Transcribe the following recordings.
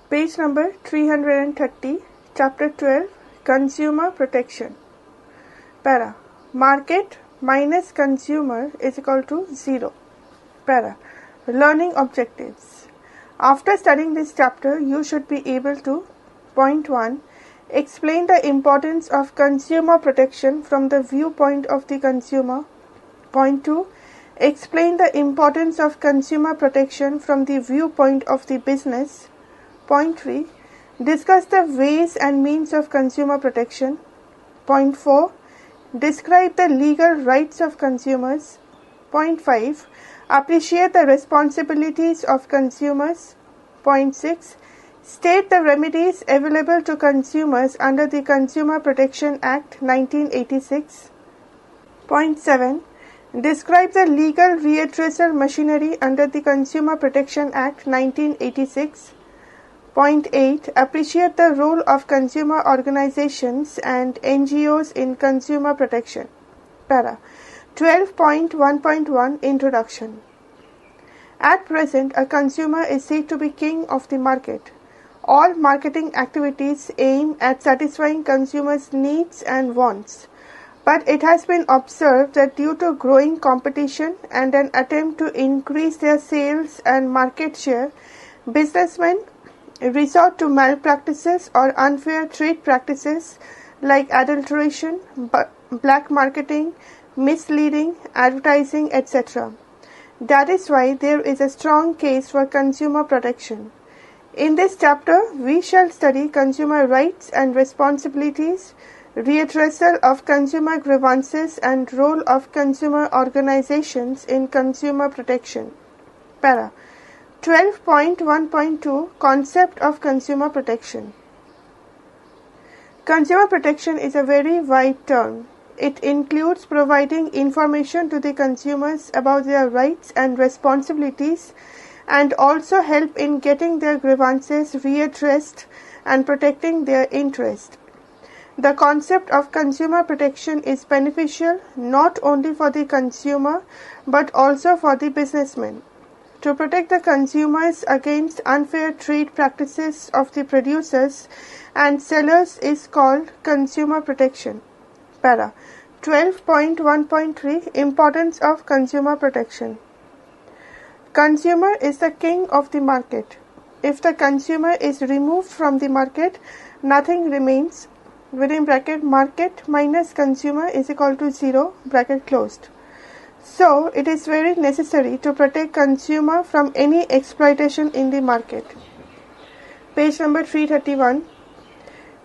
Page number 330, Chapter 12, Consumer Protection. Para. Market minus consumer is equal to 0. Para. Learning objectives. After studying this chapter, you should be able to Point 1. Explain the importance of consumer protection from the viewpoint of the consumer. Point 2. Explain the importance of consumer protection from the viewpoint of the business. Point 3. Discuss the ways and means of consumer protection. Point 4. Describe the legal rights of consumers. Point 5. Appreciate the responsibilities of consumers. Point 6. State the remedies available to consumers under the Consumer Protection Act 1986. Point 7. Describe the legal redressal machinery under the Consumer Protection Act 1986. Point 8. Appreciate the role of consumer organizations and NGOs in consumer protection. Para. 12.1.1 Introduction. At present, a consumer is said to be king of the market. All marketing activities aim at satisfying consumers' needs and wants. But it has been observed that due to growing competition and an attempt to increase their sales and market share, businessmen resort to malpractices or unfair trade practices like adulteration, black marketing, misleading, advertising, etc. That is why there is a strong case for consumer protection. In this chapter, we shall study consumer rights and responsibilities, redressal of consumer grievances, and role of consumer organizations in consumer protection. Para. 12.1.2 Concept of Consumer Protection. Consumer protection is a very wide term. It includes providing information to the consumers about their rights and responsibilities and also help in getting their grievances redressed and protecting their interest. The concept of consumer protection is beneficial not only for the consumer but also for the businessman. To protect the consumers against unfair trade practices of the producers and sellers is called consumer protection. Para. 12.1.3 Importance of consumer protection. Consumer is the king of the market. If the consumer is removed from the market, nothing remains. Within bracket, market minus consumer is equal to 0, bracket closed. So, it is very necessary to protect consumer from any exploitation in the market. Page number 331.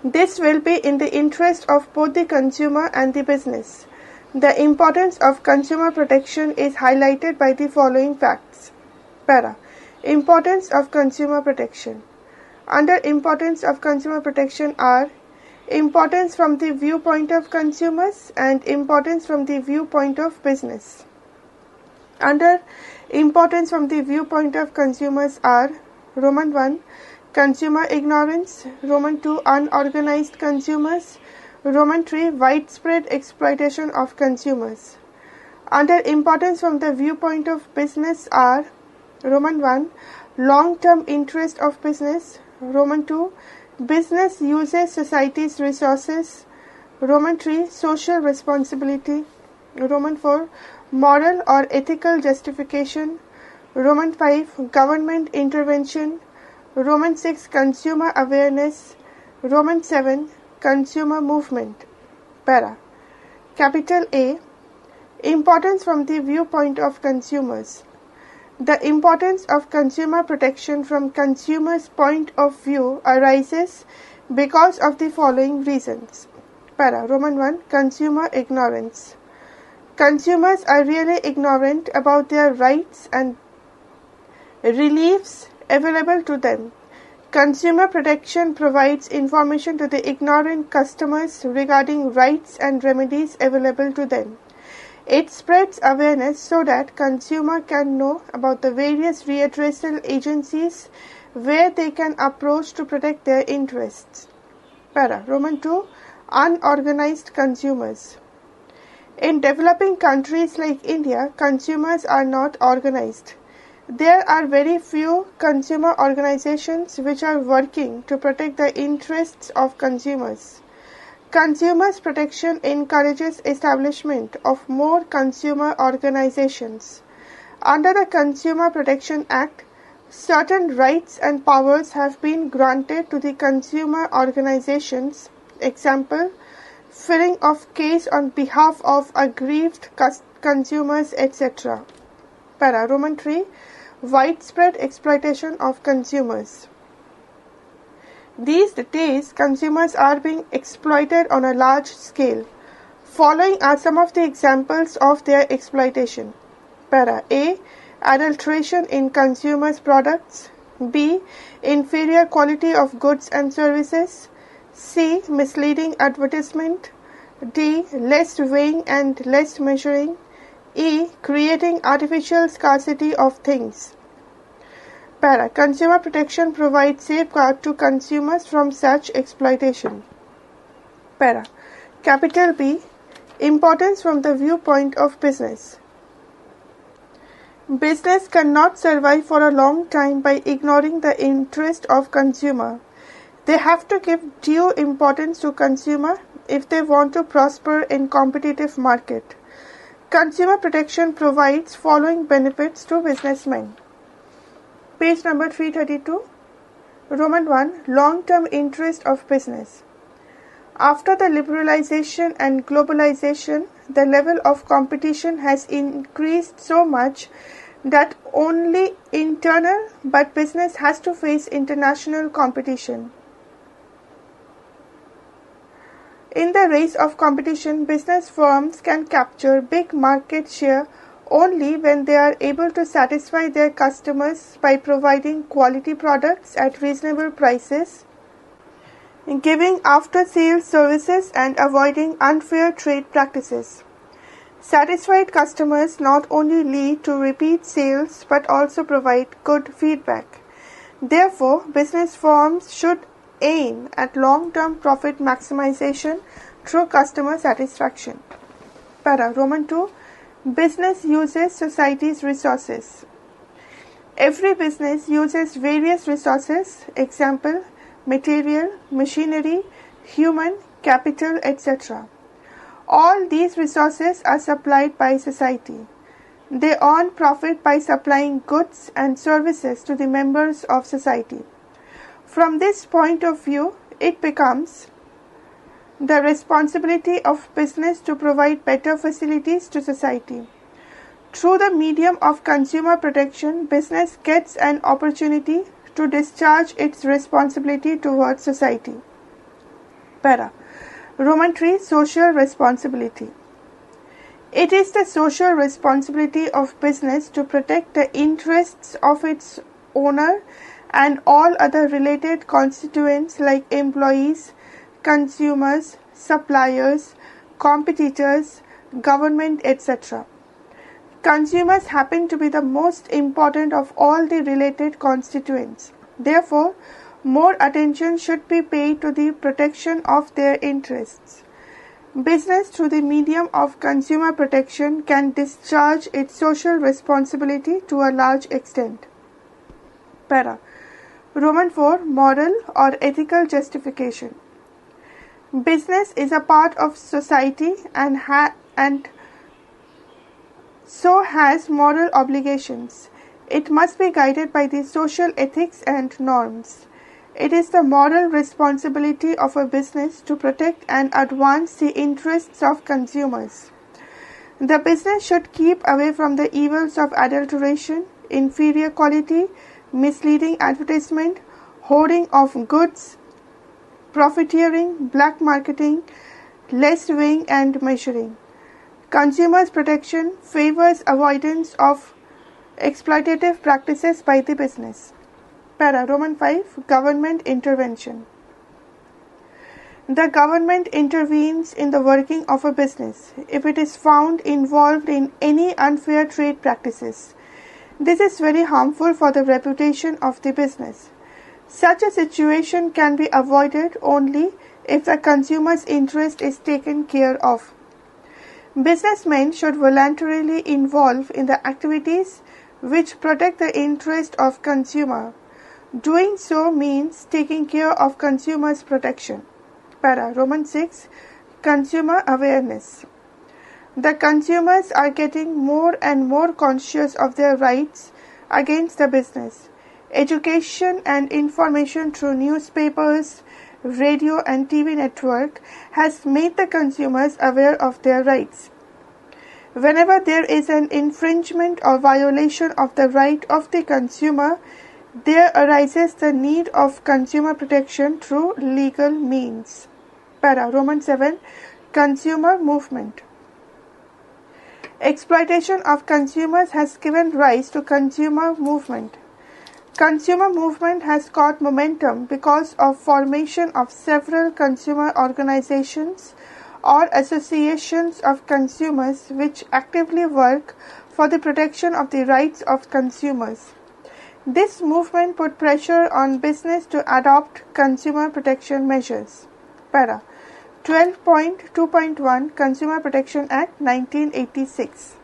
This will be in the interest of both the consumer and the business. The importance of consumer protection is highlighted by the following facts. Para. Importance of consumer protection. Under importance of consumer protection are importance from the viewpoint of consumers and importance from the viewpoint of business. Under importance from the viewpoint of consumers are Roman 1. Consumer ignorance, Roman 2. Unorganized consumers, Roman 3. Widespread exploitation of consumers. Under importance from the viewpoint of business are Roman 1. Long-term interest of business, Roman 2. Business uses society's resources, Roman 3. Social responsibility, Roman 4. Moral or ethical justification, Roman 5. Government intervention, Roman 6. Consumer awareness, Roman 7. Consumer movement. Para. Capital A. Importance from the viewpoint of consumers. The importance of consumer protection from consumers' point of view arises because of the following reasons. Para. Roman 1. Consumer ignorance. Consumers are really ignorant about their rights and reliefs available to them. Consumer protection provides information to the ignorant customers regarding rights and remedies available to them. It spreads awareness so that consumer can know about the various redressal agencies where they can approach to protect their interests. Para. Roman 2. Unorganized consumers. In developing countries like India, consumers are not organized. There are very few consumer organizations which are working to protect the interests of consumers. Consumers protection encourages establishment of more consumer organizations. Under the Consumer Protection Act, certain rights and powers have been granted to the consumer organizations. Example, filing of case on behalf of aggrieved consumers, etc. Para Roman 3. Widespread exploitation of consumers. These days, consumers are being exploited on a large scale. Following are some of the examples of their exploitation. Para A. Adulteration in consumers' products. B. Inferior quality of goods and services. C. Misleading advertisement. D. Less weighing and less measuring. E. Creating artificial scarcity of things. Para. Consumer protection provides safeguard to consumers from such exploitation. Para. Capital B. Importance from the viewpoint of business. Business cannot survive for a long time by ignoring the interest of consumer. They have to give due importance to consumer if they want to prosper in competitive market. Consumer protection provides following benefits to businessmen. Page number 332. Roman 1. Long-term interest of business. After the liberalization and globalization, the level of competition has increased so much that only internal but business has to face international competition. In the race of competition, business firms can capture big market share only when they are able to satisfy their customers by providing quality products at reasonable prices, giving after-sales services and avoiding unfair trade practices. Satisfied customers not only lead to repeat sales but also provide good feedback. Therefore, business firms should aim at long-term profit maximization through customer satisfaction. Para Roman 2. Business uses society's resources. Every business uses various resources, example, material, machinery, human, capital, etc. All these resources are supplied by society. They earn profit by supplying goods and services to the members of society. From this point of view, it becomes the responsibility of business to provide better facilities to society. Through the medium of consumer protection, business gets an opportunity to discharge its responsibility towards society. Para. Roman 3. Social responsibility. It is the social responsibility of business to protect the interests of its owner and all other related constituents like employees, consumers, suppliers, competitors, government, etc. Consumers happen to be the most important of all the related constituents. Therefore, more attention should be paid to the protection of their interests. Business through the medium of consumer protection can discharge its social responsibility to a large extent. Para. Roman 4. Moral or ethical justification. Business is a part of society and so has moral obligations. It must be guided by the social ethics and norms. It is the moral responsibility of a business to protect and advance the interests of consumers. The business should keep away from the evils of adulteration, inferior quality, misleading advertisement, hoarding of goods, profiteering, black marketing, less weighing and measuring. Consumers' protection favors avoidance of exploitative practices by the business. Para Roman 5. Government intervention. The government intervenes in the working of a business if it is found involved in any unfair trade practices. This is very harmful for the reputation of the business. Such a situation can be avoided only if the consumer's interest is taken care of. Businessmen should voluntarily involve in the activities which protect the interest of consumer. Doing so means taking care of consumers' protection. Para Roman 6. Consumer awareness. The consumers are getting more and more conscious of their rights against the business. Education and information through newspapers, radio and TV network has made the consumers aware of their rights. Whenever there is an infringement or violation of the right of the consumer, there arises the need of consumer protection through legal means. Para Roman 7. Consumer movement. Exploitation of consumers has given rise to consumer movement. Consumer movement has caught momentum because of formation of several consumer organizations or associations of consumers which actively work for the protection of the rights of consumers. This movement put pressure on business to adopt consumer protection measures. Para 12.2.1 Consumer Protection Act 1986.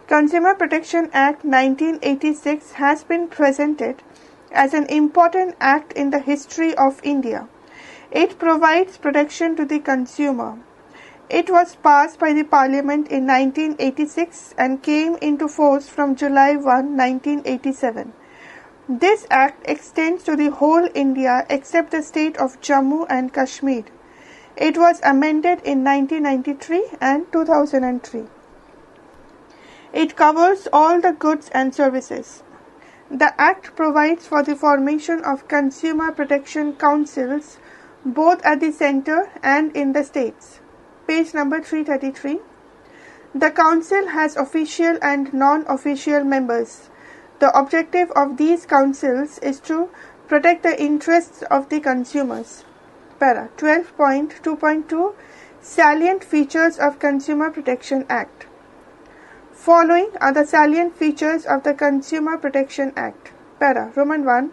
Consumer Protection Act 1986 has been presented as an important act in the history of India. It provides protection to the consumer. It was passed by the Parliament in 1986 and came into force from July 1, 1987. This act extends to the whole India except the state of Jammu and Kashmir. It was amended in 1993 and 2003. It covers all the goods and services. The Act provides for the formation of consumer protection councils both at the center and in the states. Page number 333. The council has official and non-official members. The objective of these councils is to protect the interests of the consumers. Para 12.2.2 Salient features of Consumer Protection Act. Following are the salient features of the Consumer Protection Act. Para Roman 1.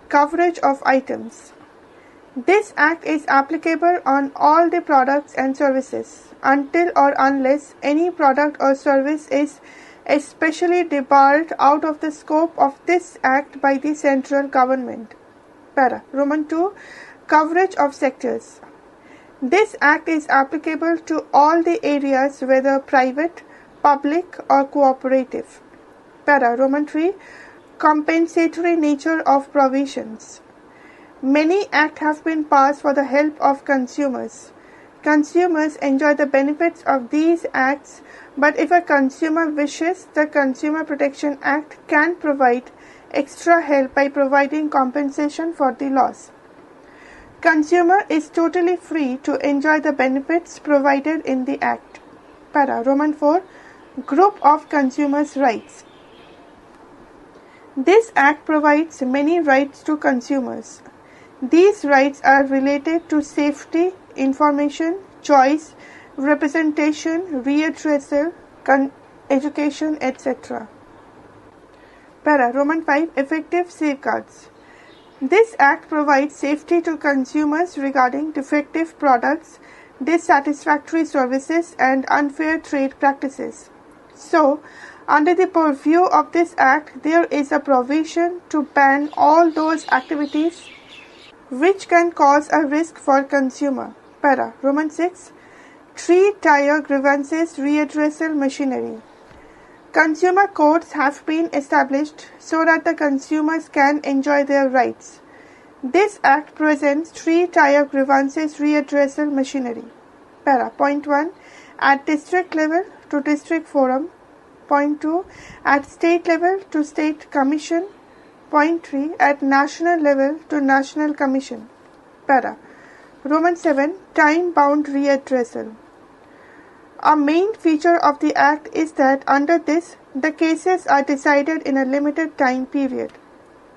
Coverage of items. This act is applicable on all the products and services until or unless any product or service is especially debarred out of the scope of this act by the central government. Para Roman 2. Coverage of sectors. This act is applicable to all the areas whether private, public or cooperative. Para Roman 3. Compensatory nature of provisions. Many acts have been passed for the help of consumers. Consumers enjoy the benefits of these acts, but if a consumer wishes, the Consumer Protection Act can provide extra help by providing compensation for the loss. Consumer is totally free to enjoy the benefits provided in the Act. Para Roman 4. Group of consumers' rights. This Act provides many rights to consumers. These rights are related to safety, information, choice, representation, redressal, education, etc. Para Roman 5. Effective safeguards. This Act provides safety to consumers regarding defective products, dissatisfactory services and unfair trade practices. So, under the purview of this Act, there is a provision to ban all those activities which can cause a risk for consumer. Para Roman 6. 3-tier grievances redressal machinery. Consumer courts have been established so that the consumers can enjoy their rights. This Act presents 3-tier grievances redressal machinery. Para Point 1. At district level to district forum. Point 2. At state level to state commission. Point 3. At national level to national commission. Para Roman 7. Time-bound redressal. A main feature of the Act is that under this, the cases are decided in a limited time period.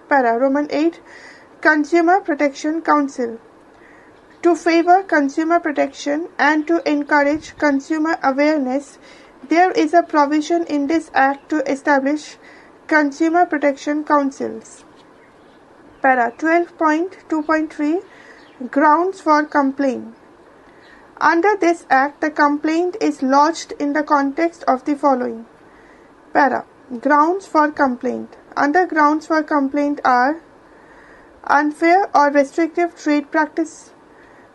Para Roman 8. Consumer Protection Council. To favor consumer protection and to encourage consumer awareness, there is a provision in this Act to establish Consumer Protection Councils. Para 12.2.3 Grounds for complaint. Under this Act, the complaint is lodged in the context of the following. Para Grounds for complaint. Under grounds for complaint are unfair or restrictive trade practice,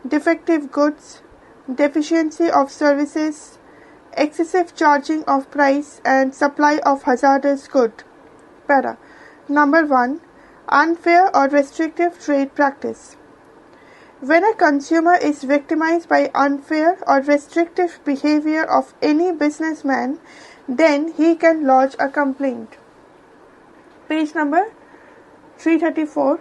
defective goods, deficiency of services, excessive charging of price and supply of hazardous good. Para. Number 1. Unfair or restrictive trade practice. When a consumer is victimized by unfair or restrictive behavior of any businessman, then he can lodge a complaint. Page number 334.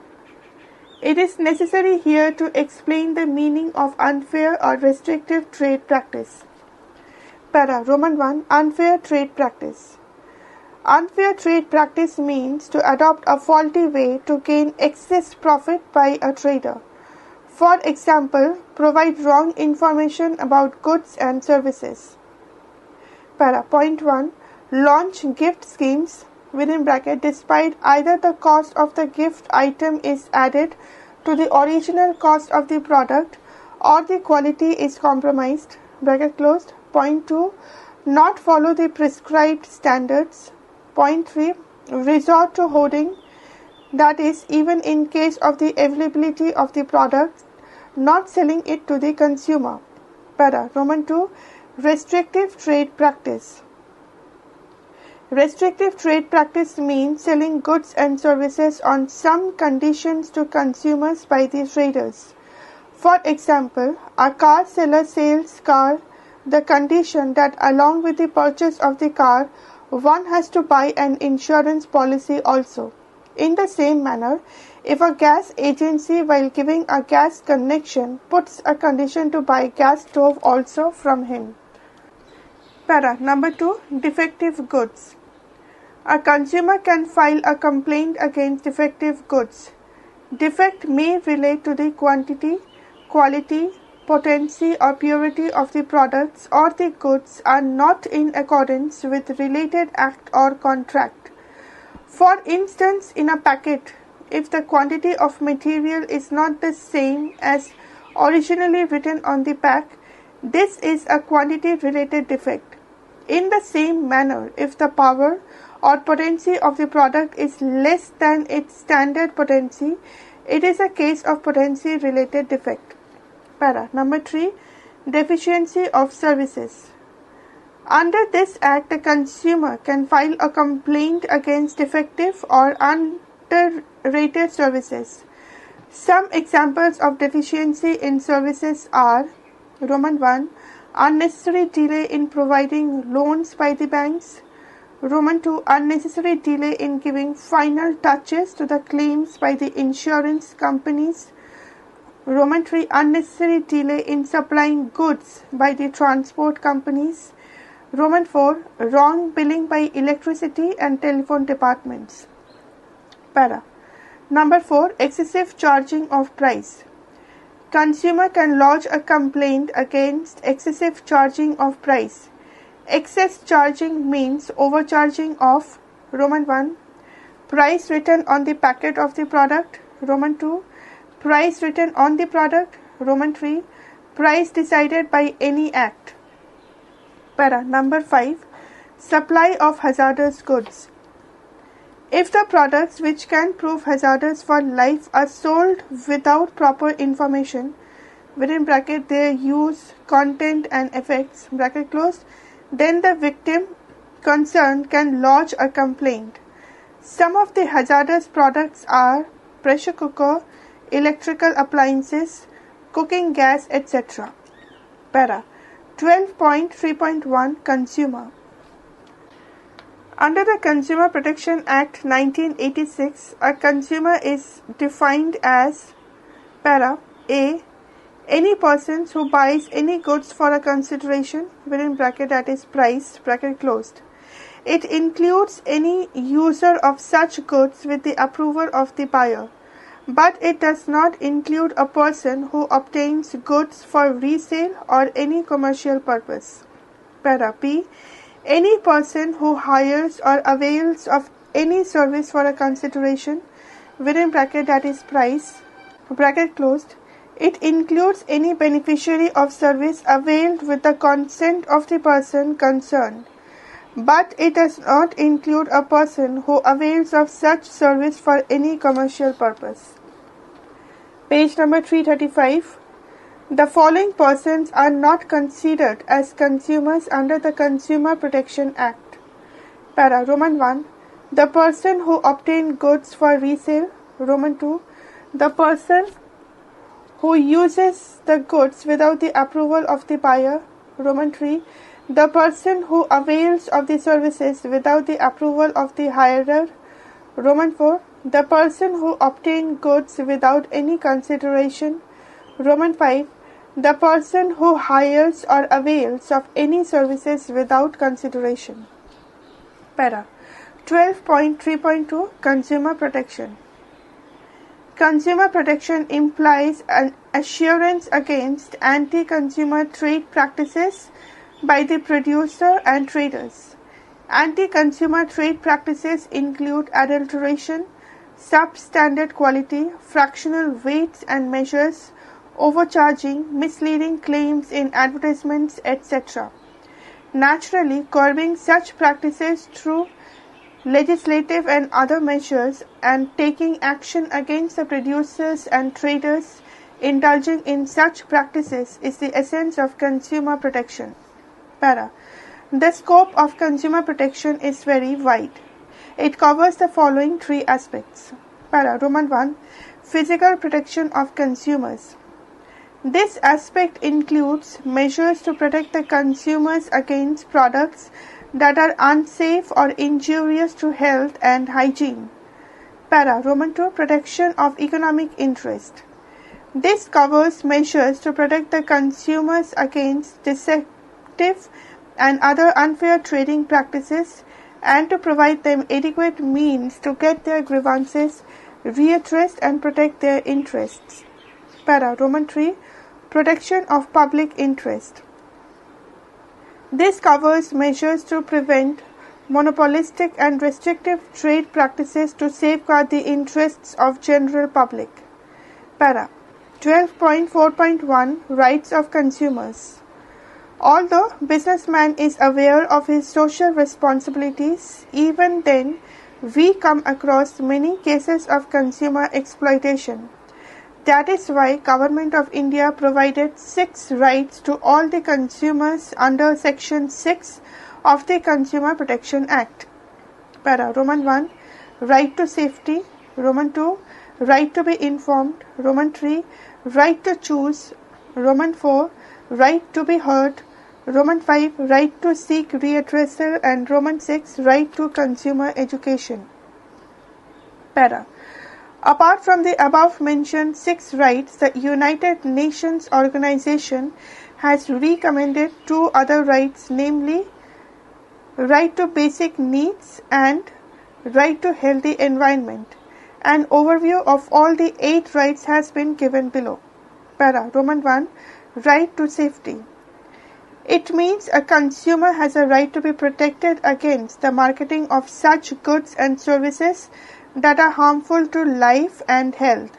It is necessary here to explain the meaning of unfair or restrictive trade practice. Para. Roman 1. Unfair trade practice. Unfair trade practice means to adopt a faulty way to gain excess profit by a trader. For example, provide wrong information about goods and services. Para. Point 1. Launch gift schemes within bracket despite either the cost of the gift item is added to the original cost of the product or the quality is compromised. Bracket closed. Point 2. Not follow the prescribed standards. Point 3. Resort to hoarding, that is, even in case of the availability of the product, not selling it to the consumer. Para. Roman 2. Restrictive trade practice. Restrictive trade practice means selling goods and services on some conditions to consumers by the traders. For example, a car seller sells car the condition that along with the purchase of the car, one has to buy an insurance policy also. In the same manner, if a gas agency while giving a gas connection puts a condition to buy gas stove also from him. Para. Number 2. Defective goods. A consumer can file a complaint against defective goods. Defect may relate to the quantity, quality, potency or purity of the products or the goods are not in accordance with related act or contract. For instance, in a packet, if the quantity of material is not the same as originally written on the pack, this is a quantity related defect. In the same manner, if the power or potency of the product is less than its standard potency, it is a case of potency related defect. Para. Number 3. Deficiency of services. Under this act, the consumer can file a complaint against defective or underrated services. Some examples of deficiency in services are Roman 1. Unnecessary delay in providing loans by the banks. Roman 2. Unnecessary delay in giving final touches to the claims by the insurance companies. Roman 3. Unnecessary delay in supplying goods by the transport companies. Roman 4. Wrong billing by electricity and telephone departments. Para. Number 4. Excessive charging of price. Consumer can lodge a complaint against excessive charging of price. Excess charging means overcharging of Roman 1. Price written on the packet of the product. Roman 2. Price written on the product. Roman 3. Price decided by any act. Para. Number 5. Supply of hazardous goods. If the products which can prove hazardous for life are sold without proper information, within bracket their use, content and effects, bracket closed, then the victim concerned can lodge a complaint. Some of the hazardous products are pressure cooker, electrical appliances, cooking gas, etc. Para. 12.3.1 Consumer. Under the Consumer Protection Act 1986, a consumer is defined as Para. A. Any person who buys any goods for a consideration, within bracket that is price, bracket closed. It includes any user of such goods with the approval of the buyer, but it does not include a person who obtains goods for resale or any commercial purpose. Para. B. Any person who hires or avails of any service for a consideration, within bracket that is price, bracket closed. It includes any beneficiary of service availed with the consent of the person concerned. but it does not include a person who avails of such service for any commercial purpose. Page number 335. The following persons are not considered as consumers under the Consumer Protection Act. Para Roman 1. The person who obtained goods for resale. Roman 2. The person who uses the goods without the approval of the buyer. Roman 3. The person who avails of the services without the approval of the hirer. Roman 4. The person who obtained goods without any consideration. Roman 5. The person who hires or avails of any services without consideration. Para 12.3.2 Consumer Protection. Consumer protection implies an assurance against anti-consumer trade practices by the producer and traders. Anti-consumer trade practices include adulteration, substandard quality, fractional weights and measures, overcharging, misleading claims in advertisements, etc. Naturally, curbing such practices through legislative and other measures and taking action against the producers and traders indulging in such practices is the essence of consumer protection. Para. The scope of consumer protection is very wide. It covers the following three aspects. Para. Roman 1. Physical protection of consumers. This aspect includes measures to protect the consumers against products that are unsafe or injurious to health and hygiene. Para. Roman 2. Protection of economic interest. This covers measures to protect the consumers against deceptive and other unfair trading practices and to provide them adequate means to get their grievances readdressed and protect their interests. Para. Roman 3. Protection of public interest. This covers measures to prevent monopolistic and restrictive trade practices to safeguard the interests of general public. Para. 12.4.1 Rights of consumers. Although businessman is aware of his social responsibilities, even then we come across many cases of consumer exploitation. That is why Government of India provided 6 rights to all the consumers under Section 6 of the Consumer Protection Act. Para. Roman 1. Right to safety. Roman 2. Right to be informed. Roman 3. Right to choose. Roman 4. Right to be heard. Roman 5. Right to seek readdressal. And Roman 6. Right to consumer education. Para. Apart from the above mentioned 6 rights, the United Nations Organization has recommended 2 other rights, namely right to basic needs and right to healthy environment. An overview of all the 8 rights has been given below. Para. Roman 1. Right to safety. It means a consumer has a right to be protected against the marketing of such goods and services that are harmful to life and health.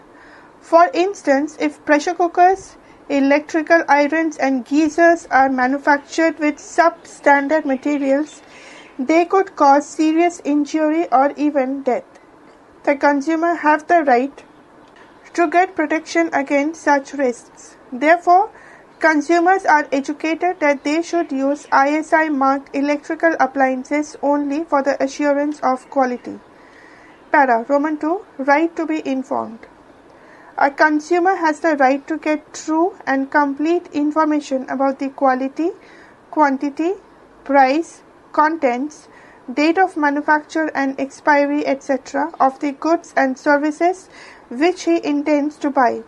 For instance, if pressure cookers, electrical irons and geysers are manufactured with substandard materials, they could cause serious injury or even death. The consumer have the right to get protection against such risks. Therefore, consumers are educated that they should use ISI marked electrical appliances only for the assurance of quality. Para. Roman 2. Right to be informed. A consumer has the right to get true and complete information about the quality, quantity, price, contents, date of manufacture and expiry, etc. of the goods and services which he intends to buy.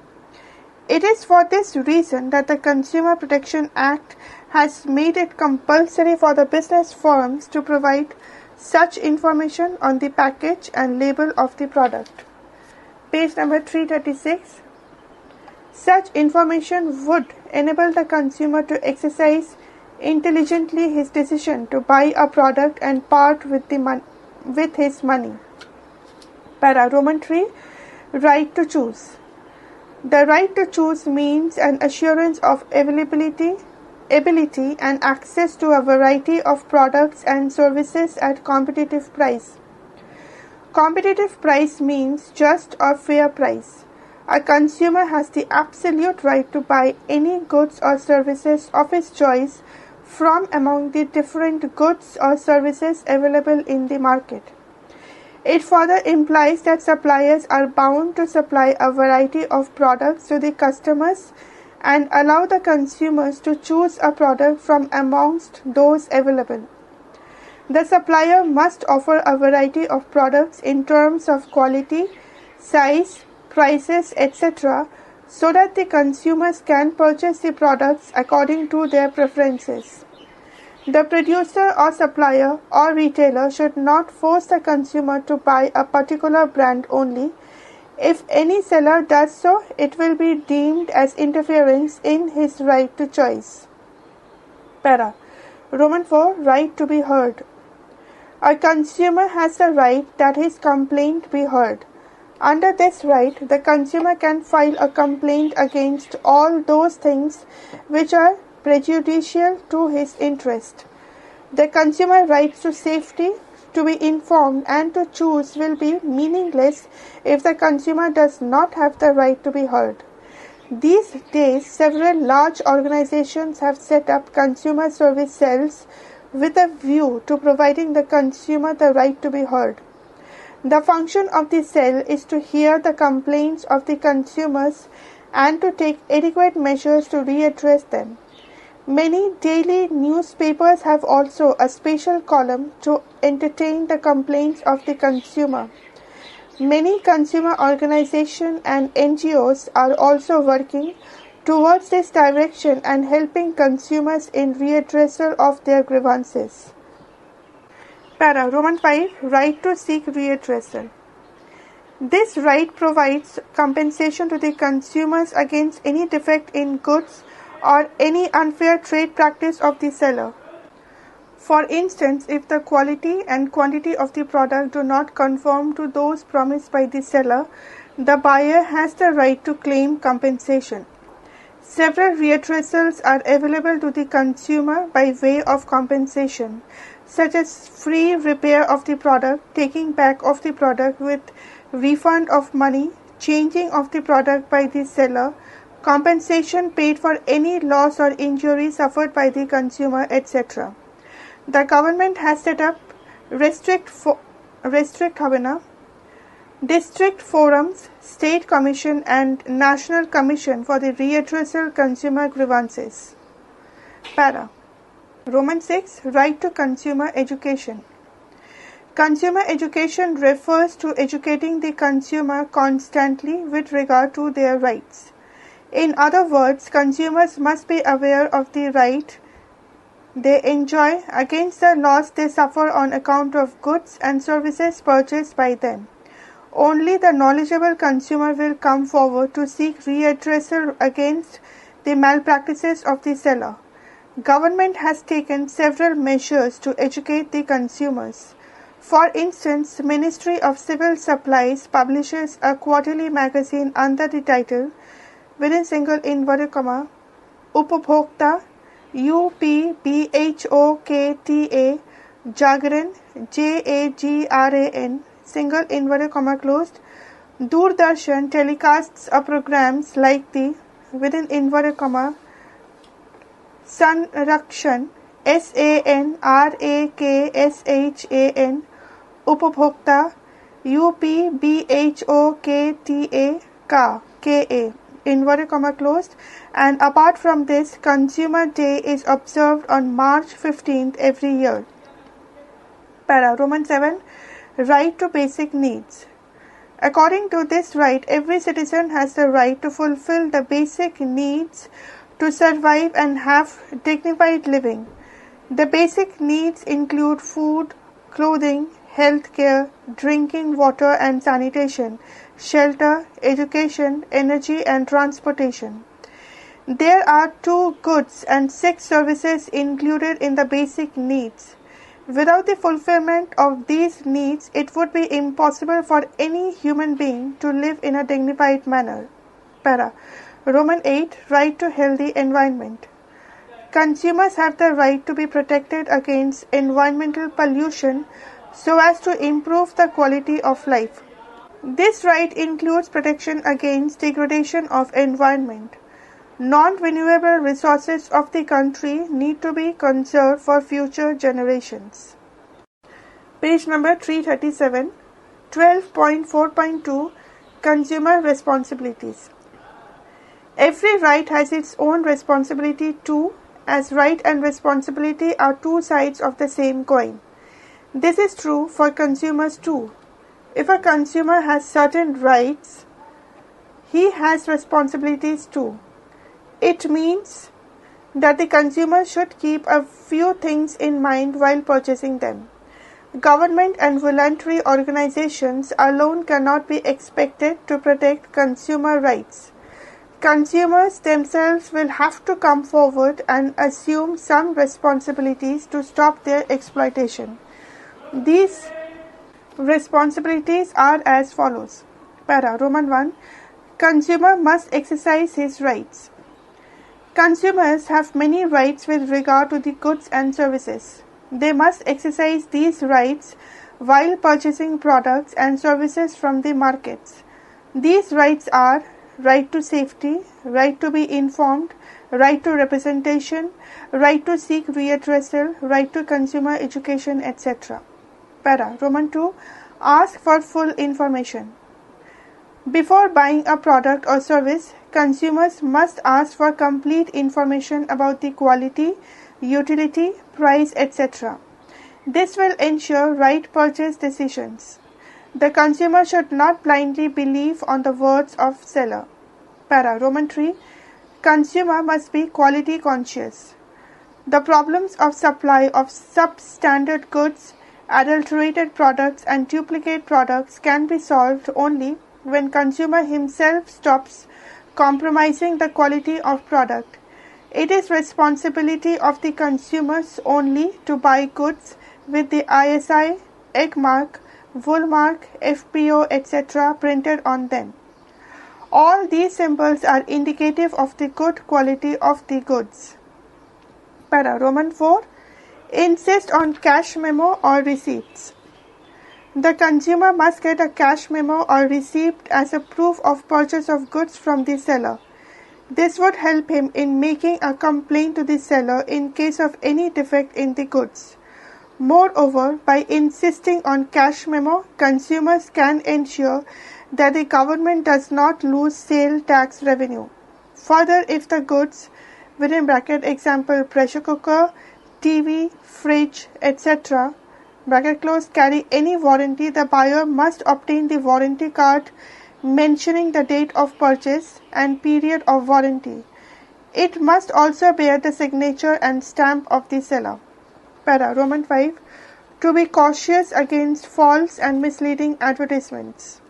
It is for this reason that the Consumer Protection Act has made it compulsory for the business firms to provide such information on the package and label of the product. Page number 336. Such information would enable the consumer to exercise intelligently his decision to buy a product and part with his money. Para. Roman 3. Right to choose. The right to choose means an assurance of availability, ability and access to a variety of products and services at competitive price. Competitive price means just or fair price. A consumer has the absolute right to buy any goods or services of his choice from among the different goods or services available in the market. It further implies that suppliers are bound to supply a variety of products to the customers and allow the consumers to choose a product from amongst those available. The supplier must offer a variety of products in terms of quality, size, prices, etc., so that the consumers can purchase the products according to their preferences. The producer or supplier or retailer should not force the consumer to buy a particular brand only. If any seller does so, it will be deemed as interference in his right to choice. Para. Roman 4. Right to be heard. A consumer has the right that his complaint be heard. Under this right, the consumer can file a complaint against all those things which are prejudicial to his interest. The consumer rights to safety, to be informed and to choose will be meaningless if the consumer does not have the right to be heard. These days, several large organizations have set up consumer service cells with a view to providing the consumer the right to be heard. The function of the cell is to hear the complaints of the consumers and to take adequate measures to readdress them. Many daily newspapers have also a special column to entertain the complaints of the consumer. Many consumer organizations and NGOs are also working towards this direction and helping consumers in readdressal of their grievances. Para. Roman 5. Right to seek readdressal. This right provides compensation to the consumers against any defect in goods or any unfair trade practice of the seller. For instance, if the quality and quantity of the product do not conform to those promised by the seller, the buyer has the right to claim compensation. Several readdressals are available to the consumer by way of compensation, such as free repair of the product, taking back of the product with refund of money, changing of the product by the seller, compensation paid for any loss or injury suffered by the consumer, etc. The government has set up district forums, state commission and national commission for the readdressal consumer grievances. Para. Roman 6. Right to consumer education. Consumer education refers to educating the consumer constantly with regard to their rights. In other words, consumers must be aware of the right they enjoy against the loss they suffer on account of goods and services purchased by them. Only the knowledgeable consumer will come forward to seek readdressal against the malpractices of the seller. Government has taken several measures to educate the consumers. For instance, Ministry of Civil Supplies publishes a quarterly magazine under the title within single inverted comma Upabhokta UPBHOKTA Jagran JAGRAN single inverted comma closed. Doordarshan telecasts of programs like the within inverted comma Sanrakshan SANRAKSHAN Upabhokta UPBHOKTA KA inverted comma closed. And apart from this, Consumer Day is observed on March 15th every year. Para. Roman 7. Right to basic needs. According to this right, every citizen has the right to fulfill the basic needs to survive and have dignified living. The basic needs include food, clothing, health care, drinking water and sanitation, shelter, education, energy and transportation. There are 2 goods and 6 services included in the basic needs. Without the fulfillment of these needs, it would be impossible for any human being to live in a dignified manner. Para. Roman 8. Right to healthy environment. Consumers have the right to be protected against environmental pollution so as to improve the quality of life. This right includes protection against degradation of environment. Non-renewable resources of the country need to be conserved for future generations. Page number 337, 12.4.2 Consumer Responsibilities. Every right has its own responsibility too, as right and responsibility are two sides of the same coin. This is true for consumers too. If a consumer has certain rights, he has responsibilities too. It means that the consumer should keep a few things in mind while purchasing them. Government and voluntary organizations alone cannot be expected to protect consumer rights. Consumers themselves will have to come forward and assume some responsibilities to stop their exploitation. These responsibilities are as follows. Para Roman 1. Consumer must exercise his rights. Consumers have many rights with regard to the goods and services. They must exercise these rights while purchasing products and services from the markets. These rights are right to safety, right to be informed, right to representation, right to seek redressal, right to consumer education, etc. Para Roman 2. Ask for full information. Before buying a product or service, consumers must ask for complete information about the quality, utility, price, etc. This will ensure right purchase decisions. The consumer should not blindly believe on the words of seller. Para Roman 3. Consumer must be quality conscious. The problems of supply of substandard goods, adulterated products and duplicate products can be solved only when consumer himself stops compromising the quality of product. It is responsibility of the consumers only to buy goods with the ISI, egg mark, wool mark, FPO, etc. printed on them. All these symbols are indicative of the good quality of the goods. Para Roman 4. Insist on cash memo or receipts. The consumer must get a cash memo or receipt as a proof of purchase of goods from the seller. This would help him in making a complaint to the seller in case of any defect in the goods. Moreover, by insisting on cash memo, consumers can ensure that the government does not lose sale tax revenue. Further, if the goods, within bracket example pressure cooker, TV, fridge, etc., bracket close, carry any warranty, the buyer must obtain the warranty card mentioning the date of purchase and period of warranty. It must also bear the signature and stamp of the seller. Para Roman 5. To be cautious against false and misleading advertisements.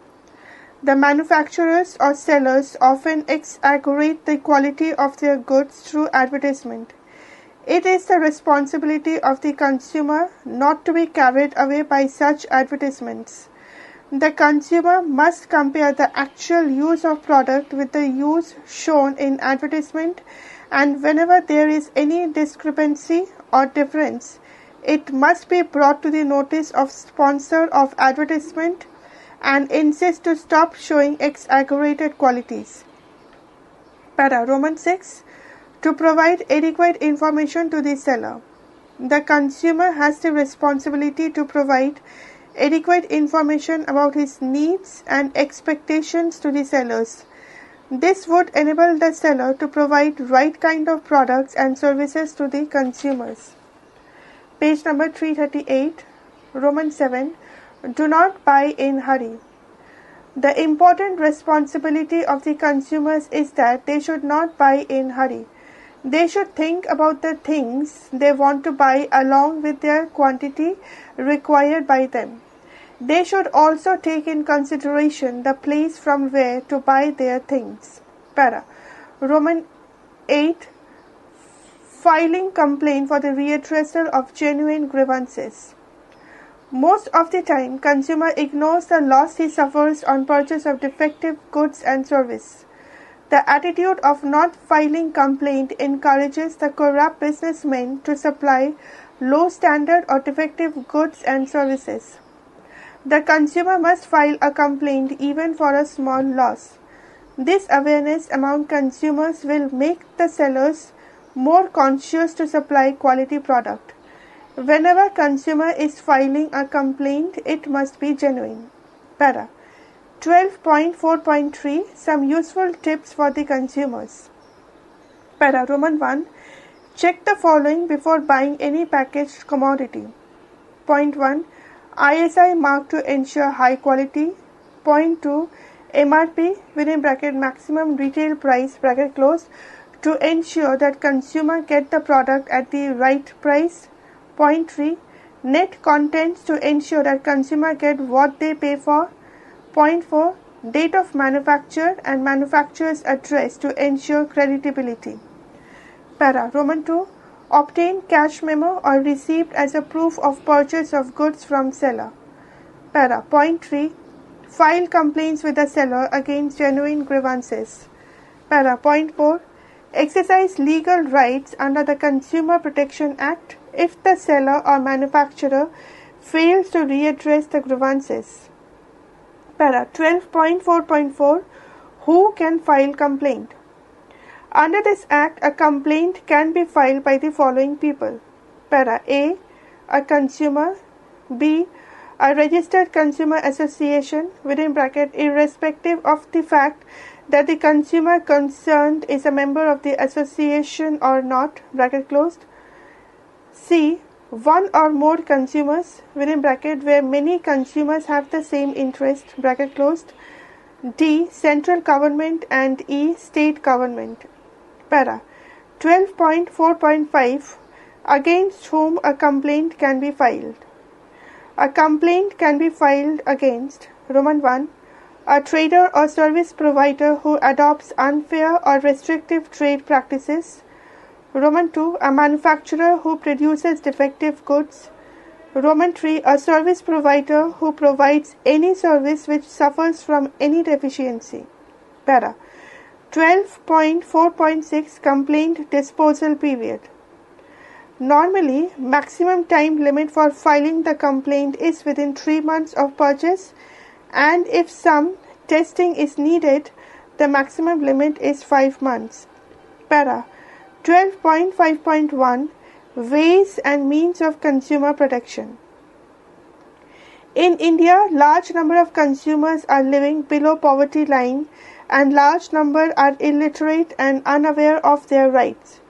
The manufacturers or sellers often exaggerate the quality of their goods through advertisement. It is the responsibility of the consumer not to be carried away by such advertisements. The consumer must compare the actual use of product with the use shown in advertisement, and whenever there is any discrepancy or difference, it must be brought to the notice of sponsor of advertisement and insist to stop showing exaggerated qualities. Para Roman 6. To provide adequate information to the seller. The consumer has the responsibility to provide adequate information about his needs and expectations to the sellers. This would enable the seller to provide right kind of products and services to the consumers. Page number 338, Roman 7. Do not buy in hurry. The important responsibility of the consumers is that they should not buy in hurry. They should think about the things they want to buy along with their quantity required by them. They should also take in consideration the place from where to buy their things. Para Roman 8. Filing complaint for the redressal of genuine grievances. Most of the time, consumer ignores the loss he suffers on purchase of defective goods and service. The attitude of not filing complaint encourages the corrupt businessmen to supply low standard or defective goods and services. The consumer must file a complaint even for a small loss. This awareness among consumers will make the sellers more conscious to supply quality product. Whenever consumer is filing a complaint, it must be genuine. Para 12.4.3 Some useful tips for the consumers. Para Roman 1 Check the following before buying any packaged commodity. Point 1 ISI mark to ensure high quality. Point 2 MRP within bracket maximum retail price bracket closed to ensure that consumer get the product at the right price. Point 3 net contents to ensure that consumer get what they pay for. Point 4 date of manufacture and manufacturer's address to ensure credibility. Para Roman 2 obtain cash memo or receipt as a proof of purchase of goods from seller. Para Point 3 file complaints with the seller against genuine grievances. Para Point 4 exercise legal rights under the Consumer Protection Act if the seller or manufacturer fails to readdress the grievances. Para 12.4.4 Who can file complaint? Under this act, a complaint can be filed by the following people. Para A. A consumer. B. A registered consumer association within bracket irrespective of the fact that the consumer concerned is a member of the association or not bracket closed. C. One or more consumers within bracket where many consumers have the same interest bracket closed. D. Central government and E. State government. Para 12.4.5 Against whom a complaint can be filed. A complaint can be filed against Roman 1 a trader or service provider who adopts unfair or restrictive trade practices. Roman 2 a manufacturer who produces defective goods. Roman 3 a service provider who provides any service which suffers from any deficiency. Para 12.4.6 Complaint disposal period. Normally, maximum time limit for filing the complaint is within 3 months of purchase, and if some testing is needed, the maximum limit is 5 months. Para 12.5.1 Ways and means of consumer protection. In India, large number of consumers are living below poverty line and large number are illiterate and unaware of their rights.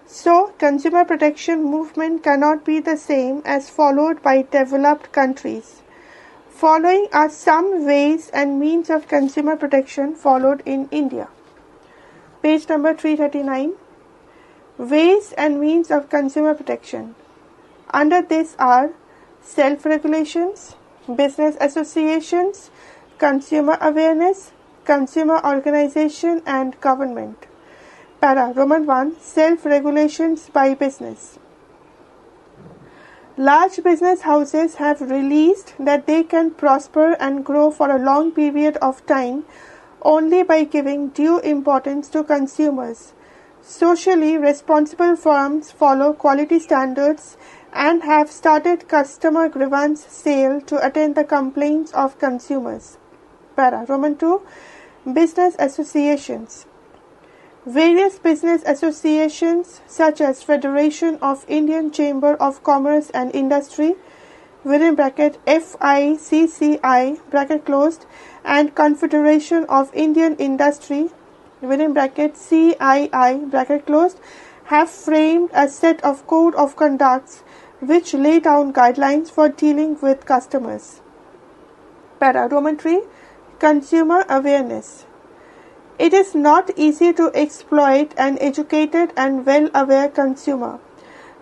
So, consumer protection movement cannot be the same as followed by developed countries. Following are some ways and means of consumer protection followed in India. Page number 339. Ways and means of consumer protection. Under this are self-regulations, business associations, consumer awareness, consumer organization and government. Para Roman 1 Self-regulations by business. Large business houses have released that they can prosper and grow for a long period of time only by giving due importance to consumers. Socially responsible firms follow quality standards and have started customer grievance sale to attend the complaints of consumers. Para Roman 2 Business associations. Various business associations such as Federation of Indian Chamber of Commerce and Industry within bracket FICCI bracket closed and Confederation of Indian Industry within bracket CII bracket closed have framed a set of code of conducts which lay down guidelines for dealing with customers. Para Roman 3 Consumer awareness. It is not easy to exploit an educated and well-aware consumer.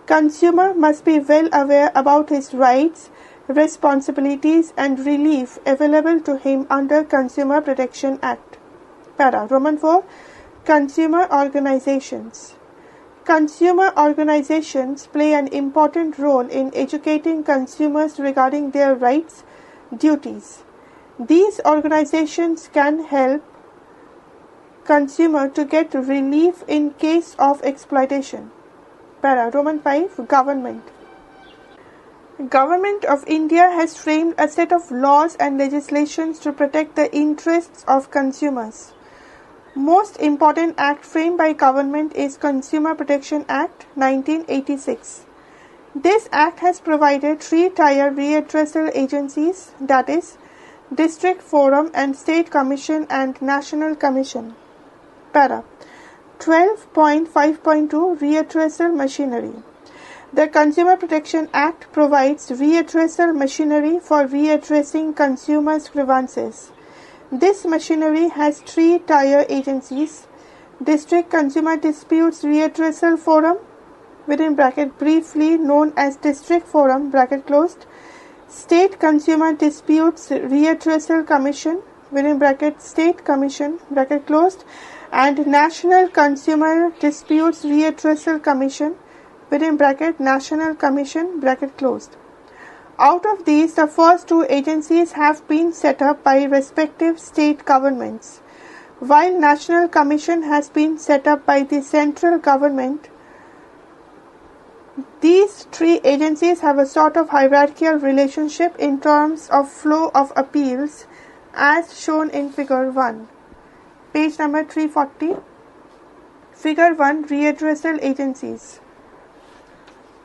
Consumer must be well aware about his rights, responsibilities and relief available to him under Consumer Protection Act. Para Roman 4 Consumer organizations. Consumer organizations play an important role in educating consumers regarding their rights, duties. These organizations can help consumer to get relief in case of exploitation. Para. Roman 5. Government. Government of India has framed a set of laws and legislations to protect the interests of consumers. Most important act framed by government is Consumer Protection Act 1986. This act has provided 3-tier readdressal agencies, that is, District Forum and State Commission and National Commission. Para. 12.5.2 Readdressal Machinery. The Consumer Protection Act provides readdressal machinery for readdressing consumers' grievances. This machinery has 3-tier agencies: District Consumer Disputes Readdressal Forum, within bracket briefly known as District Forum, bracket closed, State Consumer Disputes Readdressal Commission, within bracket State Commission, bracket closed, and National Consumer Disputes Readdressal Commission, within bracket National Commission, bracket closed. Out of these, the first 2 agencies have been set up by respective state governments, while National Commission has been set up by the central government. These 3 agencies have a sort of hierarchical relationship in terms of flow of appeals, as shown in Figure 1. Page number 340. Figure 1. Readdressal agencies.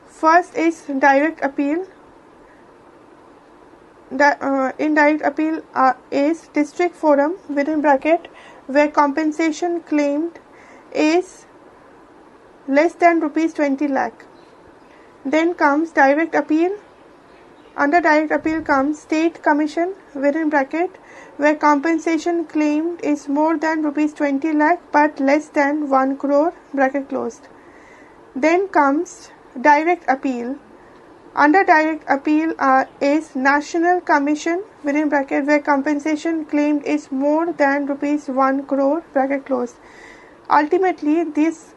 First is direct appeal. Indirect appeal is District Forum, within bracket, where compensation claimed is less than rupees 20 lakh. Then comes direct appeal. Under direct appeal comes State Commission, within bracket, where compensation claimed is more than rupees 20 lakh but less than 1 crore, bracket closed. Then comes direct appeal. Under direct appeal is National Commission, within bracket, where compensation claimed is more than rupees 1 crore, bracket closed. Ultimately, this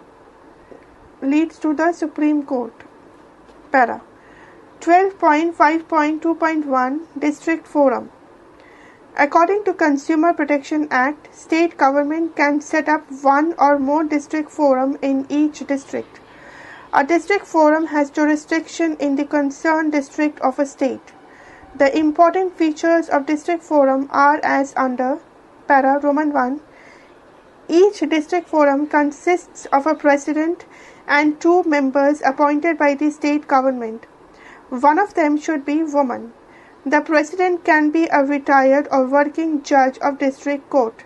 leads to the Supreme Court. Para. 12.5.2.1 District Forum. According to Consumer Protection Act, state government can set up 1 or more district forum in each district. A district forum has jurisdiction in the concerned district of a state. The important features of district forum are as under. Para. Roman 1. Each district forum consists of a president and 2 members appointed by the state government. One of them should be woman. The president can be a retired or working judge of district court.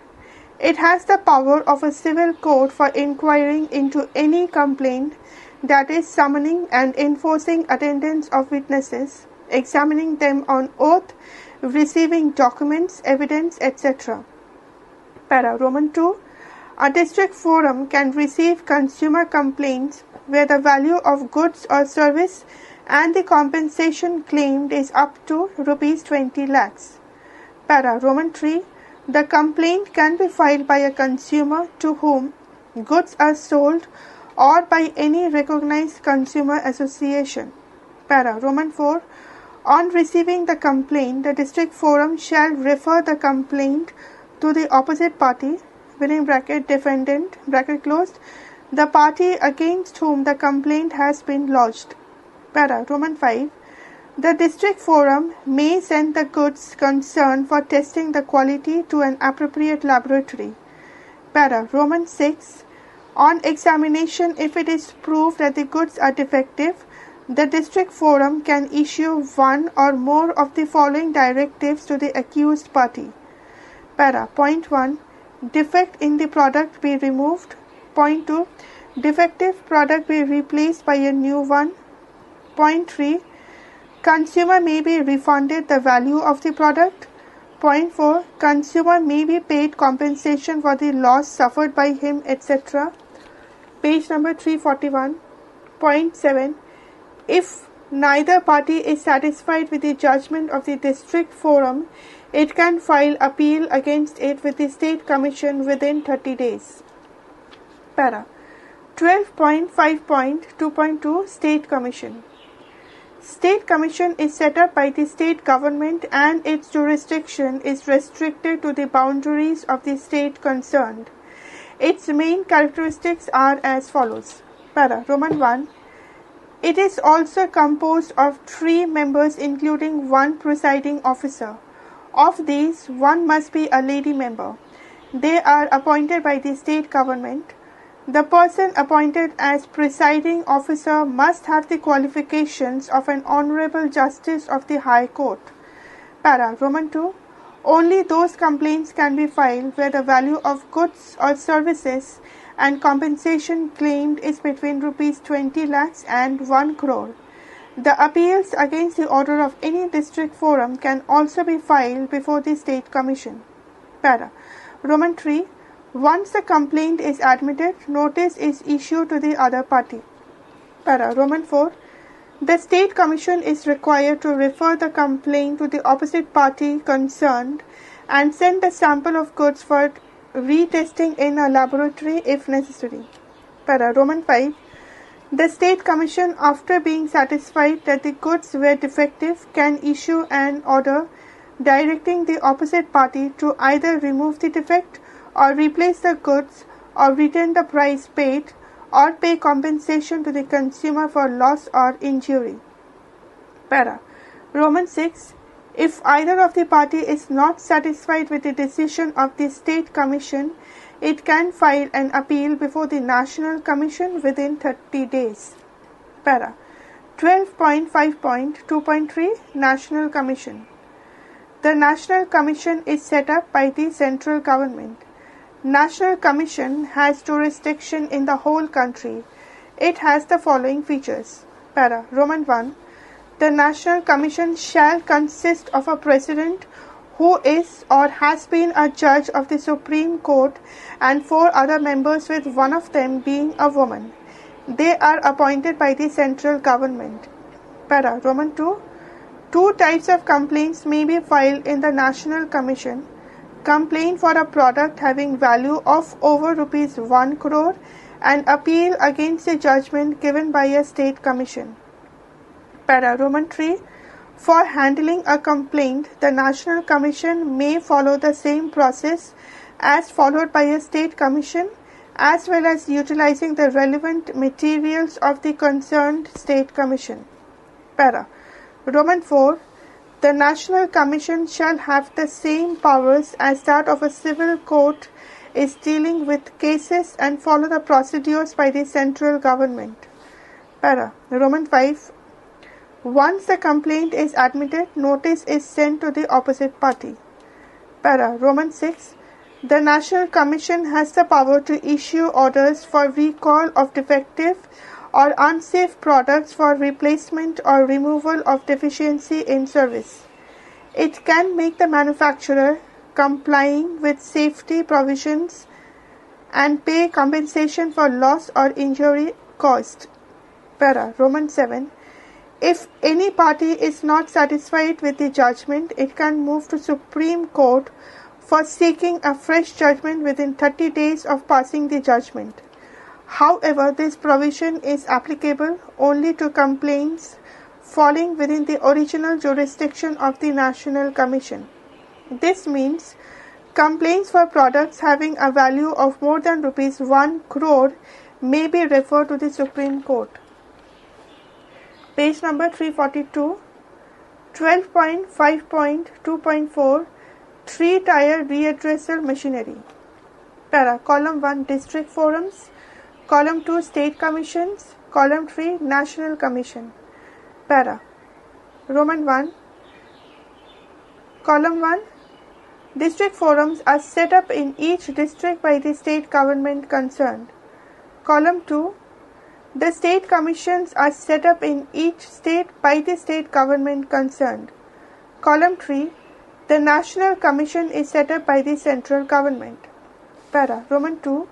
It has the power of a civil court for inquiring into any complaint, that is, summoning and enforcing attendance of witnesses, examining them on oath, receiving documents, evidence, etc. Para. Roman 2. A district forum can receive consumer complaints where the value of goods or service and the compensation claimed is up to rupees 20 lakhs. Para. Roman 3. The complaint can be filed by a consumer to whom goods are sold or by any recognized consumer association. Para. Roman 4. On receiving the complaint, the district forum shall refer the complaint to the opposite party, within bracket defendant, bracket closed, the party against whom the complaint has been lodged. Para. Roman 5. The district forum may send the goods concerned for testing the quality to an appropriate laboratory. Para. Roman 6. On examination, if it is proved that the goods are defective, the district forum can issue 1 or more of the following directives to the accused party. Para. Point 1. Defect in the product be removed. Point 2. Defective product be replaced by a new one. Point 3. Consumer may be refunded the value of the product. Point 4. Consumer may be paid compensation for the loss suffered by him, etc. Page number 341. Point 7. If neither party is satisfied with the judgment of the district forum, it can file appeal against it with the state commission within 30 days. Para. 12.5.2.2 State Commission. State Commission is set up by the state government and its jurisdiction is restricted to the boundaries of the state concerned. Its main characteristics are as follows. Para. Roman 1. It is also composed of 3 members including 1 presiding officer. Of these, 1 must be a lady member. They are appointed by the state government. The person appointed as presiding officer must have the qualifications of an honorable justice of the High Court. Para. Roman 2. Only those complaints can be filed where the value of goods or services and compensation claimed is between rupees 20 lakhs and 1 crore. The appeals against the order of any district forum can also be filed before the State Commission. Para. Roman 3. Once the complaint is admitted, notice is issued to the other party. Para. Roman 4. The State Commission is required to refer the complaint to the opposite party concerned and send a sample of goods for retesting in a laboratory if necessary. Para. Roman 5. The State Commission, after being satisfied that the goods were defective, can issue an order directing the opposite party to either remove the defect or replace the goods or return the price paid or pay compensation to the consumer for loss or injury. Para. Roman 6. If either of the party is not satisfied with the decision of the State Commission, it can file an appeal before the National Commission within 30 days. Para. 12.5.2.3 National Commission. The National Commission is set up by the central government. National Commission has jurisdiction in the whole country. It has the following features. Para. Roman 1. The National Commission shall consist of a president who is or has been a judge of the Supreme Court and 4 other members, with one of them being a woman. They are appointed by the central government. Para. Roman 2. 2 types of complaints may be filed in the National Commission. Complaint for a product having value of over rupees 1 crore and appeal against a judgment given by a state commission. Para. Roman 3. For handling a complaint, the National Commission may follow the same process as followed by a state commission, as well as utilizing the relevant materials of the concerned state commission. Para. Roman 4. The National Commission shall have the same powers as that of a civil court is dealing with cases and follow the procedures by the central government. Para. Roman 5. Once the complaint is admitted, notice is sent to the opposite party. Para. Roman 6. The National Commission has the power to issue orders for recall of defective or unsafe products for replacement or removal of deficiency in service. It can make the manufacturer complying with safety provisions and pay compensation for loss or injury caused. Para. Roman 7. If any party is not satisfied with the judgment, it can move to Supreme Court for seeking a fresh judgment within 30 days of passing the judgment. However, this provision is applicable only to complaints falling within the original jurisdiction of the National Commission. This means complaints for products having a value of more than rupees 1 crore may be referred to the Supreme Court. Page number 342. 12.5.2.4 3-tier readdressal machinery. Para. Column 1 District Forums. Column 2 State Commissions. Column 3 National Commission. Para. Roman 1. Column 1. District forums are set up in each district by the state government concerned. Column 2. The state commissions are set up in each state by the state government concerned. Column 3. The National Commission is set up by the central government. Para. Roman 2.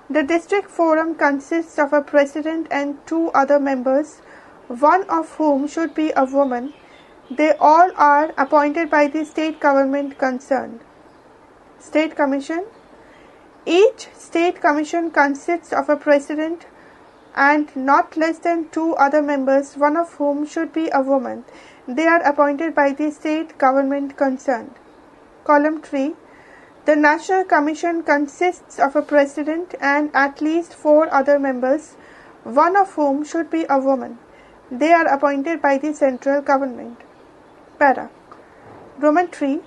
The district forum consists of a president and 2 other members, one of whom should be a woman. They all are appointed by the state government concerned. State Commission. Each state commission consists of a president and not less than 2 other members, one of whom should be a woman. They are appointed by the state government concerned. Column 3. The National Commission consists of a president and at least 4 other members, one of whom should be a woman. They are appointed by the central government. Para. Roman 3.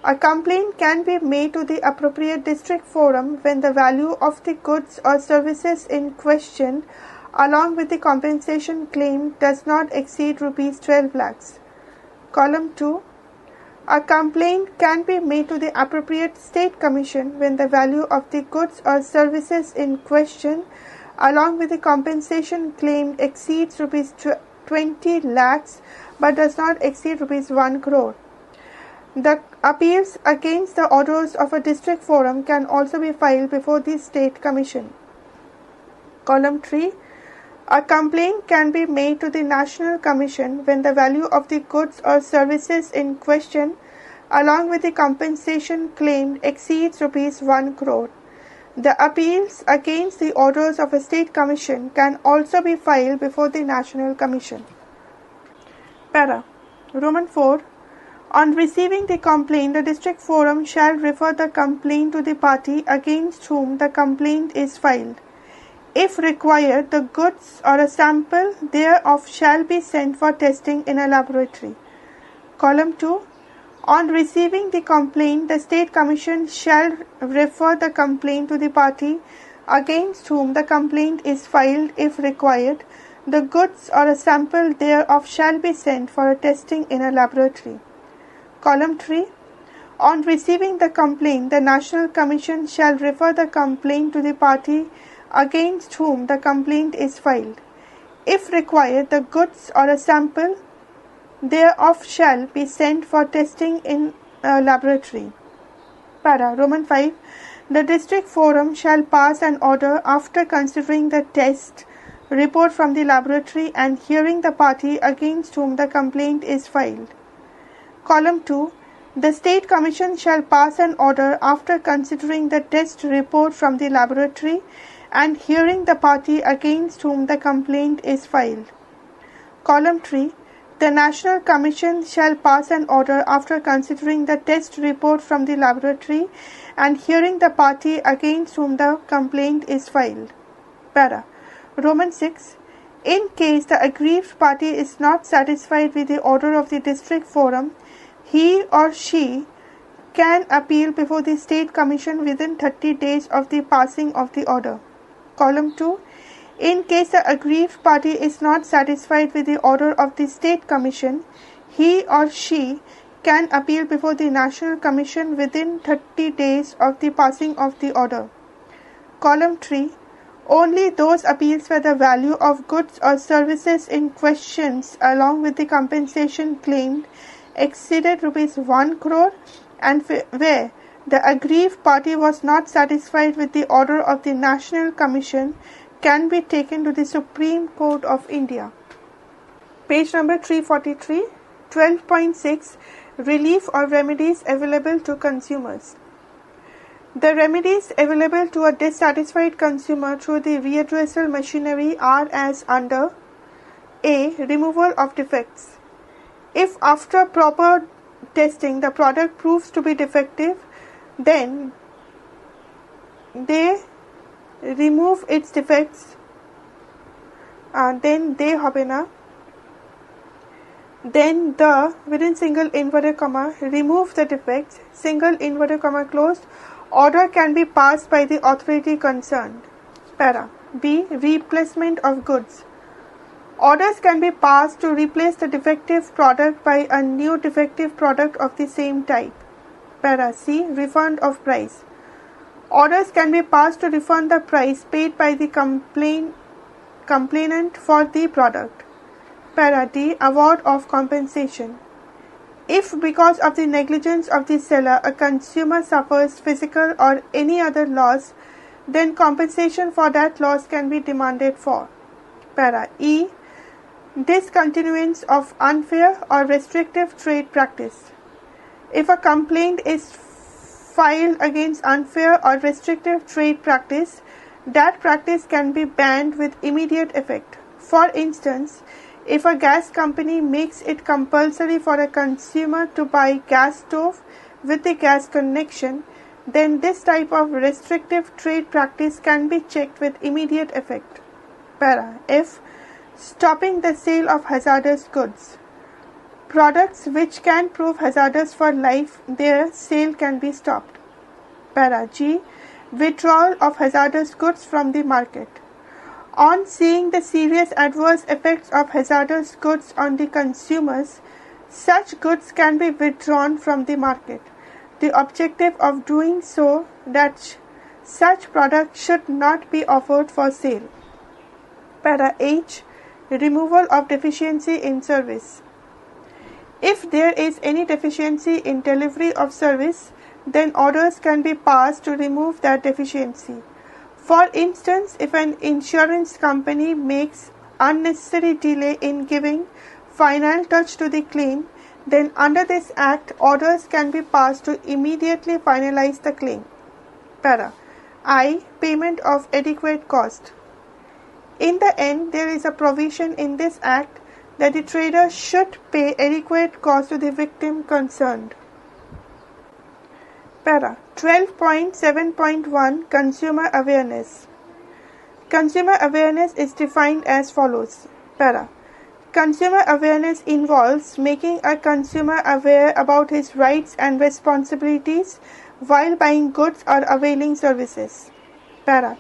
A complaint can be made to the appropriate district forum when the value of the goods or services in question, along with the compensation claimed, does not exceed rupees 12 lakhs. Column 2. A complaint can be made to the appropriate state commission when the value of the goods or services in question, along with the compensation claimed, exceeds rupees 20 lakhs but does not exceed rupees 1 crore. The appeals against the orders of a district forum can also be filed before the state commission. Column 3. A complaint can be made to the National Commission when the value of the goods or services in question, along with the compensation claimed, exceeds rupees 1 crore. The appeals against the orders of a state commission can also be filed before the National Commission. Para. Roman 4. On receiving the complaint, the district forum shall refer the complaint to the party against whom the complaint is filed. If required, the goods or a sample thereof shall be sent for testing in a laboratory. Column 2. On receiving the complaint, the State Commission shall refer the complaint to the party against whom the complaint is filed. If required, the goods or a sample thereof shall be sent for a testing in a laboratory. Column 3. On receiving the complaint, the National Commission shall refer the complaint to the party against whom the complaint is filed. If required, the goods or a sample thereof shall be sent for testing in a laboratory. Para. Roman 5. The district forum shall pass an order after considering the test report from the laboratory and hearing the party against whom the complaint is filed. Column 2. The State Commission shall pass an order after considering the test report from the laboratory and hearing the party against whom the complaint is filed. Column 3. The National Commission shall pass an order after considering the test report from the laboratory and hearing the party against whom the complaint is filed. Para. Roman 6. In case the aggrieved party is not satisfied with the order of the district forum, he or she can appeal before the State Commission within 30 days of the passing of the order. Column 2. In case the aggrieved party is not satisfied with the order of the State Commission, he or she can appeal before the National Commission within 30 days of the passing of the order. Column 3. Only those appeals where the value of goods or services in questions along with the compensation claimed exceeded rupees 1 crore and where the aggrieved party was not satisfied with the order of the National Commission can be taken to the Supreme Court of India. Page number 343, 12.6 Relief or remedies available to consumers. The remedies available to a dissatisfied consumer through the readdressal machinery are as under: A. Removal of defects. If after proper testing the product proves to be defective, then they remove its defects, then the within single inverted comma remove the defects, single inverted comma closed, order can be passed by the authority concerned. Para. B. Replacement of goods. Orders can be passed to replace the defective product by a new defective product of the same type. Para. C. Refund of price. Orders can be passed to refund the price paid by the complainant for the product. Para. D. Award of compensation. If because of the negligence of the seller a consumer suffers physical or any other loss, then compensation for that loss can be demanded for. Para. E. Discontinuance of unfair or restrictive trade practice. If a complaint is filed against unfair or restrictive trade practice, that practice can be banned with immediate effect. For instance, if a gas company makes it compulsory for a consumer to buy gas stove with the gas connection, then this type of restrictive trade practice can be checked with immediate effect. Para. F. Stopping the sale of hazardous goods. Products which can prove hazardous for life, their sale can be stopped. Para. G. Withdrawal of hazardous goods from the market. On seeing the serious adverse effects of hazardous goods on the consumers, such goods can be withdrawn from the market. The objective of doing so that such products should not be offered for sale. Para H. Removal of deficiency in service. If there is any deficiency in delivery of service, then orders can be passed to remove that deficiency. For instance, if an insurance company makes unnecessary delay in giving final touch to the claim, then under this act, orders can be passed to immediately finalize the claim. Para. I. Payment of adequate cost. In the end, there is a provision in this act that the trader should pay adequate cost to the victim concerned. Para. 12.7.1 Consumer Awareness. Consumer awareness is defined as follows. Para. Consumer awareness involves making a consumer aware about his rights and responsibilities while buying goods or availing services. Para.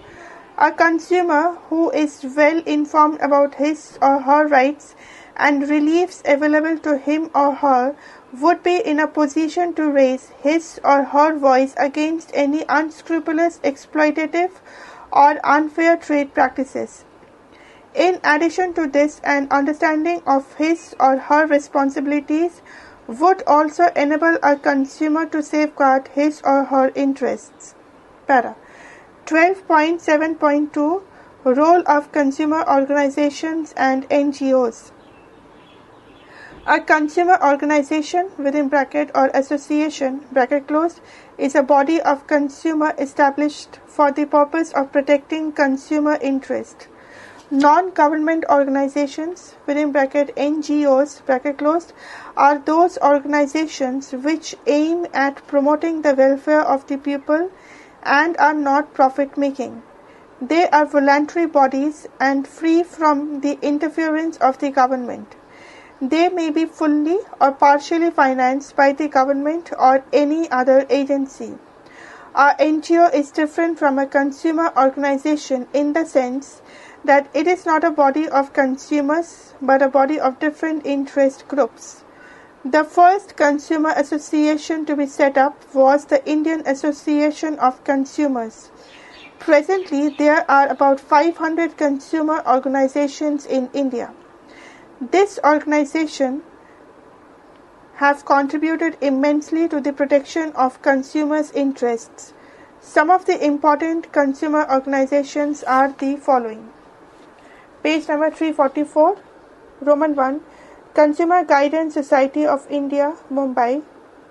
A consumer who is well informed about his or her rights and reliefs available to him or her would be in a position to raise his or her voice against any unscrupulous, exploitative, or unfair trade practices. In addition to this, an understanding of his or her responsibilities would also enable a consumer to safeguard his or her interests. Para. 12.7.2 Role of consumer organizations and NGOs. A consumer organization within bracket or association bracket closed is a body of consumer established for the purpose of protecting consumer interest. Non-government organizations within bracket NGOs bracket closed are those organizations which aim at promoting the welfare of the people and are not profit-making. They are voluntary bodies and free from the interference of the government. They may be fully or partially financed by the government or any other agency. A NGO is different from a consumer organization in the sense that it is not a body of consumers but a body of different interest groups. The first consumer association to be set up was the Indian Association of Consumers. Presently, there are about 500 consumer organizations in India. This organization have contributed immensely to the protection of consumers' interests. Some of the important consumer organizations are the following. Page number 344, Roman 1, Consumer Guidance Society of India, Mumbai.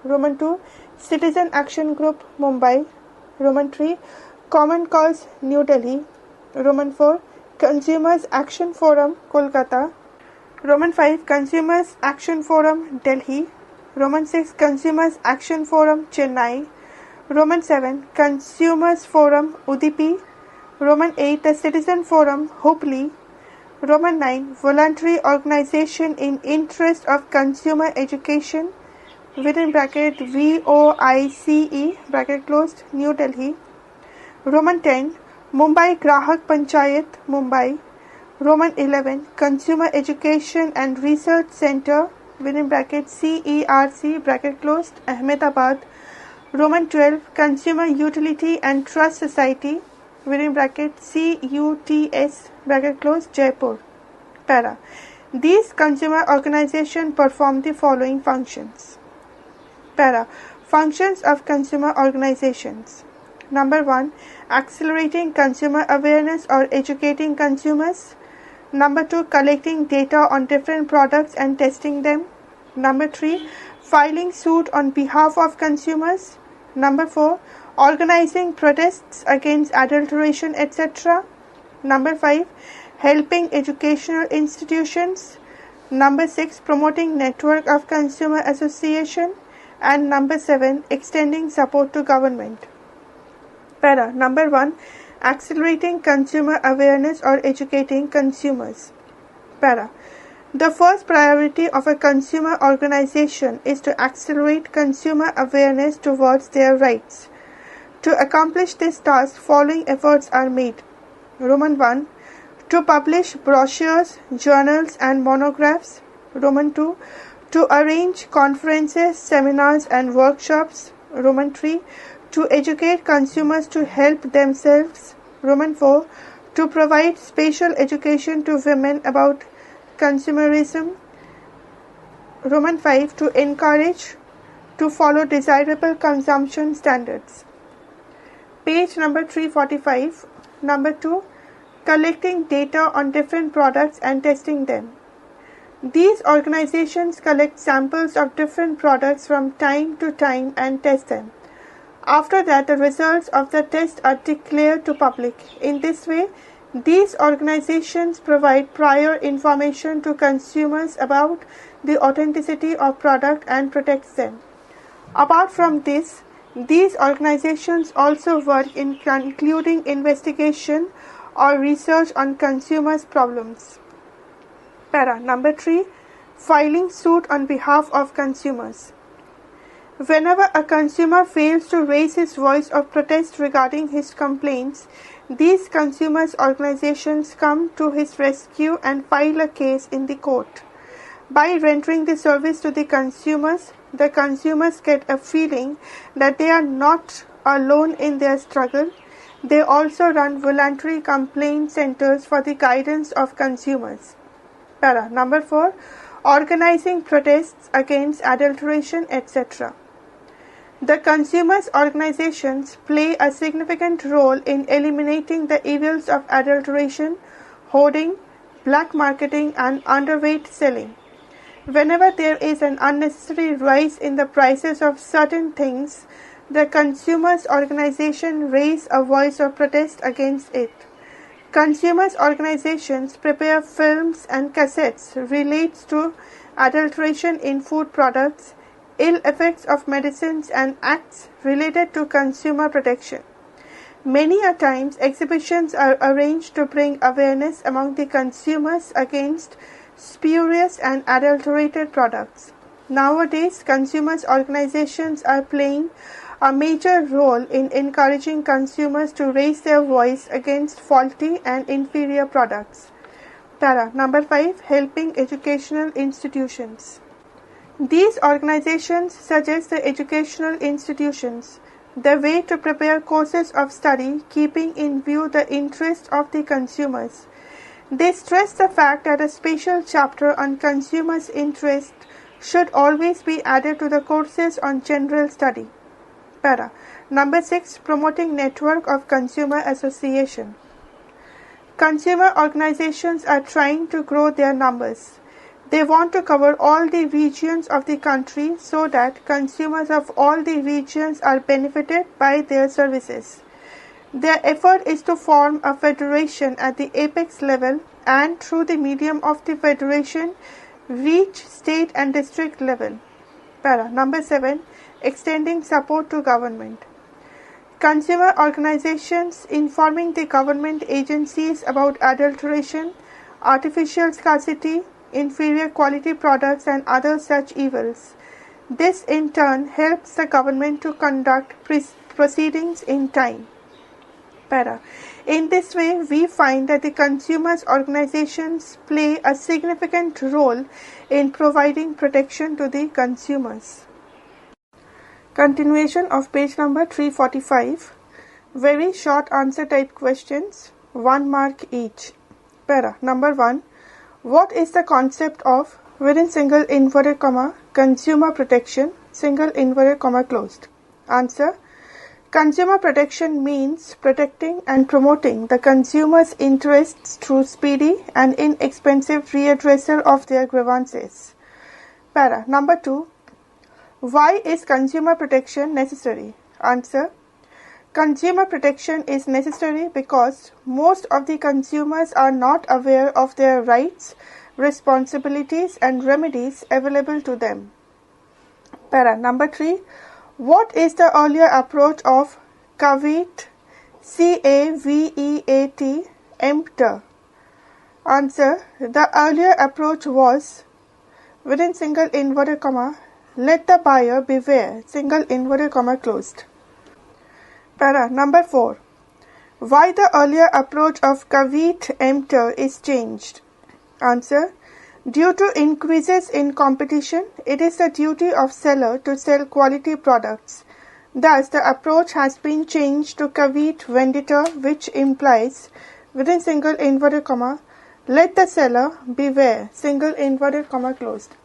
Roman 2, Citizen Action Group, Mumbai. Roman 3, Common Cause, New Delhi. Roman 4, Consumers Action Forum, Kolkata. Roman 5, Consumers Action Forum, Delhi. Roman 6, Consumers Action Forum, Chennai. Roman 7, Consumers Forum, Udupi. Roman 8, the Citizen Forum, Hubli. Roman 9, Voluntary Organization in Interest of Consumer Education, within bracket VOICE, bracket closed, New Delhi. Roman 10, Mumbai Grahak Panchayat, Mumbai. Roman 11, Consumer Education and Research Center, within bracket CERC, bracket closed, Ahmedabad. Roman 12, Consumer Utility and Trust Society, within bracket CUTS, bracket closed, Jaipur. Para. These consumer organizations perform the following functions. Para. Functions of consumer organizations. Number 1, accelerating consumer awareness or educating consumers. Number 2, collecting data on different products and testing them. Number 3, filing suit on behalf of consumers. Number 4, organizing protests against adulteration, etc. Number 5, helping educational institutions. Number 6, promoting network of consumer association. And number 7, extending support to government. Para number 1, accelerating consumer awareness or educating consumers. Para. The first priority of a consumer organization is to accelerate consumer awareness towards their rights. To accomplish this task, following efforts are made. Roman 1. To publish brochures, journals and monographs. Roman 2. To arrange conferences, seminars and workshops. Roman 3. To educate consumers to help themselves. Roman 4. To provide special education to women about consumerism. Roman 5. To encourage to follow desirable consumption standards. Page number 345. Number 2. Collecting data on different products and testing them. These organizations collect samples of different products from time to time and test them. After that, the results of the test are declared to public. In this way, these organizations provide prior information to consumers about the authenticity of product and protects them. Apart from this, these organizations also work in concluding investigation or research on consumers' problems. Para number 3, filing suit on behalf of consumers. Whenever a consumer fails to raise his voice of protest regarding his complaints, these consumers' organizations come to his rescue and file a case in the court. By rendering the service to the consumers get a feeling that they are not alone in their struggle. They also run voluntary complaint centers for the guidance of consumers. Para number 4, organizing protests against adulteration, etc. The consumers' organizations play a significant role in eliminating the evils of adulteration, hoarding, black marketing and underweight selling. Whenever there is an unnecessary rise in the prices of certain things, the consumers' organization raise a voice of protest against it. Consumers' organizations prepare films and cassettes relates to adulteration in food products, ill effects of medicines and acts related to consumer protection. Many a times, exhibitions are arranged to bring awareness among the consumers against spurious and adulterated products. Nowadays, consumers' organizations are playing a major role in encouraging consumers to raise their voice against faulty and inferior products. Para number 5, helping educational institutions. These organizations suggest the educational institutions the way to prepare courses of study keeping in view the interest of the consumers. They stress the fact that a special chapter on consumers' interest should always be added to the courses on general study. Para number 6, promoting network of consumer association. Consumer organizations are trying to grow their numbers. They want to cover all the regions of the country so that consumers of all the regions are benefited by their services. Their effort is to form a federation at the apex level and through the medium of the federation reach state and district level. Para number 7, extending support to government. Consumer organizations informing the government agencies about adulteration, artificial scarcity, inferior quality products and other such evils. This in turn helps the government to conduct proceedings in time. Para. In this way, we find that the consumers' organizations play a significant role in providing protection to the consumers. Continuation of page number 345. Very short answer type questions, 1 mark each. Para. Number 1. What is the concept of within single inverted comma consumer protection single inverted comma closed? Answer. Consumer protection means protecting and promoting the consumer's interests through speedy and inexpensive redressal of their grievances. Para. Number 2. Why is consumer protection necessary? Answer. Consumer protection is necessary because most of the consumers are not aware of their rights, responsibilities and remedies available to them. Para. Number 3. What is the earlier approach of caveat CAVEAT, emptor. Answer. The earlier approach was, within single inverted comma, let the buyer beware, single inverted comma closed. Para number 4. Why the earlier approach of caveat emptor is changed? Answer. Due to increases in competition, it is the duty of seller to sell quality products. Thus, the approach has been changed to caveat venditor, which implies, within single inverted comma, let the seller beware, single inverted comma closed.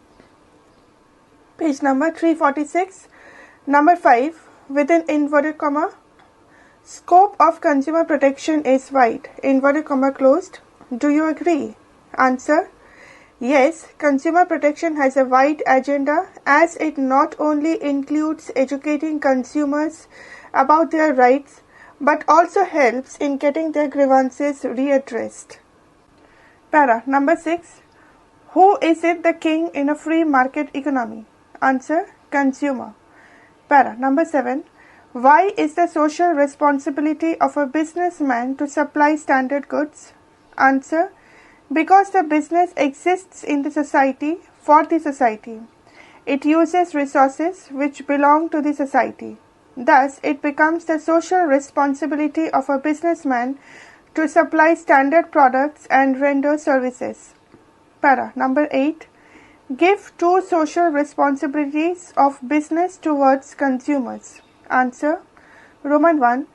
Page number 346. Number 5, within inverted comma, scope of consumer protection is wide, inverted comma closed. Do you agree? Answer. Yes, consumer protection has a wide agenda as it not only includes educating consumers about their rights but also helps in getting their grievances readdressed. Para number 6. Who is it the king in a free market economy? Answer. Consumer. Para number 7. Why is the social responsibility of a businessman to supply standard goods? Answer. Because the business exists in the society for the society. It uses resources which belong to the society. Thus, it becomes the social responsibility of a businessman to supply standard products and render services. Para number 8. Give 2 social responsibilities of business towards consumers. Answer. Roman 1.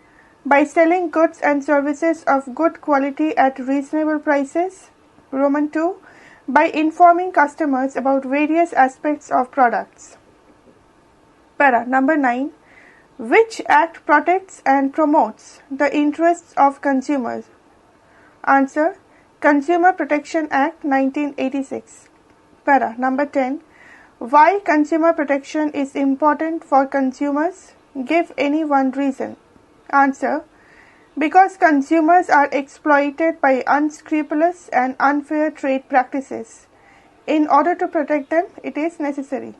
By selling goods and services of good quality at reasonable prices. Roman 2. By informing customers about various aspects of products. Para number 9. Which act protects and promotes the interests of consumers? Answer. Consumer Protection Act 1986. Para number 10. Why consumer protection is important for consumers? Give any one reason. Answer. Because consumers are exploited by unscrupulous and unfair trade practices. In order to protect them, it is necessary.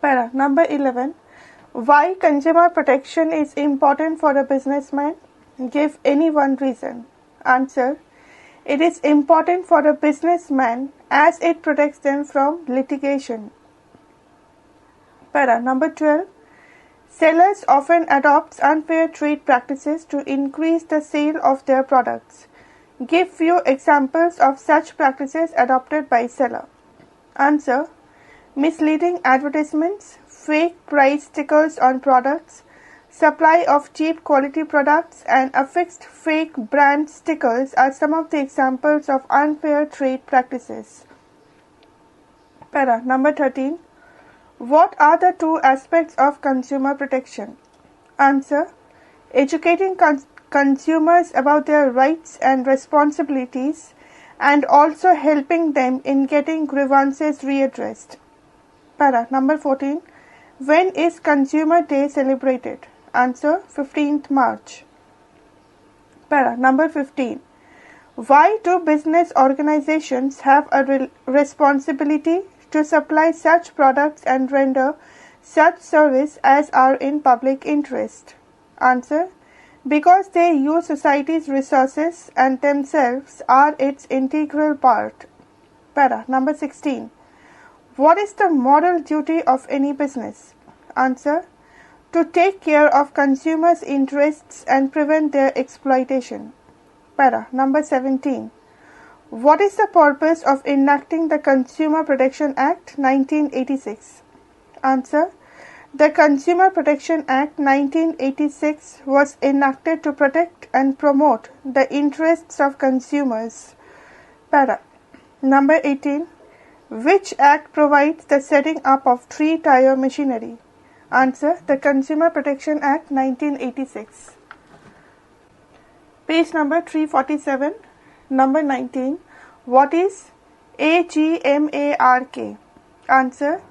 Para number 11. Why consumer protection is important for a businessman? Give any one reason. Answer. It is important for a businessman as it protects them from litigation. Para number 12. Sellers often adopt unfair trade practices to increase the sale of their products. Give few examples of such practices adopted by seller. Answer. Misleading advertisements, fake price stickers on products, supply of cheap quality products and affixed fake brand stickers are some of the examples of unfair trade practices. Para number 13. What are the 2 aspects of consumer protection? Answer. Educating consumers about their rights and responsibilities and also helping them in getting grievances readdressed. Para number 14. When is Consumer Day celebrated? Answer. 15th March. Para number 15. Why do business organizations have a responsibility to supply such products and render such service as are in public interest? Answer. Because they use society's resources and themselves are its integral part. Para number 16. What is the moral duty of any business? Answer. To take care of consumers' interests and prevent their exploitation. Para number 17. What is the purpose of enacting the Consumer Protection Act 1986? Answer. The Consumer Protection Act 1986 was enacted to protect and promote the interests of consumers. Para number 18. Which act provides the setting up of 3-tier machinery? Answer. The Consumer Protection Act 1986. Page number 347. Number 19. What is AGMARK? Answer.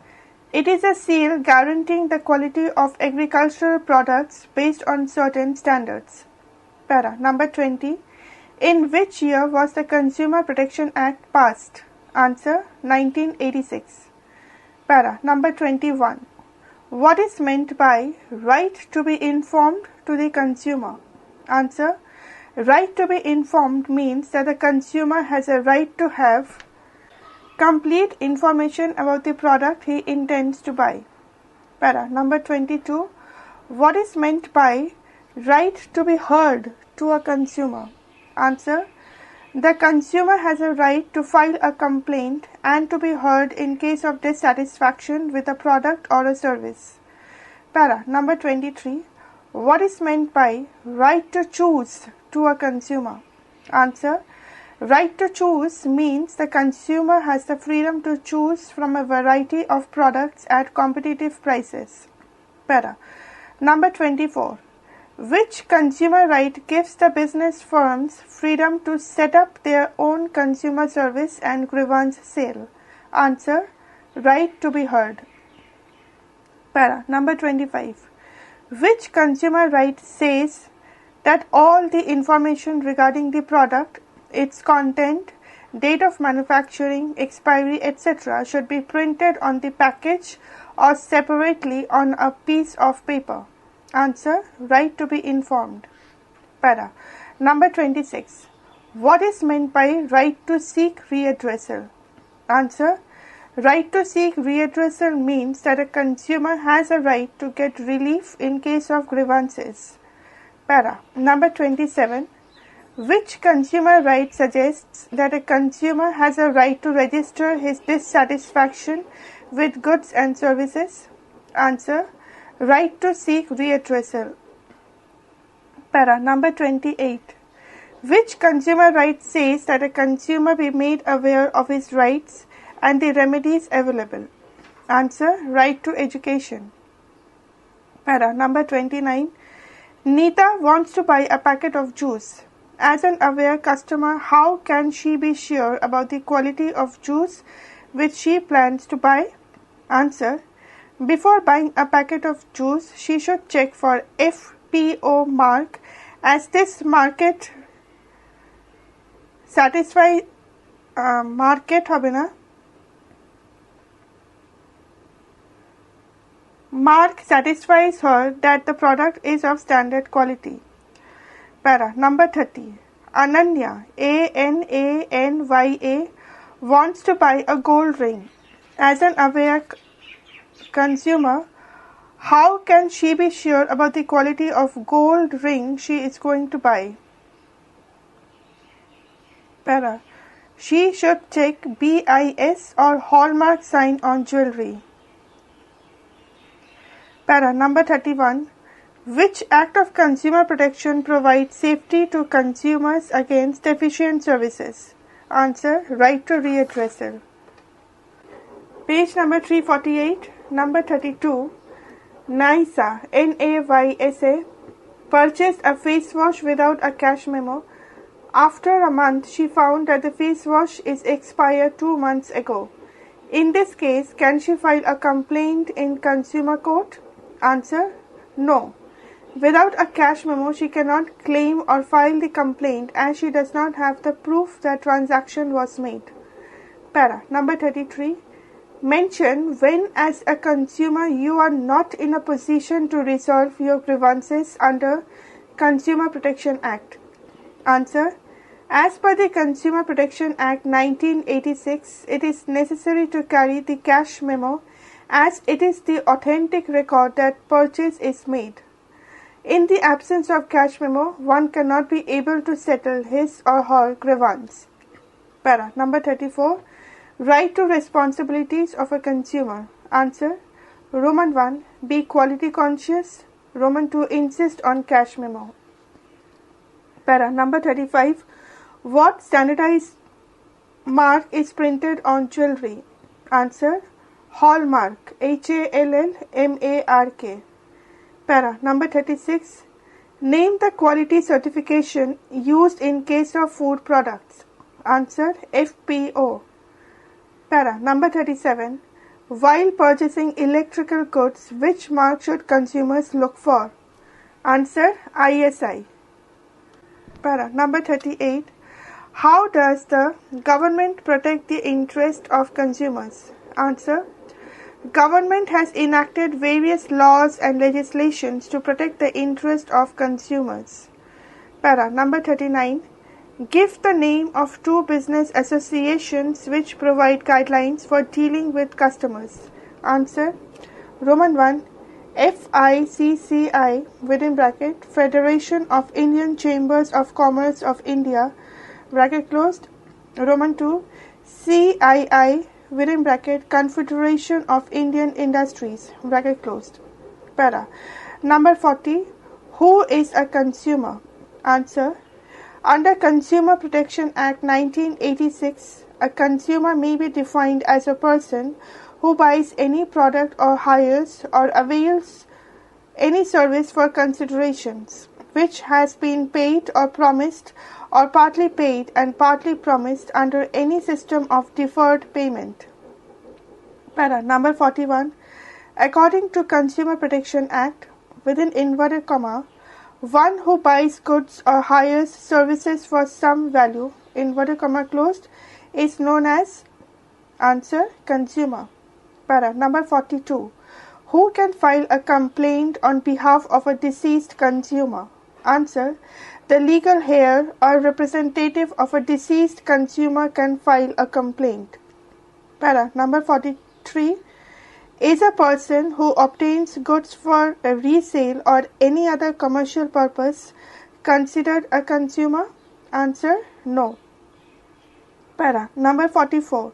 It is a seal guaranteeing the quality of agricultural products based on certain standards. Para number 20. In which year was the Consumer Protection Act passed? Answer. 1986. Para number 21. What is meant by right to be informed to the consumer? Answer. Right to be informed means that the consumer has a right to have complete information about the product he intends to buy. Para number 22. What is meant by right to be heard to a consumer? Answer. The consumer has a right to file a complaint and to be heard in case of dissatisfaction with a product or a service. Para number 23. What is meant by right to choose to a consumer? Answer. Right to choose means the consumer has the freedom to choose from a variety of products at competitive prices. Para number 24. Which consumer right gives the business firms freedom to set up their own consumer service and grievance sale? Answer. Right to be heard. Para number 25. Which consumer right says that all the information regarding the product, its content, date of manufacturing, expiry, etc. should be printed on the package or separately on a piece of paper? Answer. Right to be informed. Para number 26. What is meant by right to seek readdressal? Answer. Right to seek readdressal means that a consumer has a right to get relief in case of grievances. Para number 27. Which consumer right suggests that a consumer has a right to register his dissatisfaction with goods and services? Answer. Right to seek readdressal. Para number 28. Which consumer right says that a consumer be made aware of his rights and the remedies available? Answer. Right to education. Para number 29. Neeta wants to buy a packet of juice. As an aware customer, how can she be sure about the quality of juice which she plans to buy? Answer. Before buying a packet of juice, she should check for FPO mark, as this market satisfies Mark satisfies her that the product is of standard quality. Para number 30. Ananya, Ananya, wants to buy a gold ring. As an aware consumer, how can she be sure about the quality of gold ring she is going to buy? Para. She should check BIS or hallmark sign on jewelry. Para number 31. Which act of consumer protection provides safety to consumers against deficient services? Answer. Right to readdressal. Page number 348. Number 32. Naysa, Naysa, purchased a face wash without a cash memo. After a month, she found that the face wash is expired 2 months ago. In this case, can she file a complaint in consumer court? Answer. No. Without a cash memo, she cannot claim or file the complaint as she does not have the proof that transaction was made. Para number 33. Mention when as a consumer you are not in a position to resolve your grievances under Consumer Protection Act. Answer. As per the Consumer Protection Act 1986, it is necessary to carry the cash memo as it is the authentic record that purchase is made. In the absence of cash memo, one cannot be able to settle his or her grievance. Para number 34. Right to responsibilities of a consumer. Answer. Roman 1. Be quality conscious. Roman 2. Insist on cash memo. Para number 35. What standardized mark is printed on jewelry? Answer. Hallmark. HALLMARK. Para number 36. Name the quality certification used in case of food products. Answer. FPO. Para number 37. While purchasing electrical goods, which mark should consumers look for? Answer. ISI. Para number 38. How does the government protect the interest of consumers? Answer. Government has enacted various laws and legislations to protect the interest of consumers. Para number 39. Give the name of two business associations which provide guidelines for dealing with customers. Answer. Roman 1. FICCI within bracket Federation of Indian Chambers of Commerce of India bracket closed. Roman 2. CII within bracket Confederation of Indian Industries bracket closed. Para. Number 40. Who is a consumer? Answer. Under Consumer Protection Act 1986, a consumer may be defined as a person who buys any product or hires or avails any service for considerations which has been paid or promised or partly paid and partly promised under any system of deferred payment. Para number 41. According to Consumer Protection Act, within inverted comma, one who buys goods or hires services for some value, inverted comma closed, is known as answer consumer. Para number 42. Who can file a complaint on behalf of a deceased consumer? Answer. The legal heir or representative of a deceased consumer can file a complaint. Para number 43. Is a person who obtains goods for a resale or any other commercial purpose considered a consumer? Answer. No. Para number 44.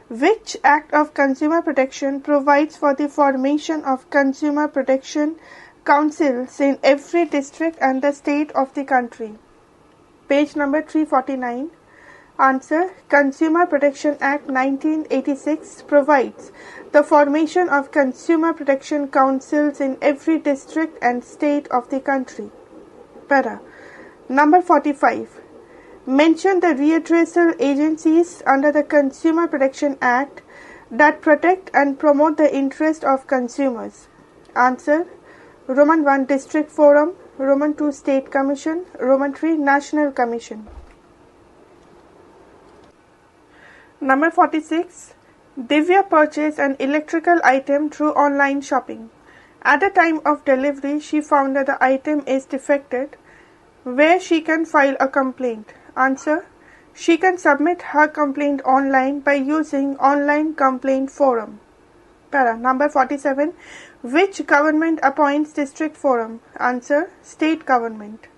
Which Act of Consumer Protection provides for the formation of consumer protection councils in every district and the state of the country? Page number 349. Answer. Consumer Protection Act 1986 provides the formation of consumer protection councils in every district and state of the country. Para. Number 45. Mention the redressal agencies under the Consumer Protection Act that protect and promote the interest of consumers. Answer. Roman 1 District Forum, Roman 2 State Commission, Roman 3 National Commission. Number 46. Divya purchased an electrical item through online shopping. At the time of delivery, she found that the item is defective, where she can file a complaint. Answer. She can submit her complaint online by using online complaint forum. Para number 47. Which government appoints district forum? Answer. State government.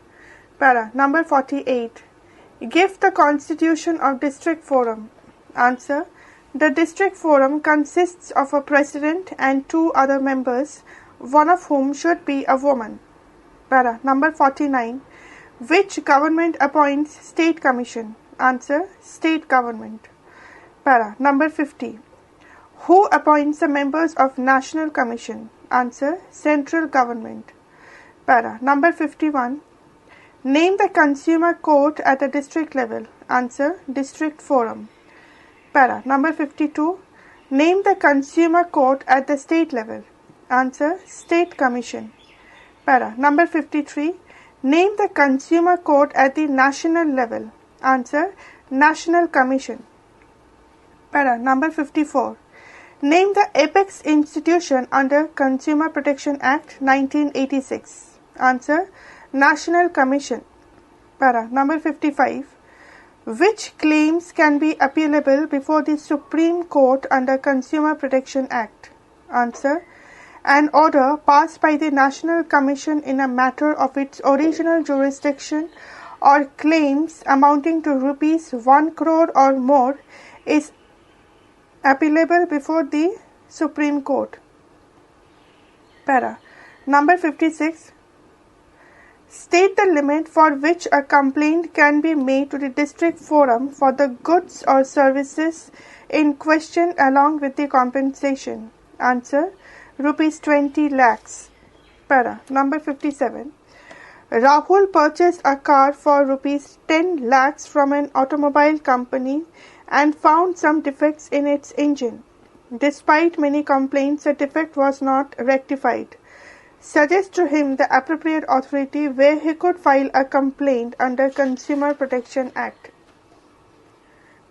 Para number 48. Give the constitution of district forum. Answer. The district forum consists of a president and 2 other members, one of whom should be a woman. Para number 49. Which government appoints state commission? Answer. State government. Para number 50. Who appoints the members of national commission? Answer. Central government. Para number 51. Name the consumer court at the district level. Answer. District forum. Para number 52. Name the consumer court at the state level. Answer. State commission. Para number 53. Name the consumer court at the national level. Answer. National commission. Para number 54. Name the apex institution under Consumer Protection Act 1986. Answer. National Commission. Para number 55. Which claims can be appealable before the Supreme Court under Consumer Protection Act? Answer. An order passed by the National Commission in a matter of its original jurisdiction or claims amounting to rupees 1 crore or more is appealable before the Supreme Court. Para number 56. State the limit for which a complaint can be made to the district forum for the goods or services in question along with the compensation. Answer. Rupees 20 lakhs. Para number 57. Rahul purchased a car for rupees 10 lakhs from an automobile company and found some defects in its engine. Despite many complaints, the defect was not rectified. Suggest to him the appropriate authority where he could file a complaint under Consumer Protection Act.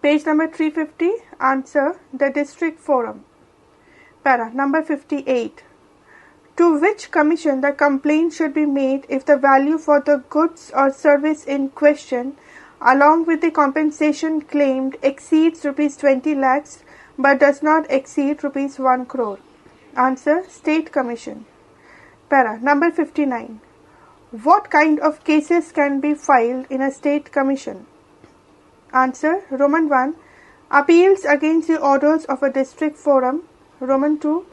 Page number 350. Answer. The district forum. Para number 58. To which commission the complaint should be made if the value for the goods or service in question along with the compensation claimed exceeds rupees 20 lakhs but does not exceed rupees 1 crore? Answer: State Commission. Para number 59. What kind of cases can be filed in a state commission? Answer: Roman 1. Appeals against the orders of a district forum. Roman 2.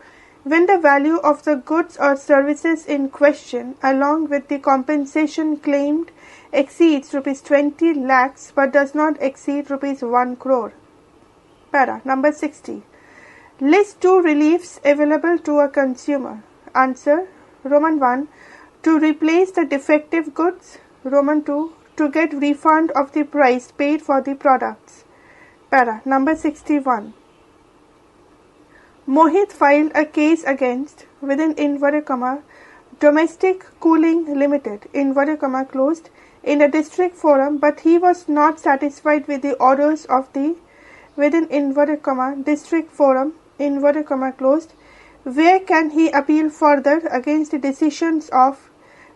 When the value of the goods or services in question along with the compensation claimed exceeds rupees 20 lakhs but does not exceed rupees 1 crore. Para number 60. List 2 reliefs available to a consumer. Answer: Roman 1. To replace the defective goods. Roman 2. To get refund of the price paid for the products. Para number 61. Mohit filed a case against, within inverted comma, Domestic Cooling Limited, inverted comma closed, in the district forum, but he was not satisfied with the orders of the, within inverted comma, district forum, inverted comma closed. Where can he appeal further against the decisions of,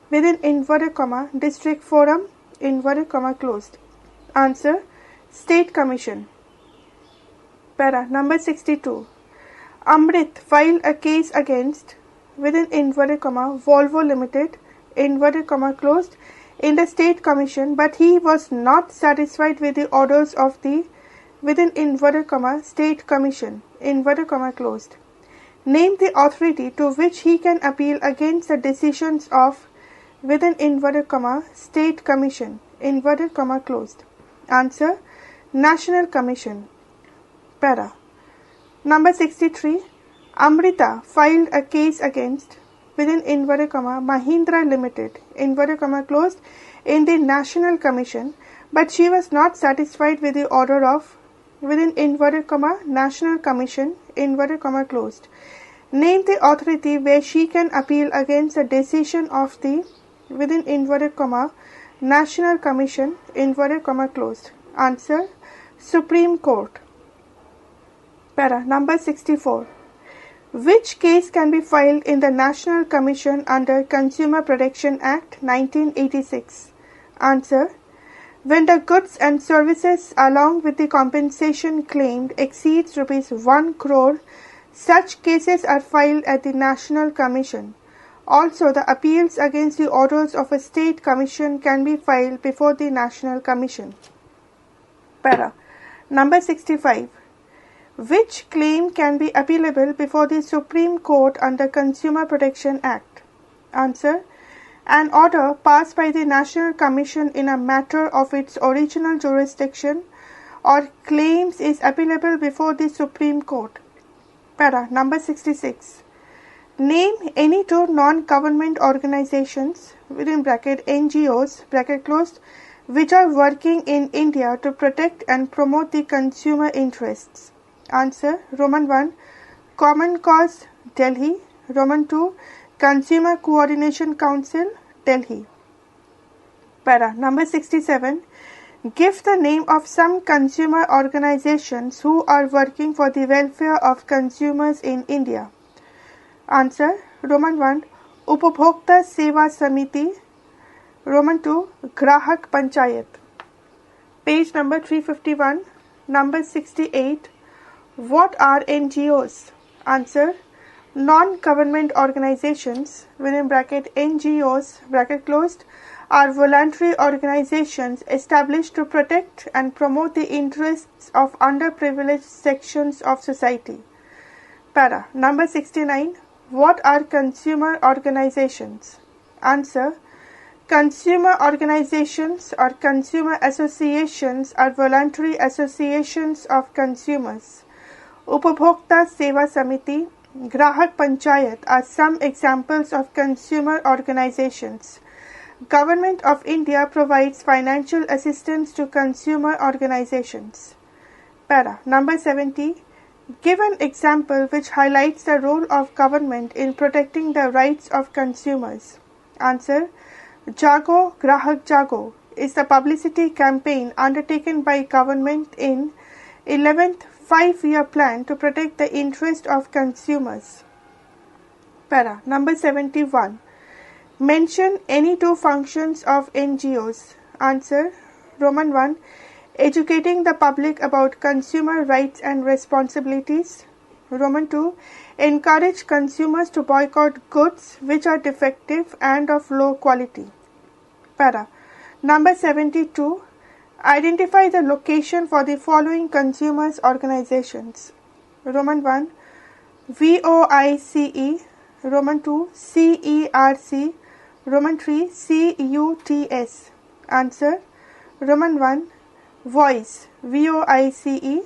within inverted comma, district forum, inverted comma closed? Answer: State Commission. Para number 62. Amrit filed a case against, within inverted comma, Volvo Limited, inverted comma closed, in the State Commission, but he was not satisfied with the orders of the, within inverted comma, State Commission, inverted comma closed. Name the authority to which he can appeal against the decisions of, within inverted comma, State Commission, inverted comma closed. Answer: National Commission. Para number 63. Amrita filed a case against, within inverted comma, Mahindra Limited, inverted comma closed, in the National Commission, but she was not satisfied with the order of, within inverted comma, National Commission, inverted comma closed. Name the authority where she can appeal against the decision of the, within inverted comma, National Commission, inverted comma closed. Answer: Supreme Court. Para number 64. Which case can be filed in the National Commission under Consumer Protection Act 1986? Answer: when the goods and services along with the compensation claimed exceeds rupees 1 crore, such cases are filed at the National Commission. Also, the appeals against the orders of a state commission can be filed before the National Commission. Para number 65. Which claim can be appealable before the Supreme Court under Consumer Protection Act? Answer: an order passed by the National Commission in a matter of its original jurisdiction or claims is appealable before the Supreme Court. Para number 66. Name any two non-government organizations, within bracket NGOs, bracket closed, which are working in India to protect and promote the consumer interests. Answer: Roman 1. Common Cause, Delhi. Roman 2. Consumer Coordination Council, Delhi. Para number 67. Give the name of some consumer organizations who are working for the welfare of consumers in India. Answer: Roman 1. Upabhokta Seva Samiti. Roman 2. Grahak Panchayat. Page number 351. Number 68. What are NGOs? Answer: non-government organizations, within bracket NGOs, bracket closed, are voluntary organizations established to protect and promote the interests of underprivileged sections of society. Para number 69. What are consumer organizations? Answer: consumer organizations or consumer associations are voluntary associations of consumers. Upabhokta Seva Samiti, Grahak Panchayat are some examples of consumer organizations. Government of India provides financial assistance to consumer organizations. Para number 70. Give an example which highlights the role of government in protecting the rights of consumers. Answer: Jago Grahak Jago is the publicity campaign undertaken by government in 11th 5-year plan to protect the interest of consumers. Para. Number 71. Mention any two functions of NGOs. Answer. Roman 1. Educating the public about consumer rights and responsibilities. Roman 2. Encourage consumers to boycott goods which are defective and of low quality. Para. Number 72. Identify the location for the following consumers organizations. Roman 1. VOICE. Roman 2. CERC. Roman 3. CUTS. Answer. Roman 1. Voice. VOICE.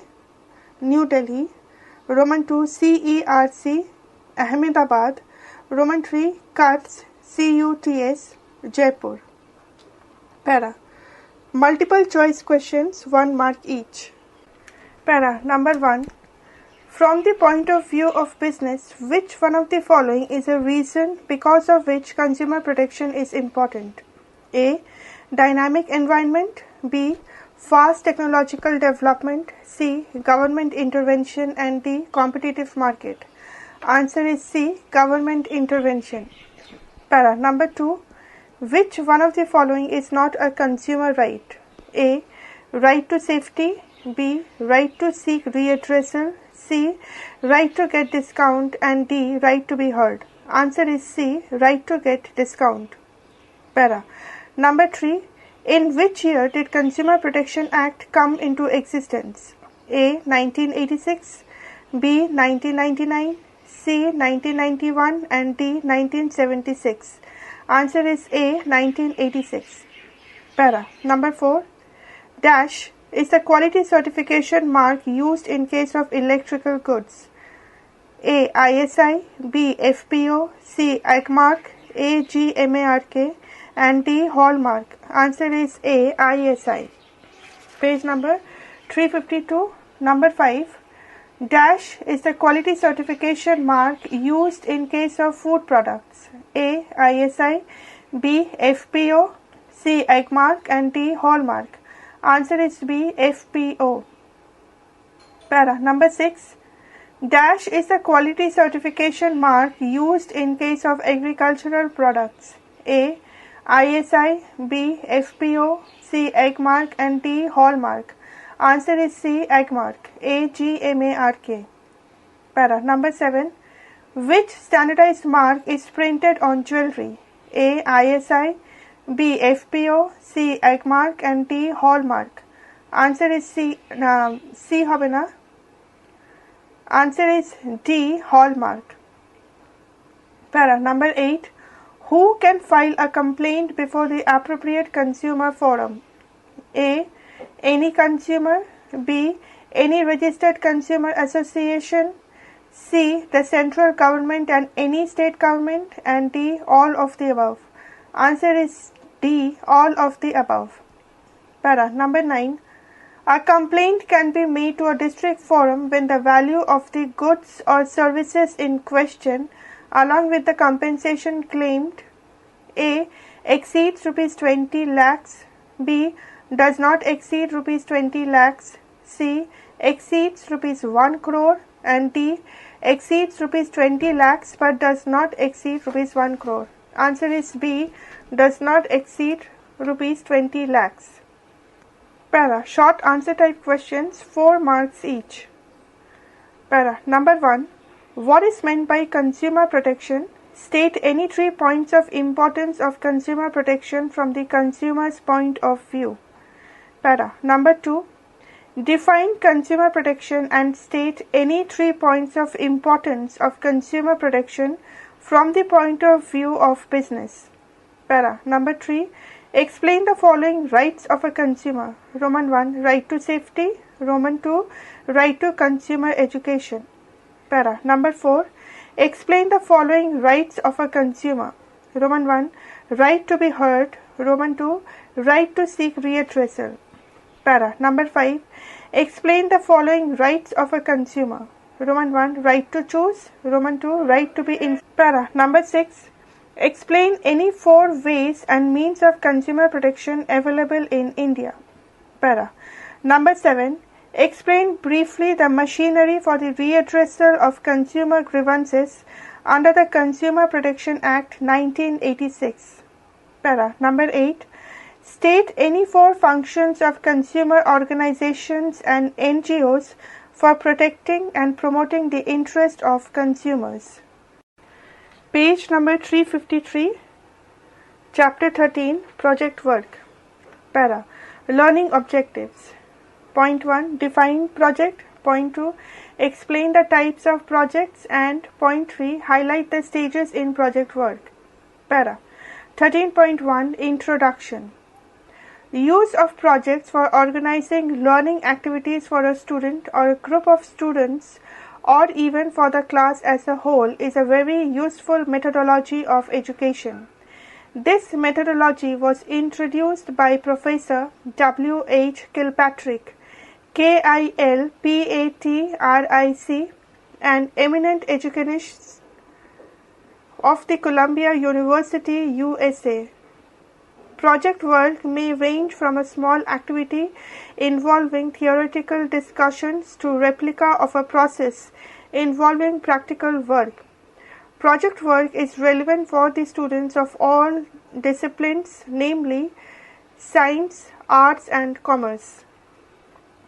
New Delhi. Roman 2. CERC. Ahmedabad. Roman 3. CUTS. CUTS. Jaipur. Para. Multiple choice questions, 1 mark each. Para. Number 1. From the point of view of business, which one of the following is a reason because of which consumer protection is important? A. Dynamic environment. B. Fast technological development. C. Government intervention. And D. Competitive market. Answer is C. Government intervention. Para. Number 2. Which one of the following is not a consumer right? A. Right to safety. B. Right to seek readdressal. C. Right to get discount. And D. Right to be heard. Answer is C. Right to get discount. Para. Number 3. In which year did Consumer Protection Act come into existence? A. 1986. B. 1999. C. 1991. And D. 1976. Answer is A. 1986. Para. Number 4. Dash is the quality certification mark used in case of electrical goods. A. ISI. B. FPO. C. AGMARK. A. GMARK. And D. Hallmark. Answer is A. ISI. Page number 352. Number 5. Dash is the quality certification mark used in case of food products. A. ISI. B. FPO. C. AGMARK. And D. Hallmark. Answer is B. FPO. Para. Number 6. Dash is the quality certification mark used in case of agricultural products. A. ISI. B. FPO. C. AGMARK. And D. Hallmark. Answer is C. AGMARK. AGMARK. Para. Number 7. Which standardized mark is printed on jewelry? A. ISI. B. FPO. C. AGMARK. And D. Hallmark. Answer is C. C hobe na? Answer is D. Hallmark. Para. Number 8. Who can file a complaint before the appropriate consumer forum? A. Any consumer. B. Any registered consumer association. C. The central government and any state government. And D. All of the above. Answer is D. All of the above. Para. Number 9. A complaint can be made to a district forum when the value of the goods or services in question along with the compensation claimed A. Exceeds rupees 20 lakhs. B. Does not exceed rupees 20 lakhs. C. Exceeds rupees 1 crore. And D. Exceeds rupees 20 lakhs but does not exceed rupees 1 crore. Answer is B. Does not exceed rupees 20 lakhs. Para. Short answer type questions, 4 marks each. Para. Number 1. What is meant by consumer protection? State any 3 points of importance of consumer protection from the consumer's point of view. Para. Number 2. Define consumer protection and state any 3 points of importance of consumer protection from the point of view of business. Para. Number 3. Explain the following rights of a consumer. Roman 1. Right to safety. Roman 2. Right to consumer education. Para. Number 4. Explain the following rights of a consumer. Roman 1. Right to be heard. Roman 2. Right to seek readdressal. Para. Number 5. Explain the following rights of a consumer. Roman 1. Right to choose. Roman 2. Right to be in. Para. Number 6. Explain any 4 ways and means of consumer protection available in India. Para. Number 7. Explain briefly the machinery for the readdressal of consumer grievances under the Consumer Protection Act 1986. Para. Number 8. State any 4 functions of consumer organizations and NGOs for protecting and promoting the interest of consumers. Page number 353, Chapter 13, Project Work. Para. Learning objectives. Point 1. Define project. Point 2. Explain the types of projects. And point 3. Highlight the stages in project work. Para. 13.1 Introduction. Use of projects for organizing learning activities for a student or a group of students or even for the class as a whole is a very useful methodology of education. This methodology was introduced by Professor W. H. Kilpatrick, Kilpatrick, an eminent educationist of the Columbia University, USA. Project work may range from a small activity involving theoretical discussions to replica of a process involving practical work. Project work is relevant for the students of all disciplines, namely science, arts and commerce.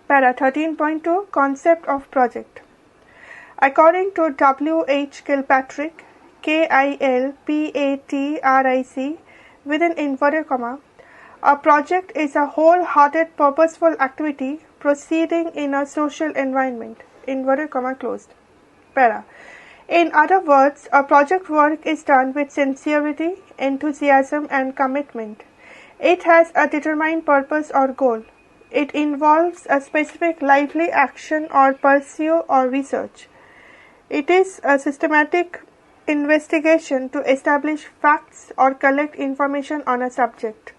Para 13.2 Concept of project. According to W. H. Kilpatrick, Kilpatrick, within inverted comma, a project is a whole-hearted purposeful activity proceeding in a social environment, inverted comma closed. Para. In other words, a project work is done with sincerity, enthusiasm and commitment. It has a determined purpose or goal. It involves a specific lively action or pursuit or research. It is a systematic investigation to establish facts or collect information on a subject.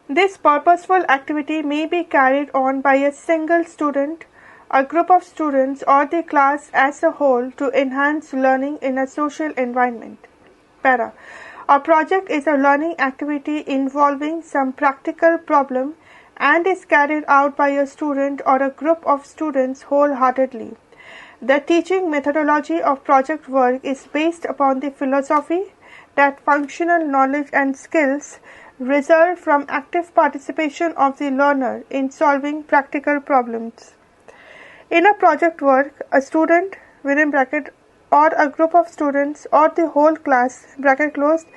This purposeful activity may be carried on by a single student, a group of students, or the class as a whole to enhance learning in a social environment. Para. A project is a learning activity involving some practical problem and is carried out by a student or a group of students wholeheartedly. The teaching methodology of project work is based upon the philosophy that functional knowledge and skills result from active participation of the learner in solving practical problems. In a project work, a student within bracket or a group of students or the whole class bracket closed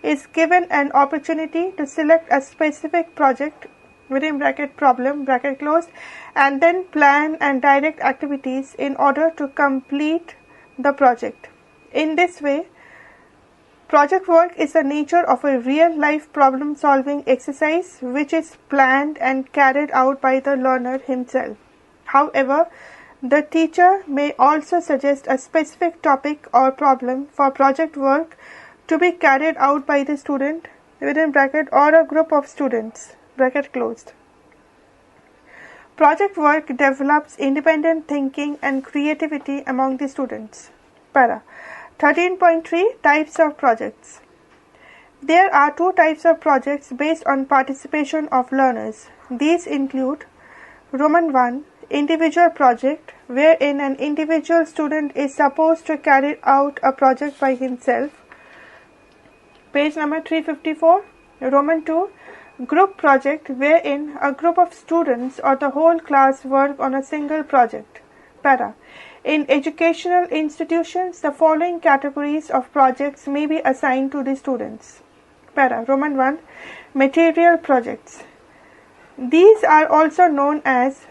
is given an opportunity to select a specific project within bracket problem bracket closed and then plan and direct activities in order to complete the project. In this way, project work is the nature of a real-life problem-solving exercise which is planned and carried out by the learner himself. However, the teacher may also suggest a specific topic or problem for project work to be carried out by the student within bracket or a group of students bracket closed. Project work develops independent thinking and creativity among the students. Para. 13.3 Types of projects. There are 2 types of projects based on participation of learners. These include Roman 1. Individual project, wherein an individual student is supposed to carry out a project by himself. Page number 354. Roman 2. Group project, wherein a group of students or the whole class work on a single project. Para. In educational institutions, the following categories of projects may be assigned to the students. Para. Roman 1. Material projects. These are also known as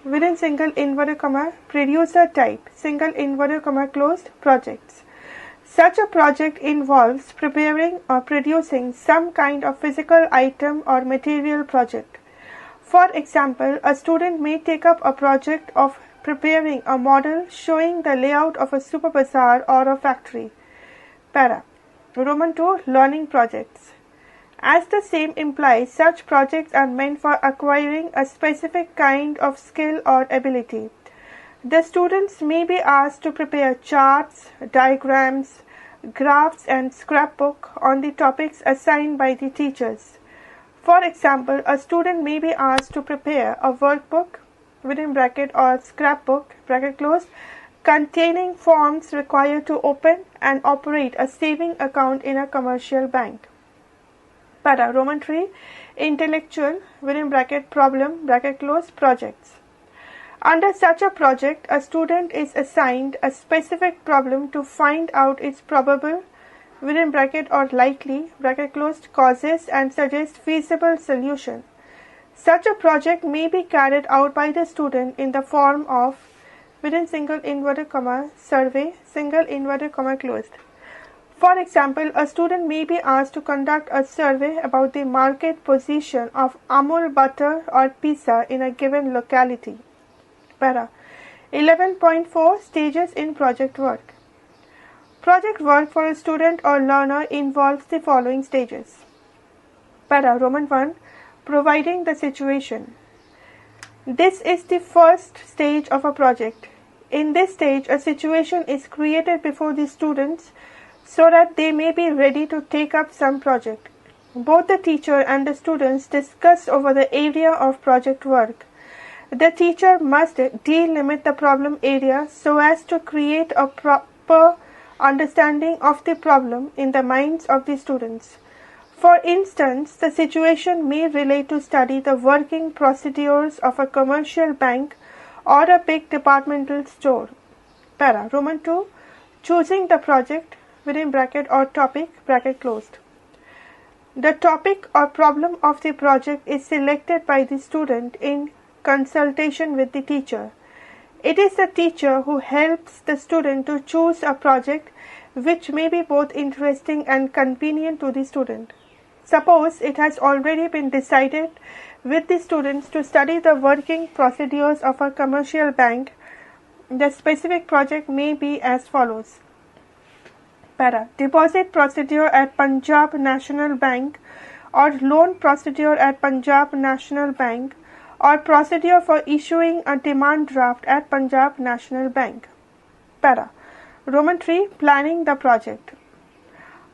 within single inverted comma producer type single inverted comma closed projects. Such a project involves preparing or producing some kind of physical item or material project. For example, a student may take up a project of preparing a model showing the layout of a super bazaar or a factory. Para. Roman 2. Learning projects. As the same implies, such projects are meant for acquiring a specific kind of skill or ability. The students may be asked to prepare charts, diagrams, graphs and scrapbook on the topics assigned by the teachers. For example, a student may be asked to prepare a workbook within bracket or scrapbook bracket closed containing forms required to open and operate a saving account in a commercial bank. Para Roman 3 intellectual within bracket problem bracket closed projects. Under such a project, a student is assigned a specific problem to find out its probable within bracket or likely bracket closed causes and suggest feasible solution. Such a project may be carried out by the student in the form of within single inverted comma survey single inverted comma closed. For example, a student may be asked to conduct a survey about the market position of Amul butter or pizza in a given locality. Para 11.4 Stages in project work. Project work for a student or learner involves the following stages. Para Roman 1 Providing the situation. This is the first stage of a project. In this stage, a situation is created before the students so that they may be ready to take up some project. Both the teacher and the students discuss over the area of project work. The teacher must delimit the problem area so as to create a proper understanding of the problem in the minds of the students. For instance, the situation may relate to study the working procedures of a commercial bank or a big departmental store. Para Roman 2 Choosing the project within bracket or topic bracket closed. The topic or problem of the project is selected by the student in consultation with the teacher. It is the teacher who helps the student to choose a project which may be both interesting and convenient to the student. Suppose it has already been decided with the students to study the working procedures of a commercial bank. The specific project may be as follows. Para Deposit procedure at Punjab National Bank or loan procedure at Punjab National Bank or procedure for issuing a demand draft at Punjab National Bank. Para Roman 3 Planning the project.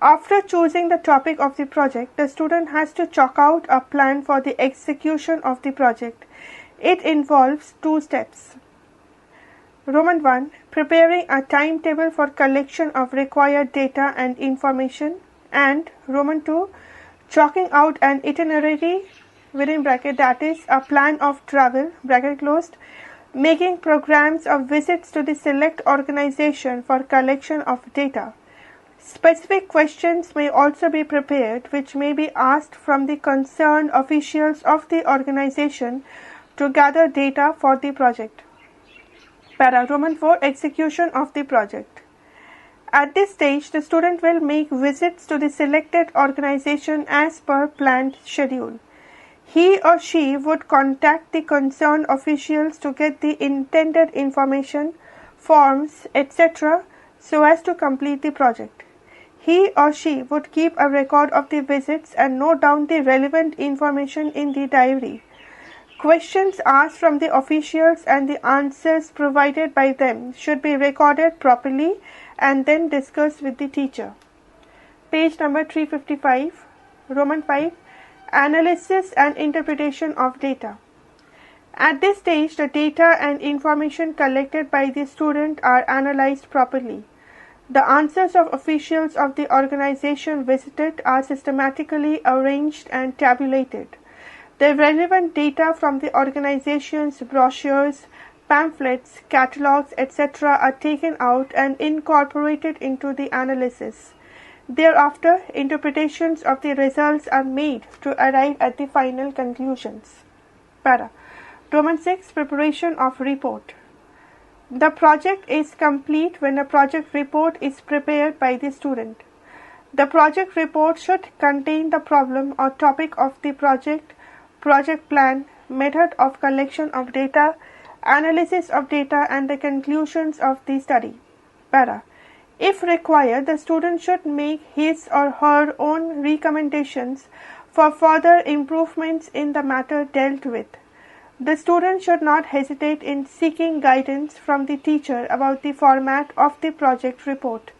After choosing the topic of the project, the student has to chalk out a plan for the execution of the project. It involves 2 steps. Roman 1 Preparing a timetable for collection of required data and information, and Roman 2 Chalking out an itinerary within bracket that is a plan of travel bracket closed, making programs of visits to the select organization for collection of data. Specific questions may also be prepared which may be asked from the concerned officials of the organization to gather data for the project. Para Roman 4 Execution of the project. At this stage, the student will make visits to the selected organization as per planned schedule. He or she would contact the concerned officials to get the intended information, forms, etc. so as to complete the project. He or she would keep a record of the visits and note down the relevant information in the diary. Questions asked from the officials and the answers provided by them should be recorded properly and then discussed with the teacher. Page number 355, Roman 5, Analysis and Interpretation of Data. At this stage, the data and information collected by the student are analyzed properly. The answers of officials of the organization visited are systematically arranged and tabulated. The relevant data from the organization's brochures, pamphlets, catalogs, etc. are taken out and incorporated into the analysis. Thereafter, interpretations of the results are made to arrive at the final conclusions. Para. Roman 6 Preparation of Report. The project is complete when a project report is prepared by the student. The project report should contain the problem or topic of the project, project plan, method of collection of data, analysis of data, and the conclusions of the study. Para. If required, the student should make his or her own recommendations for further improvements in the matter dealt with. The student should not hesitate in seeking guidance from the teacher about the format of the project report.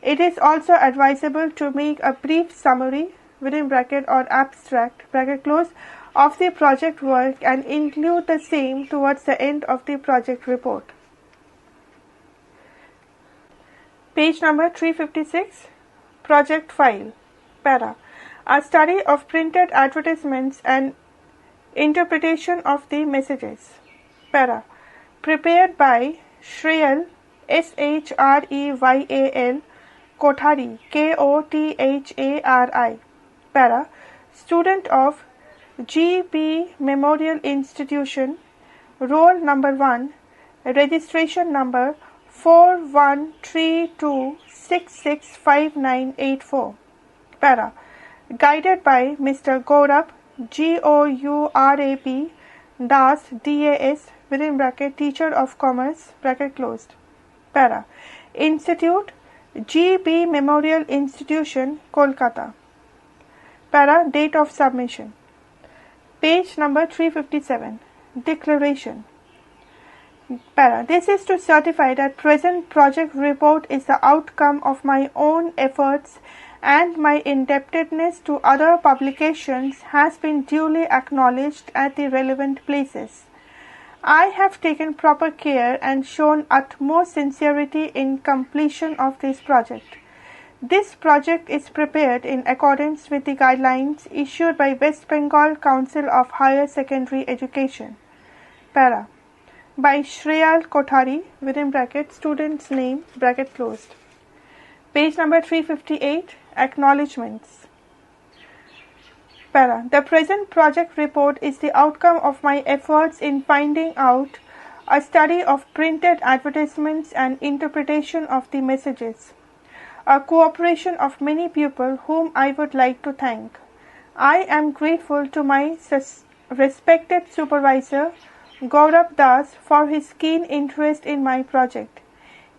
It is also advisable to make a brief summary within bracket or abstract bracket close of the project work and include the same towards the end of the project report. Page number 356, Project File. Para. A study of printed advertisements and interpretation of the messages. Para. Prepared by Shreyal, Shreyal, Kothari, Kothari. Para. Student of G.B. Memorial Institution, roll number 1, registration number 4132665984. Para. Guided by Mr. Gaurab, Gourab Das, DAS, within bracket, Teacher of Commerce, bracket closed. Para. Institute, G.B. Memorial Institution, Kolkata. Para. Date of submission. Page number 357. Declaration. Para. This is to certify that present project report is the outcome of my own efforts and my indebtedness to other publications has been duly acknowledged at the relevant places. I have taken proper care and shown utmost sincerity in completion of this project. This project is prepared in accordance with the guidelines issued by West Bengal Council of Higher Secondary Education. Para. By Shreyal Kothari, within bracket, student's name, bracket closed. Page number 358, Acknowledgements. Para. The present project report is the outcome of my efforts in finding out a study of printed advertisements and interpretation of the messages. A cooperation of many people whom I would like to thank. I am grateful to my respected supervisor, Gaurab Das, for his keen interest in my project.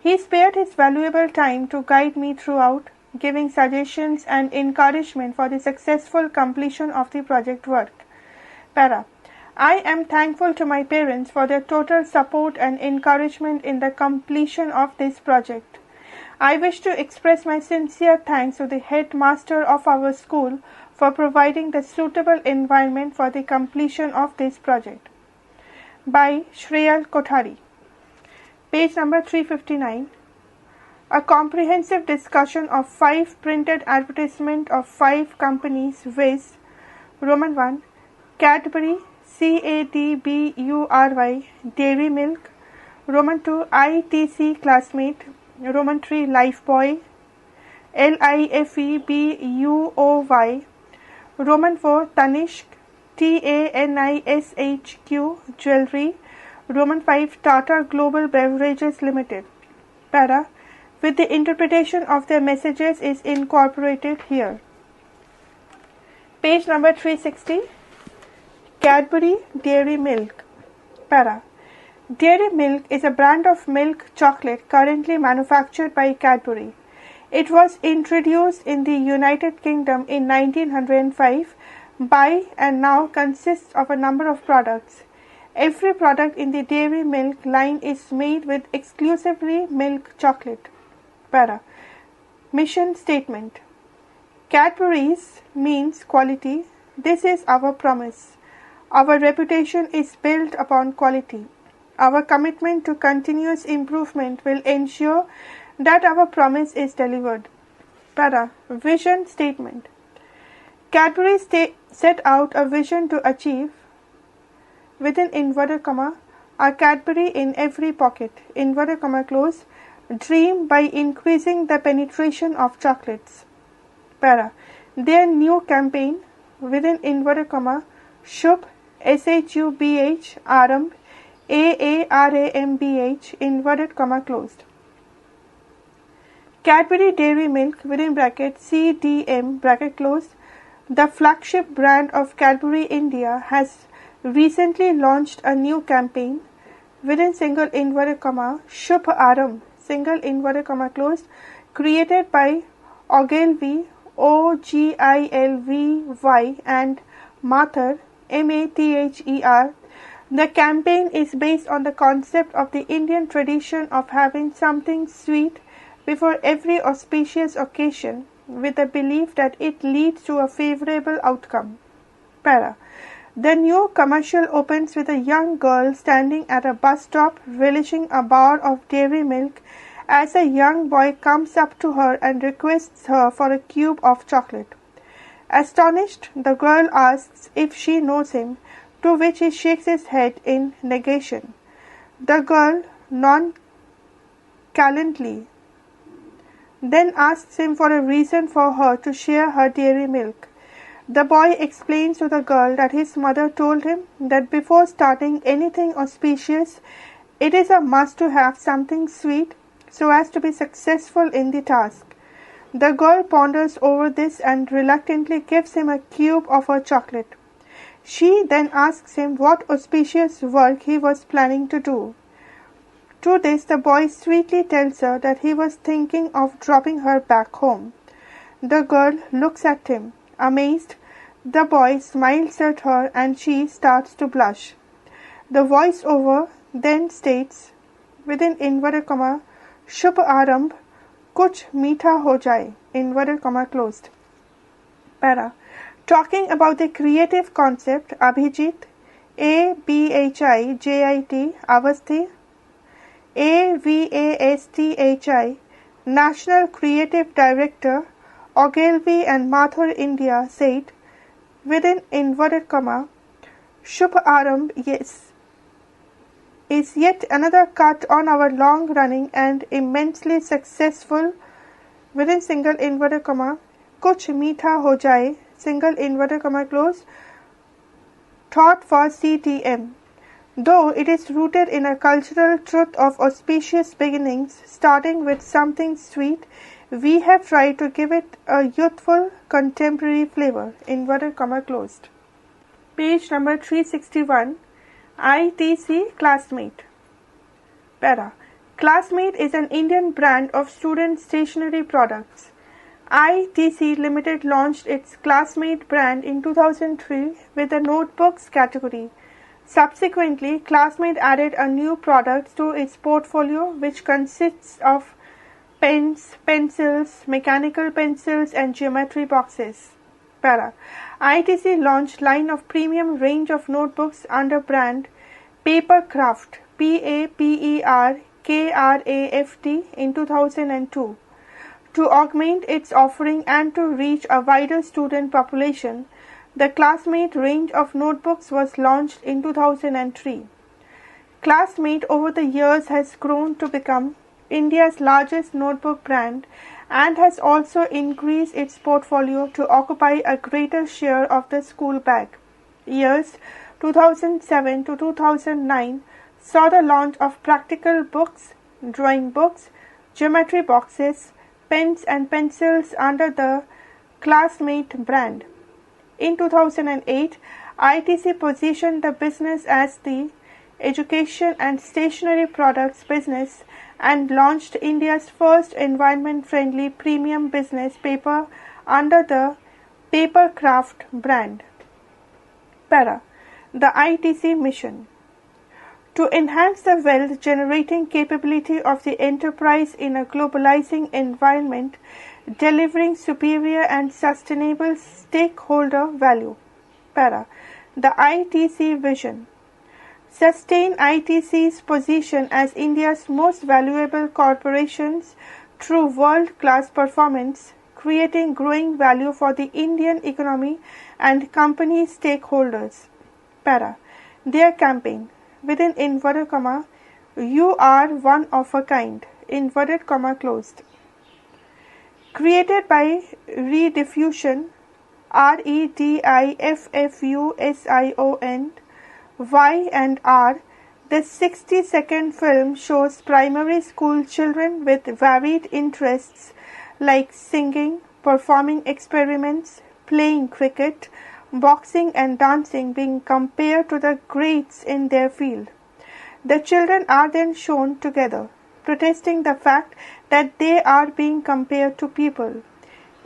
He spared his valuable time to guide me throughout, giving suggestions and encouragement for the successful completion of the project work. Para. I am thankful to my parents for their total support and encouragement in the completion of this project. I wish to express my sincere thanks to the headmaster of our school for providing the suitable environment for the completion of this project. By Shreyal Kothari. Page number 359. A comprehensive discussion of 5 printed advertisement of 5 companies viz. Roman 1. Cadbury, Cadbury, Dairy Milk. Roman 2. ITC Classmate. Roman 3. Lifebuoy, Lifebuoy. Roman 4. Tanishq, Tanishq Jewelry. Roman 5. Tata Global Beverages Limited. Para. With the interpretation of their messages is incorporated here. Page number 360. Cadbury Dairy Milk. Para. Dairy Milk is a brand of milk chocolate currently manufactured by Cadbury. It was introduced in the United Kingdom in 1905 by and now consists of a number of products. Every product in the Dairy Milk line is made with exclusively milk chocolate. Para. Mission statement. Cadbury's means quality. This is our promise. Our reputation is built upon quality. Our commitment to continuous improvement will ensure that our promise is delivered. Para. Vision statement. Cadbury set out a vision to achieve, within inverted comma, a Cadbury in every pocket, inverted comma close, dream by increasing the penetration of chocolates. Para. Their new campaign, within inverted comma, Shubh, SHUBH, Arambh, AARAMBH, inverted comma closed. Cadbury Dairy Milk, within bracket, CDM, bracket closed, the flagship brand of Cadbury India, has recently launched a new campaign, within single inverted comma, Shubh Arambh, single inverted comma closed, created by Ogilvy, OGILVY, and Mather, MATHER. The campaign is based on the concept of the Indian tradition of having something sweet before every auspicious occasion, with the belief that it leads to a favorable outcome. Para. The new commercial opens with a young girl standing at a bus stop relishing a bar of dairy milk as a young boy comes up to her and requests her for a cube of chocolate. Astonished, the girl asks if she knows him, to which he shakes his head in negation. The girl nonchalantly then asks him for a reason for her to share her dairy milk. The boy explains to the girl that his mother told him that before starting anything auspicious, it is a must to have something sweet so as to be successful in the task. The girl ponders over this and reluctantly gives him a cube of her chocolate. She then asks him what auspicious work he was planning to do. To this, the boy sweetly tells her that he was thinking of dropping her back home. The girl looks at him, amazed. The boy smiles at her and she starts to blush. The voice-over then states, within inverted comma, शुभ आरंभ कुछ मीठा हो जाए, inverted comma closed. Para. Talking about the creative concept, Abhijit, ABHIJIT, Avasthi, AVASTHI, National Creative Director, Ogilvy and Mathur India said, within inverted comma, Shubh Arambh, yes, is yet another cut on our long-running and immensely successful, within single inverted comma, Kuch Meetha Ho Jaye, single inverted comma close, thought for CTM. Though it is rooted in a cultural truth of auspicious beginnings, starting with something sweet, we have tried to give it a youthful, contemporary flavor, inverted comma closed. Page number 361, ITC Classmate. Para. Classmate is an Indian brand of student stationery products. ITC Limited launched its Classmate brand in 2003 with the notebooks category. Subsequently, Classmate added a new product to its portfolio which consists of pens, pencils, mechanical pencils and geometry boxes. Para. ITC launched line of premium range of notebooks under brand Papercraft, PAPERKRAFT in 2002. To augment its offering and to reach a wider student population, the Classmate range of notebooks was launched in 2003. Classmate over the years has grown to become India's largest notebook brand and has also increased its portfolio to occupy a greater share of the school bag. Years 2007 to 2009 saw the launch of practical books, drawing books, geometry boxes, pens and pencils under the Classmate brand. In 2008, ITC positioned the business as the education and stationery products business and launched India's first environment-friendly premium business paper under the Papercraft brand. Para. The ITC mission. To enhance the wealth-generating capability of the enterprise in a globalizing environment, delivering superior and sustainable stakeholder value. Para. The ITC vision. Sustain ITC's position as India's most valuable corporations through world-class performance, creating growing value for the Indian economy and company stakeholders. Para. Their campaign, within inverted comma, you are one of a kind, inverted comma closed. Created by Rediffusion, REDIFFUSION, Y&R, the 60-second film shows primary school children with varied interests like singing, performing experiments, playing cricket, boxing and dancing being compared to the greats in their field. The children are then shown together, protesting the fact that they are being compared to people.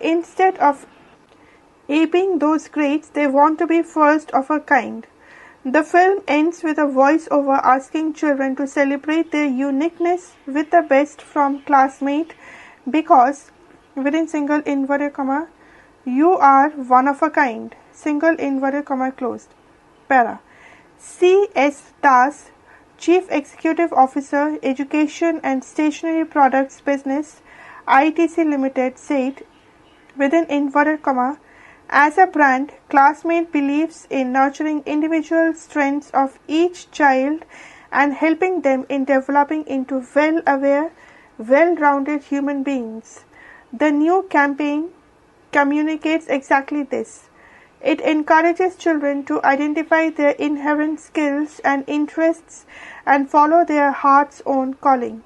Instead of aping those greats, they want to be first of a kind. The film ends with a voice-over asking children to celebrate their uniqueness with the best from Classmate because, within single inverted comma, you are one of a kind, single inverted comma closed. Para. C.S. Das, Chief Executive Officer, Education and Stationery Products Business, ITC Limited, said, within inverted comma, as a brand, Classmate believes in nurturing individual strengths of each child and helping them in developing into well-aware, well-rounded human beings. The new campaign communicates exactly this. It encourages children to identify their inherent skills and interests and follow their heart's own calling.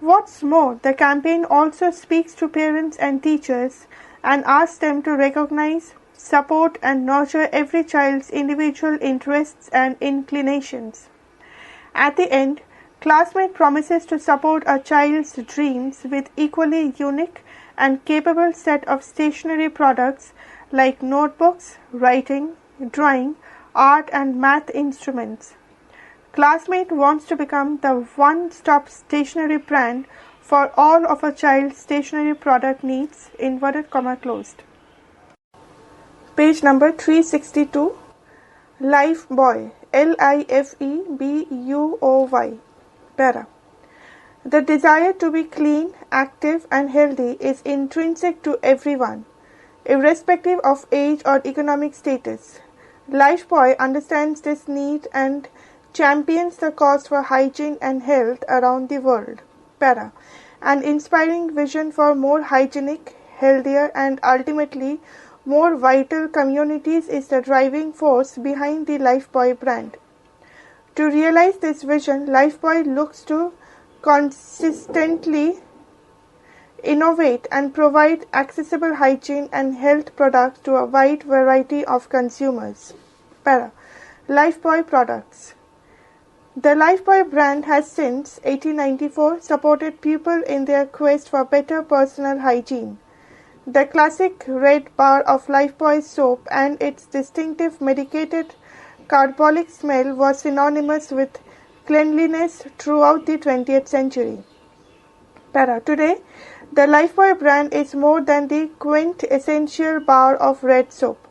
What's more, the campaign also speaks to parents and teachers and asks them to recognize, support and nurture every child's individual interests and inclinations. At the end, Classmate promises to support a child's dreams with equally unique and capable set of stationery products like notebooks, writing, drawing, art and math instruments. Classmate wants to become the one-stop stationery brand for all of a child's stationery product needs, inverted comma closed. Page number 362. Lifebuoy, Lifebuoy. Para. The desire to be clean, active and healthy is intrinsic to everyone, irrespective of age or economic status. Lifebuoy understands this need and champions the cause for hygiene and health around the world. Para. An inspiring vision for more hygienic, healthier and ultimately more vital communities is the driving force behind the Lifebuoy brand. To realize this vision, Lifebuoy looks to consistently innovate and provide accessible hygiene and health products to a wide variety of consumers. Para. Lifebuoy products. The Lifebuoy brand has since 1894 supported people in their quest for better personal hygiene. The classic red bar of Lifebuoy soap and its distinctive medicated carbolic smell was synonymous with cleanliness throughout the 20th century. Para. Today, the Lifebuoy brand is more than the quintessential bar of red soap.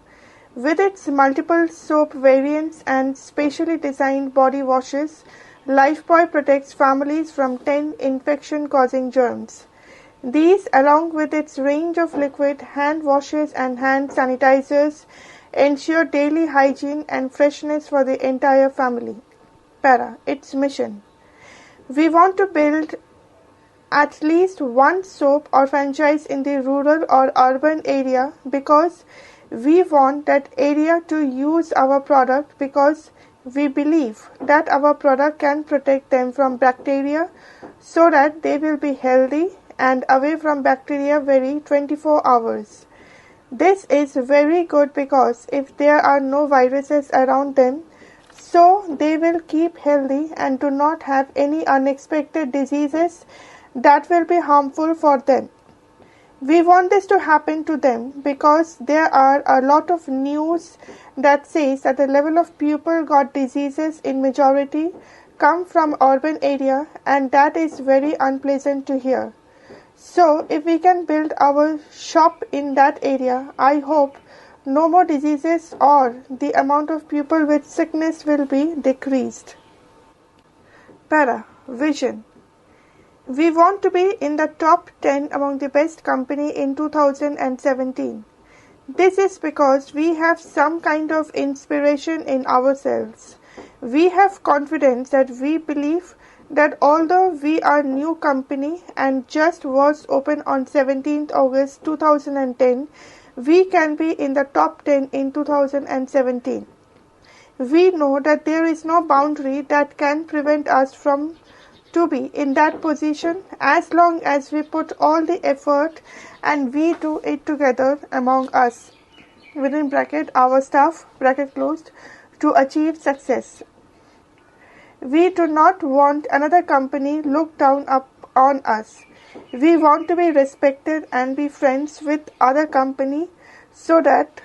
With its multiple soap variants and specially designed body washes, Lifebuoy protects families from 10 infection-causing germs. These, along with its range of liquid hand washes and hand sanitizers, ensure daily hygiene and freshness for the entire family. Para. Its mission. We want to build at least one soap or franchise in the rural or urban area because we want that area to use our product because we believe that our product can protect them from bacteria so that they will be healthy and away from bacteria very 24 hours. This is very good because if there are no viruses around them, so they will keep healthy and do not have any unexpected diseases that will be harmful for them. We want this to happen to them because there are a lot of news that says that the level of people got diseases in majority come from urban area and that is very unpleasant to hear. So if we can build our shop in that area, I hope no more diseases or the amount of people with sickness will be decreased. Para. Vision. We want to be in the top 10 among the best company in 2017. This is because we have some kind of inspiration in ourselves. We have confidence that we believe that although we are new company and just was open on 17th August 2010, we can be in the top 10 in 2017. We know that there is no boundary that can prevent us from to be in that position as long as we put all the effort and we do it together among us, within bracket our staff, bracket closed, to achieve success. We do not want another company look down on us. We want to be respected and be friends with other company so that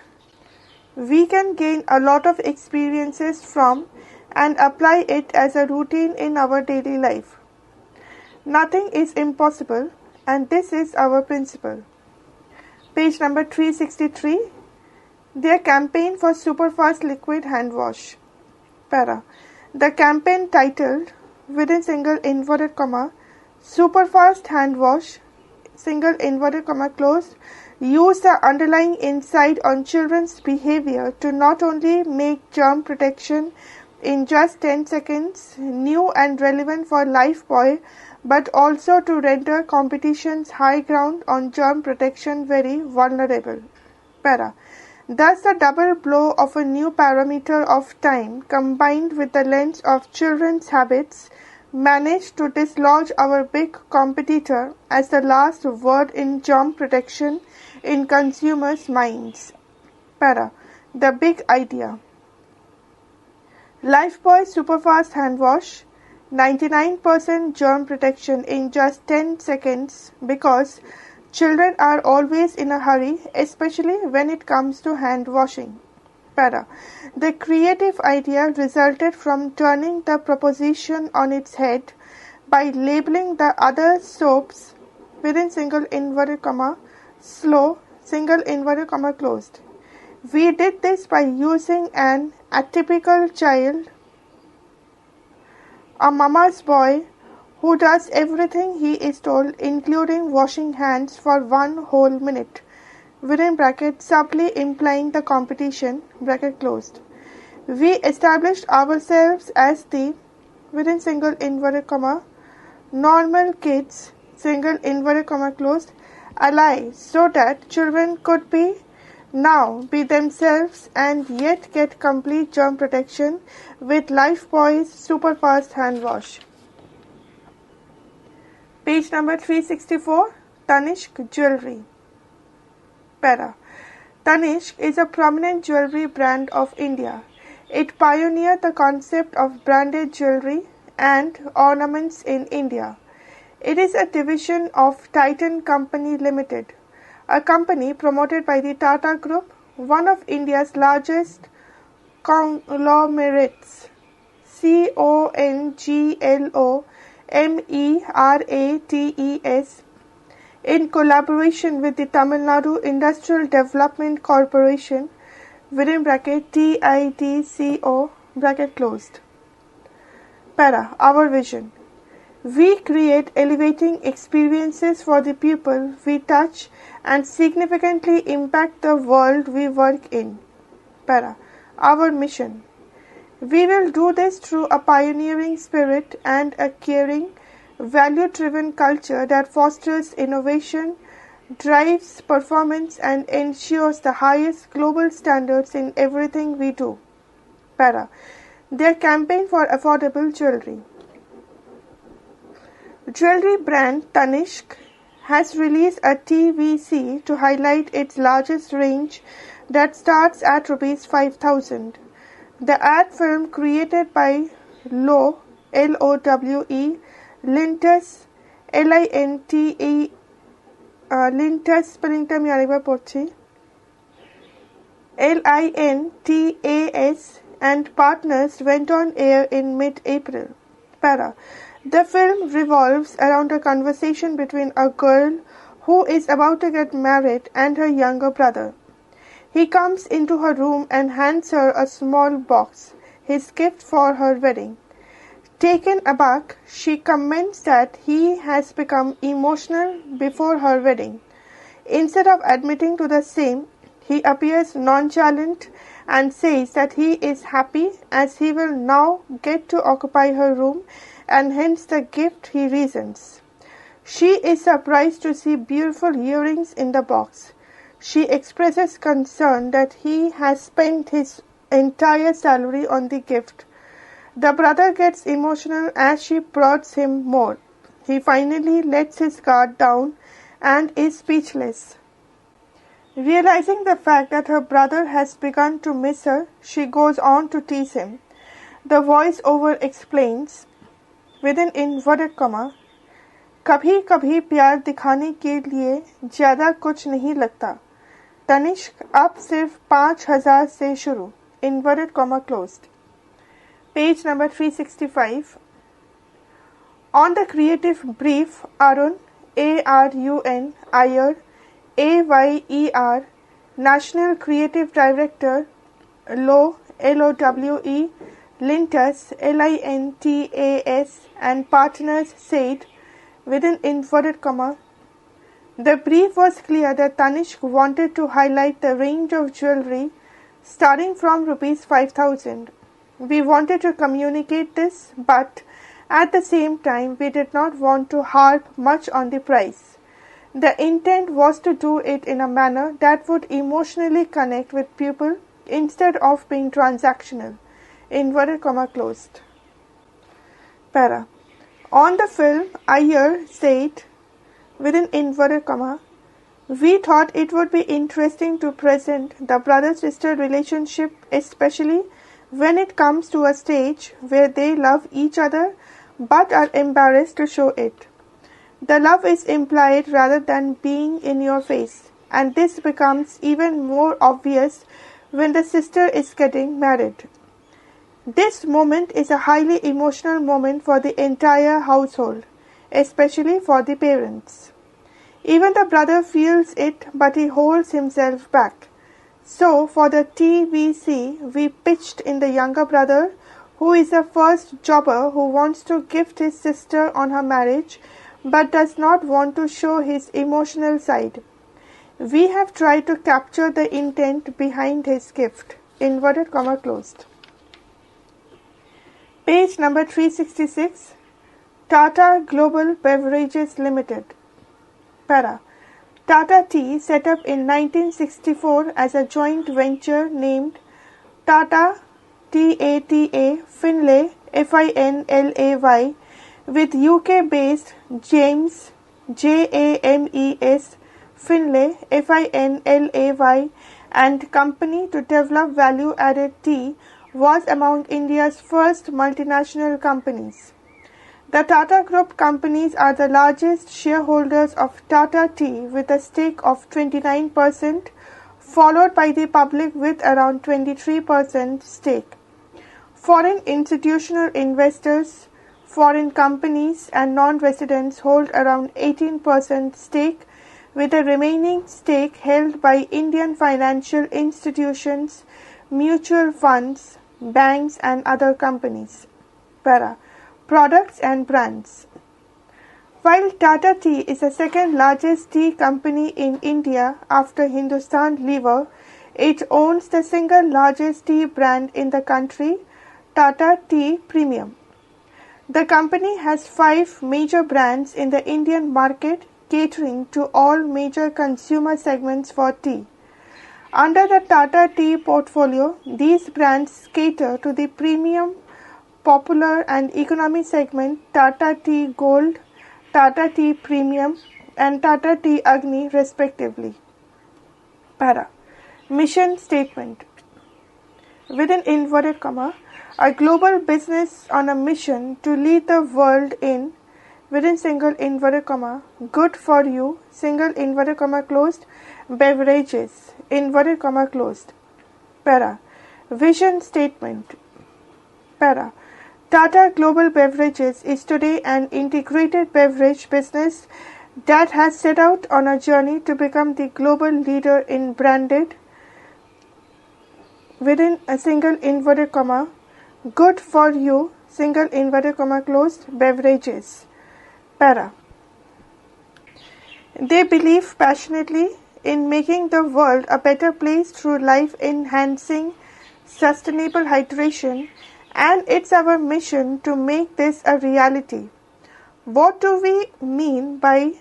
we can gain a lot of experiences from and apply it as a routine in our daily life. Nothing is impossible and this is our principle. Page number 363. Their campaign for Superfast Liquid Hand Wash. Para. The campaign titled, within single inverted comma, superfast hand wash, single inverted comma closed, use the underlying insight on children's behavior to not only make germ protection in just 10 seconds new and relevant for Lifebuoy, but also to render competition's high ground on germ protection very vulnerable. Para. Thus, the double blow of a new parameter of time combined with the lens of children's habits managed to dislodge our big competitor as the last word in germ protection in consumers' minds. Para. The big idea. Lifebuoy Superfast Hand Wash, 99% germ protection in just 10 seconds because children are always in a hurry, especially when it comes to hand washing. Para. The creative idea resulted from turning the proposition on its head by labeling the other soaps within single inverted comma slow, single inverted comma closed. We did this by using an atypical child, a mama's boy who does everything he is told, including washing hands for 1 whole minute, within bracket subtly implying the competition, bracket closed. We established ourselves as the, within single inverted comma, normal kids, single inverted comma closed, ally, so that children could be themselves and yet get complete germ protection with Lifebuoy's Superfast Hand Wash. Page number 364, Tanishq Jewelry. Para. Tanishq is a prominent jewelry brand of India. It pioneered the concept of branded jewelry and ornaments in India. It is a division of Titan Company Limited, a company promoted by the Tata Group, one of India's largest conglomerates, CONGLOMERATES, in collaboration with the Tamil Nadu Industrial Development Corporation, within bracket TIDCO, bracket closed. Para. Our vision. We create elevating experiences for the people we touch and significantly impact the world we work in. Para. Our mission. We will do this through a pioneering spirit and a caring, value-driven culture that fosters innovation, drives performance and ensures the highest global standards in everything we do. Para. Their campaign for affordable jewelry. Jewelry brand Tanishq has released a TVC to highlight its largest range that starts at Rs 5,000. The ad film created by Lowe, L-O-W-E, Lintas, L-I-N-T-E, Lintas spelling time আরেকবার পড়ছি, LINTAS, and partners went on air in mid-April. Para. The film revolves around a conversation between a girl who is about to get married and her younger brother. He comes into her room and hands her a small box, his gift for her wedding. Taken aback, she comments that he has become emotional before her wedding. Instead of admitting to the same, he appears nonchalant and says that he is happy as he will now get to occupy her room and hence the gift he reasons. She is surprised to see beautiful earrings in the box. She expresses concern that he has spent his entire salary on the gift. The brother gets emotional as she prods him more. He finally lets his guard down and is speechless. Realizing the fact that her brother has begun to miss her, she goes on to tease him. The voice-over explains, within inverted comma, कभी कभी प्यार दिखाने के लिए ज़्यादा कुछ नहीं लगता. तनिष्क अब सिर्फ 5,000 से शुरू. Inverted comma closed. Page number 365. On the creative brief, Arun, A-R-U-N, Iyer, A-Y-E-R, National Creative Director, Lowe, L-O-W-E, Lintas, Lintas, and partners said, within inverted comma, the brief was clear that Tanishq wanted to highlight the range of jewellery starting from Rs 5,000. We wanted to communicate this, but at the same time we did not want to harp much on the price. The intent was to do it in a manner that would emotionally connect with people instead of being transactional. Inverted comma closed. Para. On the film, Iyer said, within inverted comma, we thought it would be interesting to present the brother-sister relationship, especially when it comes to a stage where they love each other but are embarrassed to show it. The love is implied rather than being in your face, and this becomes even more obvious when the sister is getting married. This moment is a highly emotional moment for the entire household, especially for the parents. Even the brother feels it, but he holds himself back. So, for the TVC, we pitched in the younger brother, who is a first jobber who wants to gift his sister on her marriage, but does not want to show his emotional side. We have tried to capture the intent behind his gift. Inverted comma closed. Page number 366. Tata Global Beverages Limited. Para. Tata Tea, set up in 1964 as a joint venture named Tata TATA Finlay FINLAY with UK-based James JAMES Finlay FINLAY and Company to develop value-added tea was among India's first multinational companies. The Tata Group companies are the largest shareholders of Tata Tea with a stake of 29%, followed by the public with around 23% stake. Foreign institutional investors, foreign companies and non-residents hold around 18% stake, with the remaining stake held by Indian financial institutions, mutual funds, banks and other companies. Para. Products and brands. While Tata Tea is the second largest tea company in India after Hindustan Lever, it owns the single largest tea brand in the country, Tata Tea Premium. The company has 5 major brands in the Indian market, catering to all major consumer segments for tea. Under the Tata Tea portfolio, these brands cater to the premium, popular and economy segment Tata Tea Gold, Tata Tea Premium and Tata Tea Agni respectively. Para. Mission statement. Within inverted comma, a global business on a mission to lead the world in, within single inverted comma, good for you, single inverted comma closed, beverages, inverted comma closed. Para. Vision statement. Para. Tata Global Beverages is today an integrated beverage business that has set out on a journey to become the global leader in branded, within a single inverted comma, good for you, single inverted comma closed, beverages. Para. They believe passionately in making the world a better place through life-enhancing, sustainable hydration, and it's our mission to make this a reality. What do we mean by,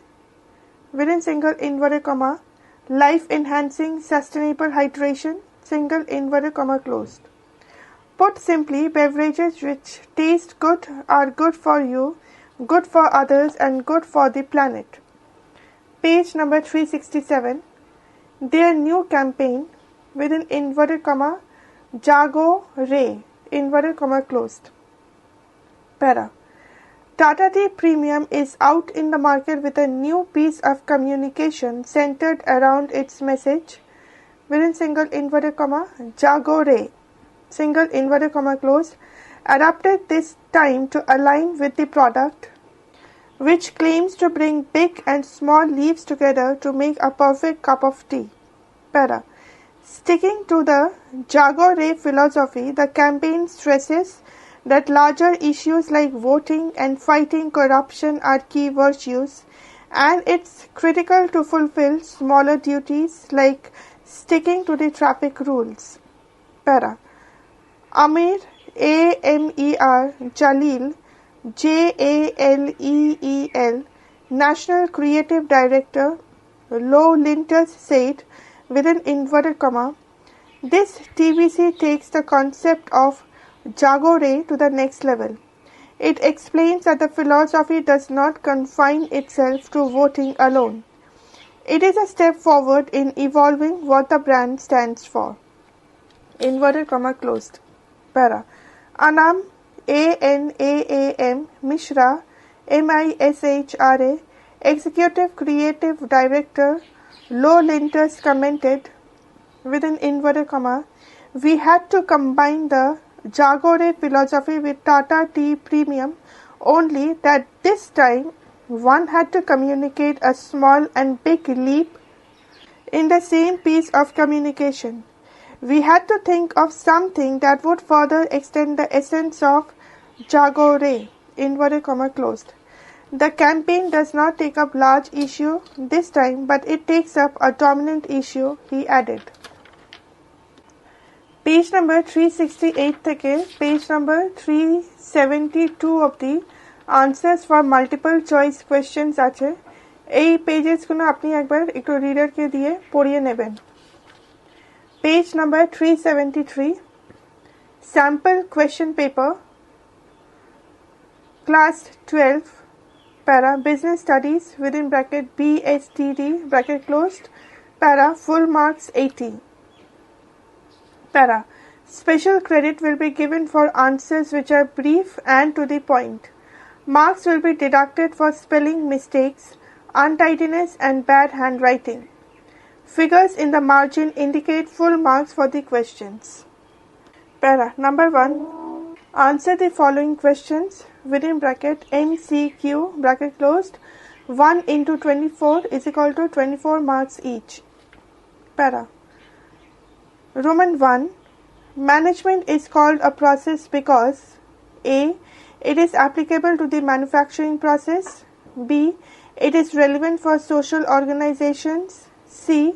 within single inverted comma, life-enhancing, sustainable hydration, single inverted comma closed? Put simply, beverages which taste good are good for you, good for others and good for the planet. Page number 367. Their new campaign, within inverted comma, Jago Re, inverted comma closed. Para. Tata Tea Premium is out in the market with a new piece of communication centered around its message, within single inverted comma, Jago Re, single inverted comma closed, adapted this time to align with the product, which claims to bring big and small leaves together to make a perfect cup of tea. Para. Sticking to the Jago-Ray philosophy, the campaign stresses that larger issues like voting and fighting corruption are key virtues, and it's critical to fulfill smaller duties like sticking to the traffic rules. Para. Amer, A-M-E-R, Jaleel, Jaleel, National Creative Director, Low Linters said, with an inverted comma, this TVC takes the concept of Jago-Ray to the next level. It explains that the philosophy does not confine itself to voting alone. It is a step forward in evolving what the brand stands for. Inverted comma closed. Para. Anam, A-N-A-A-M, Mishra, M-I-S-H-R-A, Executive Creative Director, Low Linters commented, with an inverted comma, we had to combine the Jago-Ray philosophy with Tata Tea Premium, only that this time one had to communicate a small and big leap in the same piece of communication. We had to think of something that would further extend the essence of Jago-Ray, inverted comma closed. The campaign does not take up large issue this time, but it takes up a dominant issue, he added. Page number 368 থেকে page number 372 অবধি answers for multiple choice questions আছে। এই পেজেসগুলো আপনি একবার একটু রিডারকে দিয়ে পড়িয়ে নেবেন। Page number 373, sample question paper, class 12, para business studies within bracket BSTD bracket closed, para full marks 80. Para. Special credit will be given for answers which are brief and to the point. Marks will be deducted for spelling mistakes, untidiness and bad handwriting. Figures in the margin indicate full marks for the questions. Para. Number 1. Answer the following questions within bracket MCQ bracket closed. 1 into 24 is equal to 24 marks each. Para. Roman 1. Management is called a process because A. It is applicable to the manufacturing process. B. It is relevant for social organizations. C.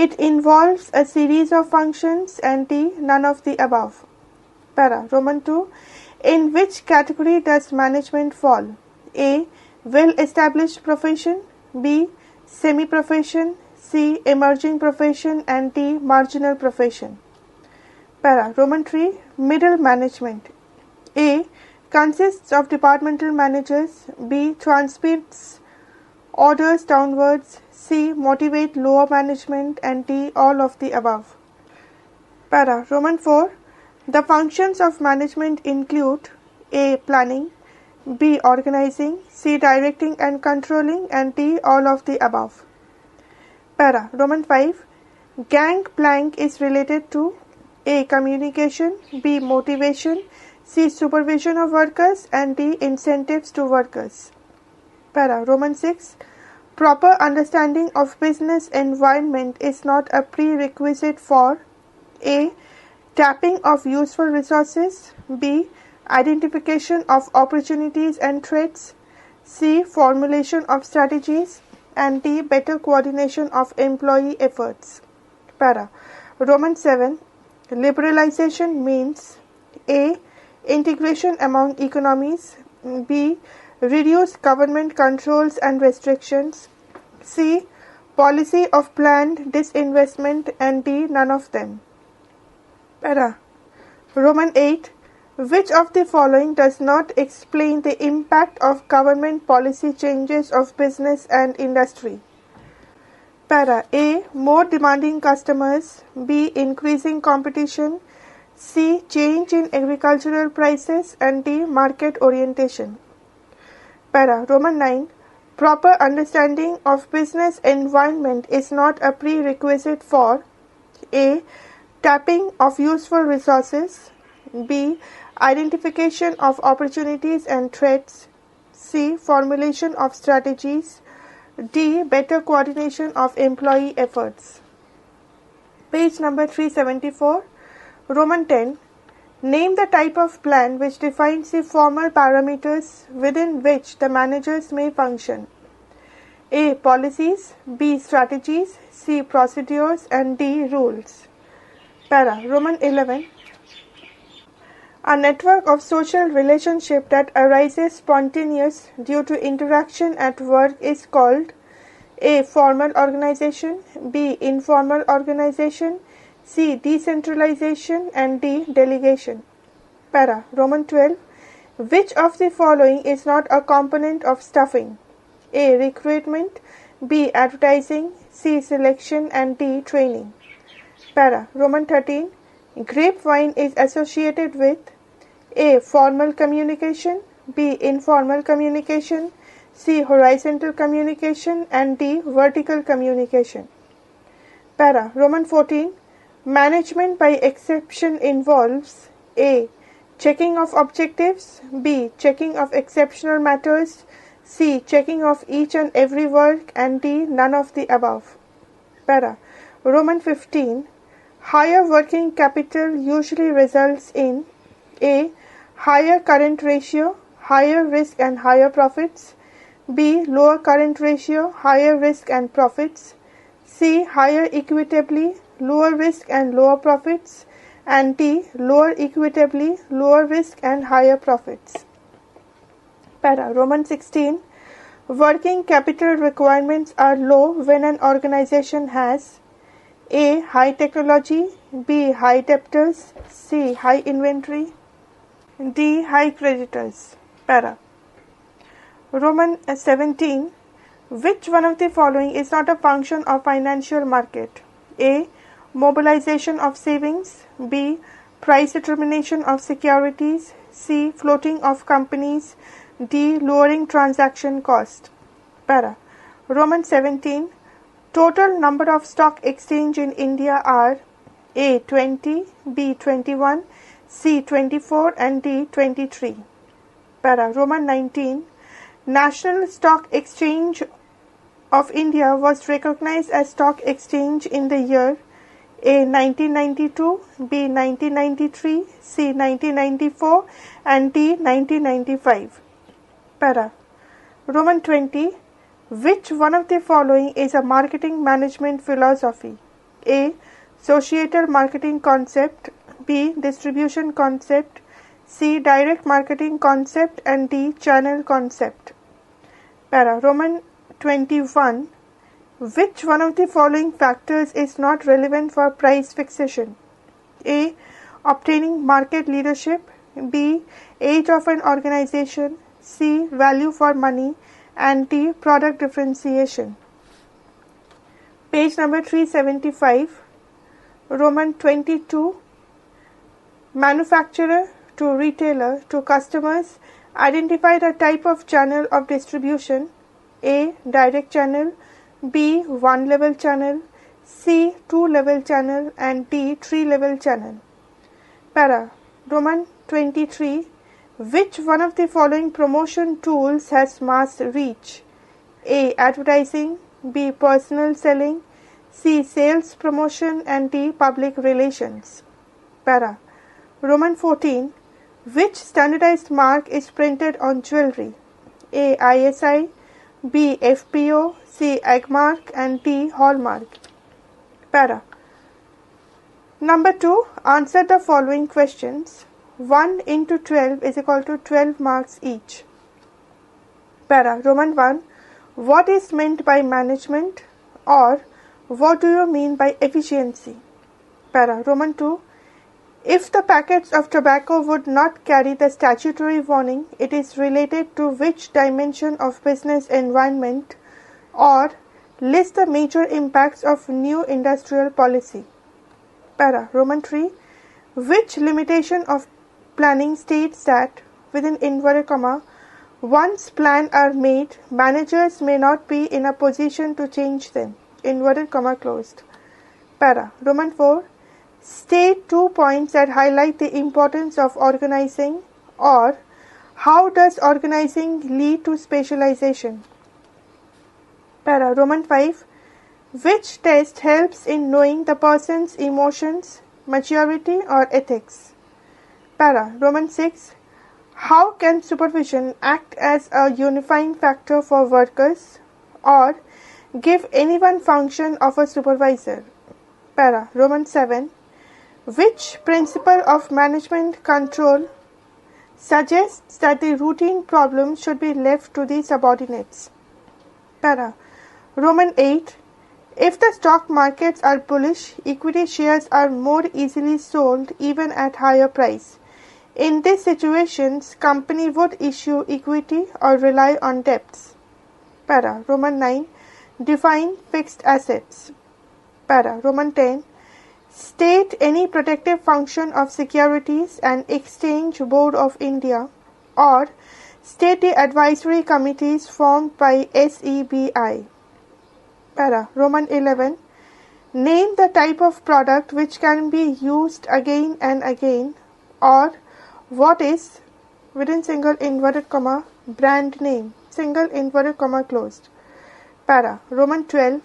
It involves a series of functions. And D. None of the above. Para. Roman 2. In which category does management fall? A. Well-established profession. B. Semi-profession. C. Emerging profession. And D. Marginal profession. Para. Roman 3. Middle management. A. Consists of departmental managers. B. Transmits orders downwards. C. Motivate lower management. And D. All of the above. Para. Roman 4. The functions of management include A. Planning. B. Organizing. C. Directing and controlling. And D. All of the above. Para. Roman 5. Gangplank is related to A. Communication. B. Motivation. C. Supervision of workers. And D. Incentives to workers. Para. Roman 6. Proper understanding of business environment is not a prerequisite for A. Tapping of useful resources. B. Identification of opportunities and threats. C. Formulation of strategies. And D. Better coordination of employee efforts. Para. Roman 7. Liberalization means A. Integration among economies. B. Reduce government controls and restrictions. C. Policy of planned disinvestment. And D. None of them. Para. Roman 8. Which of the following does not explain the impact of government policy changes of business and industry? Para. A. More demanding customers. B. Increasing competition. C. Change in agricultural prices. And D. Market orientation. Para. Roman 9. Proper understanding of business environment is not a prerequisite for A. Tapping of useful resources. B. Identification of opportunities and threats. C. Formulation of strategies. D. Better coordination of employee efforts. Page number 374. Roman 10. Name the type of plan which defines the formal parameters within which the managers may function. A. Policies, B. Strategies, C. Procedures, and D. Rules. Para. Roman 11. A network of social relationship that arises spontaneous due to interaction at work is called A. Formal organization, B. Informal organization, C. Decentralization, and D. Delegation. Para. Roman 12. Which of the following is not a component of stuffing? A. Recruitment, B. Advertising, C. Selection, and D. Training. Para. Roman 13. Grapevine is associated with A. Formal communication, B. Informal communication, C. Horizontal communication, and D. Vertical communication. Para. Roman 14. Management by exception involves A. Checking of objectives, B. Checking of exceptional matters, C. Checking of each and every work, and D. None of the above. Para. Roman 15. Higher working capital usually results in A. Higher current ratio, higher risk and higher profits, B. Lower current ratio, higher risk and profits, C. Higher equitably, lower risk and lower profits, and D. Lower equitably, lower risk and higher profits. Para. Roman 16. Working capital requirements are low when an organization has A. High technology, B. High debtors, C. High inventory, D. High creditors. Para. Roman 17. Which one of the following is not a function of financial market? A. Mobilization of savings, B. Price determination of securities, C. Floating of companies, D. Lowering transaction cost. Para. Roman 17. Total number of stock exchange in India are A. 20, B. 21, C. 24, and D. 23. Para. Roman 19. National Stock Exchange of India was recognized as stock exchange in the year A. 1992, B. 1993, C. 1994, and D. 1995. Para. Roman 20. Which one of the following is a marketing management philosophy? A. Societal marketing concept, B. Distribution concept, C. Direct marketing concept, and D. Channel concept. Para. Roman 21. Which one of the following factors is not relevant for price fixation? A. Obtaining market leadership, B. Age of an organization, C. Value for money, and D. Product differentiation. Page number 375. Roman 22. Manufacturer to retailer to customers identify the type of channel of distribution. A. Direct channel, B. One-level channel, C. Two-level channel, and D. Three-level channel. Para. Roman 23. Which one of the following promotion tools has mass reach? A. Advertising, B. Personal selling, C. Sales promotion, and D. Public relations. Para. Roman 14. Which standardized mark is printed on jewelry? A. ISI, B. FPO, C. Agmark, and D. Hallmark. Para. Number 2. Answer the following questions. 1 into 12 is equal to 12 marks each. Para. Roman 1. What is meant by management? Or what do you mean by efficiency? Para. Roman 2. If the packets of tobacco would not carry the statutory warning, it is related to which dimension of business environment? Or list the major impacts of new industrial policy. Para. Roman 3. Which limitation of planning states that, within inverted comma, once plans are made, managers may not be in a position to change them. Inverted comma closed. Para. Roman 4. State 2 points that highlight the importance of organizing, or how does organizing lead to specialization? Para. Roman 5. Which test helps in knowing the person's emotions, maturity or ethics? Para. Roman 6. How can supervision act as a unifying factor for workers or give any one function of a supervisor? Para. Roman 7. Which principle of management control suggests that the routine problems should be left to the subordinates? Para. Roman 8. If the stock markets are bullish, equity shares are more easily sold even at higher price. In these situations, company would issue equity or rely on debts. Para. Roman 9. Define fixed assets. Para. Roman 10. State any protective function of Securities and Exchange Board of India or state the advisory committees formed by SEBI. Para. Roman 11. Name the type of product which can be used again and again or what is, within single inverted comma, brand name, single inverted comma closed. Para. Roman 12.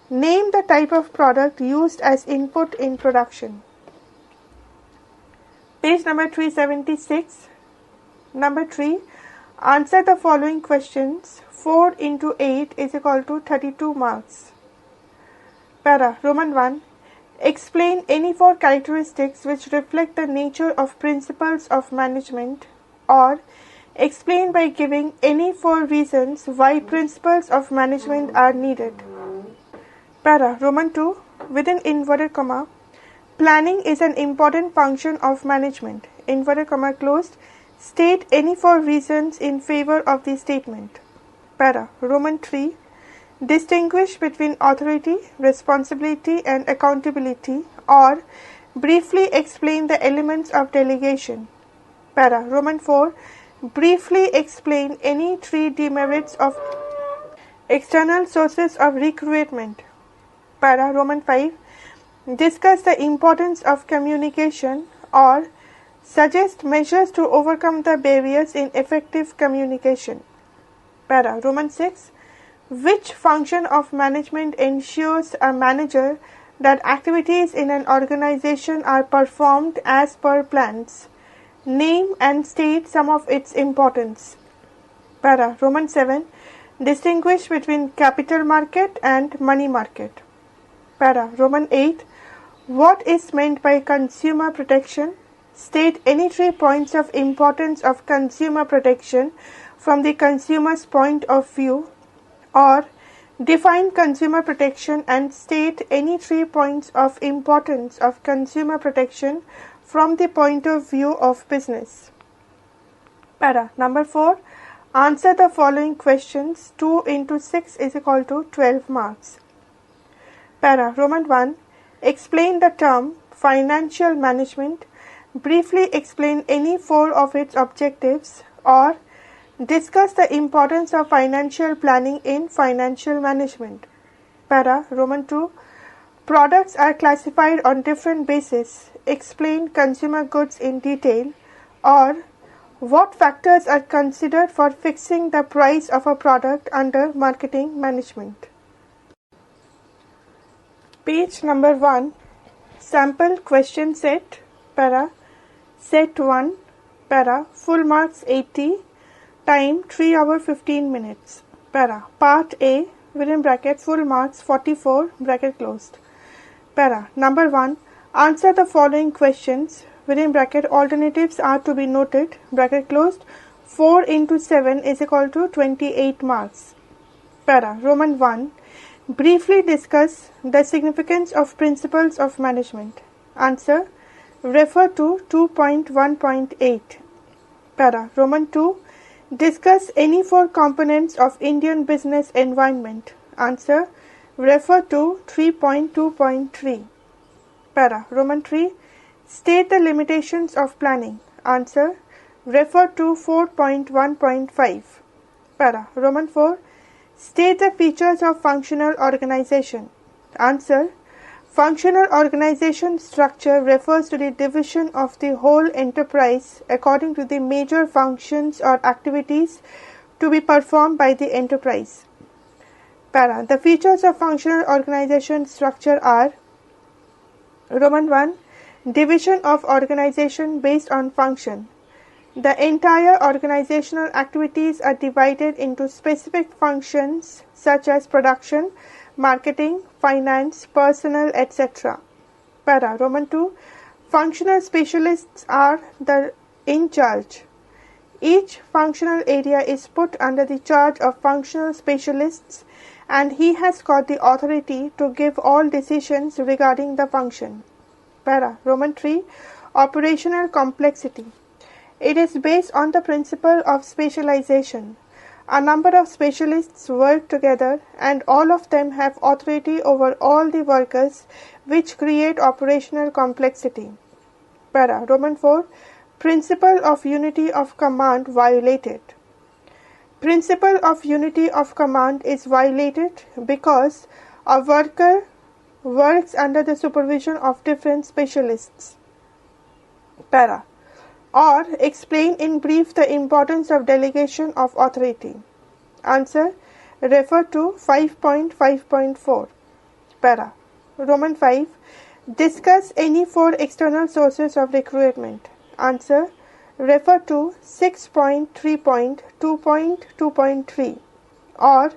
Name the type of product used as input in production. Page number 376. Number 3. Answer the following questions. 4 into 8 is equal to 32 marks. Para. Roman 1. Explain any 4 characteristics which reflect the nature of principles of management or explain by giving any 4 reasons why principles of management are needed. Para. Roman 2. Within inverted comma. Planning is an important function of management. Inverted comma closed. State any 4 reasons in favor of the statement. Para. Roman 3. Distinguish between authority, responsibility and accountability or briefly explain the elements of delegation. Para. Roman 4. Briefly explain any 3 demerits of external sources of recruitment. Para. Roman 5. Discuss the importance of communication or suggest measures to overcome the barriers in effective communication. Para. Roman 6. Which function of management ensures a manager that activities in an organization are performed as per plans? Name and state some of its importance. Para. Roman 7. Distinguish between capital market and money market. Para. Roman 8. What is meant by consumer protection? State any 3 points of importance of consumer protection from the consumer's point of view or define consumer protection and state any 3 points of importance of consumer protection from the point of view of business. Para. Number 4. Answer the following questions. 2 into 6 is equal to 12 marks. Para. Roman 1. Explain the term financial management. Briefly explain any 4 of its objectives or discuss the importance of financial planning in financial management. Para. Roman 2. Products are classified on different bases. Explain consumer goods in detail or what factors are considered for fixing the price of a product under marketing management. Page number 1. Sample question set. Para. Set 1. Para. Full marks 80. Time 3 hours 15 minutes. Para. Part A within bracket full marks 44 bracket closed. Para. Number 1. Answer the following questions within bracket alternatives are to be noted bracket closed. 4 into 7 is equal to 28 marks. Para. Roman 1. Briefly discuss the significance of principles of management. Answer. Refer to 2.1.8. Para. Roman 2. Discuss any 4 components of Indian business environment. Answer. Refer to 3.2.3. Para. Roman 3. State the limitations of planning. Answer. Refer to 4.1.5. Para. Roman 4. State the features of functional organization. Answer. Functional organization structure refers to the division of the whole enterprise according to the major functions or activities to be performed by the enterprise. Para. The features of functional organization structure are Roman 1. Division of organization based on function. The entire organizational activities are divided into specific functions such as production, marketing, finance, personnel, etc. Para. Roman 2. Functional specialists are in charge. Each functional area is put under the charge of functional specialists, and he has got the authority to give all decisions regarding the function. Para. Roman 3. Operational complexity. It is based on the principle of specialization. A number of specialists work together, and all of them have authority over all the workers, which create operational complexity. Para. Roman 4. Principle of unity of command violated. Principle of unity of command is violated because a worker works under the supervision of different specialists. Para. Or explain in brief the importance of delegation of authority. Answer. Refer to 5.5.4. Para. Roman 5. Discuss any 4 external sources of recruitment. Answer. Refer to 6.3.2.2.3. Or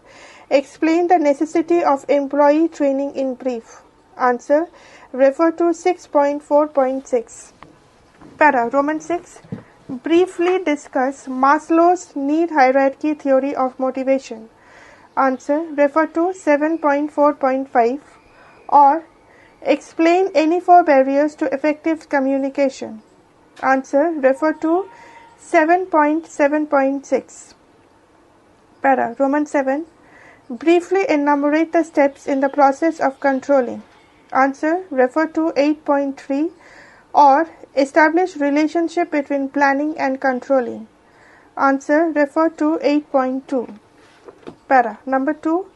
explain the necessity of employee training in brief. Answer. Refer to 6.4.6. Para. Roman 6. Briefly discuss Maslow's need hierarchy theory of motivation. Answer. Refer to 7.4.5. Or explain any 4 barriers to effective communication. Answer. Refer to 7.7.6. Para. Roman 7. Briefly enumerate the steps in the process of controlling. Answer. Refer to 8.3. Or establish relationship between planning and controlling. Answer. Refer to 8.2. Para. Number 2.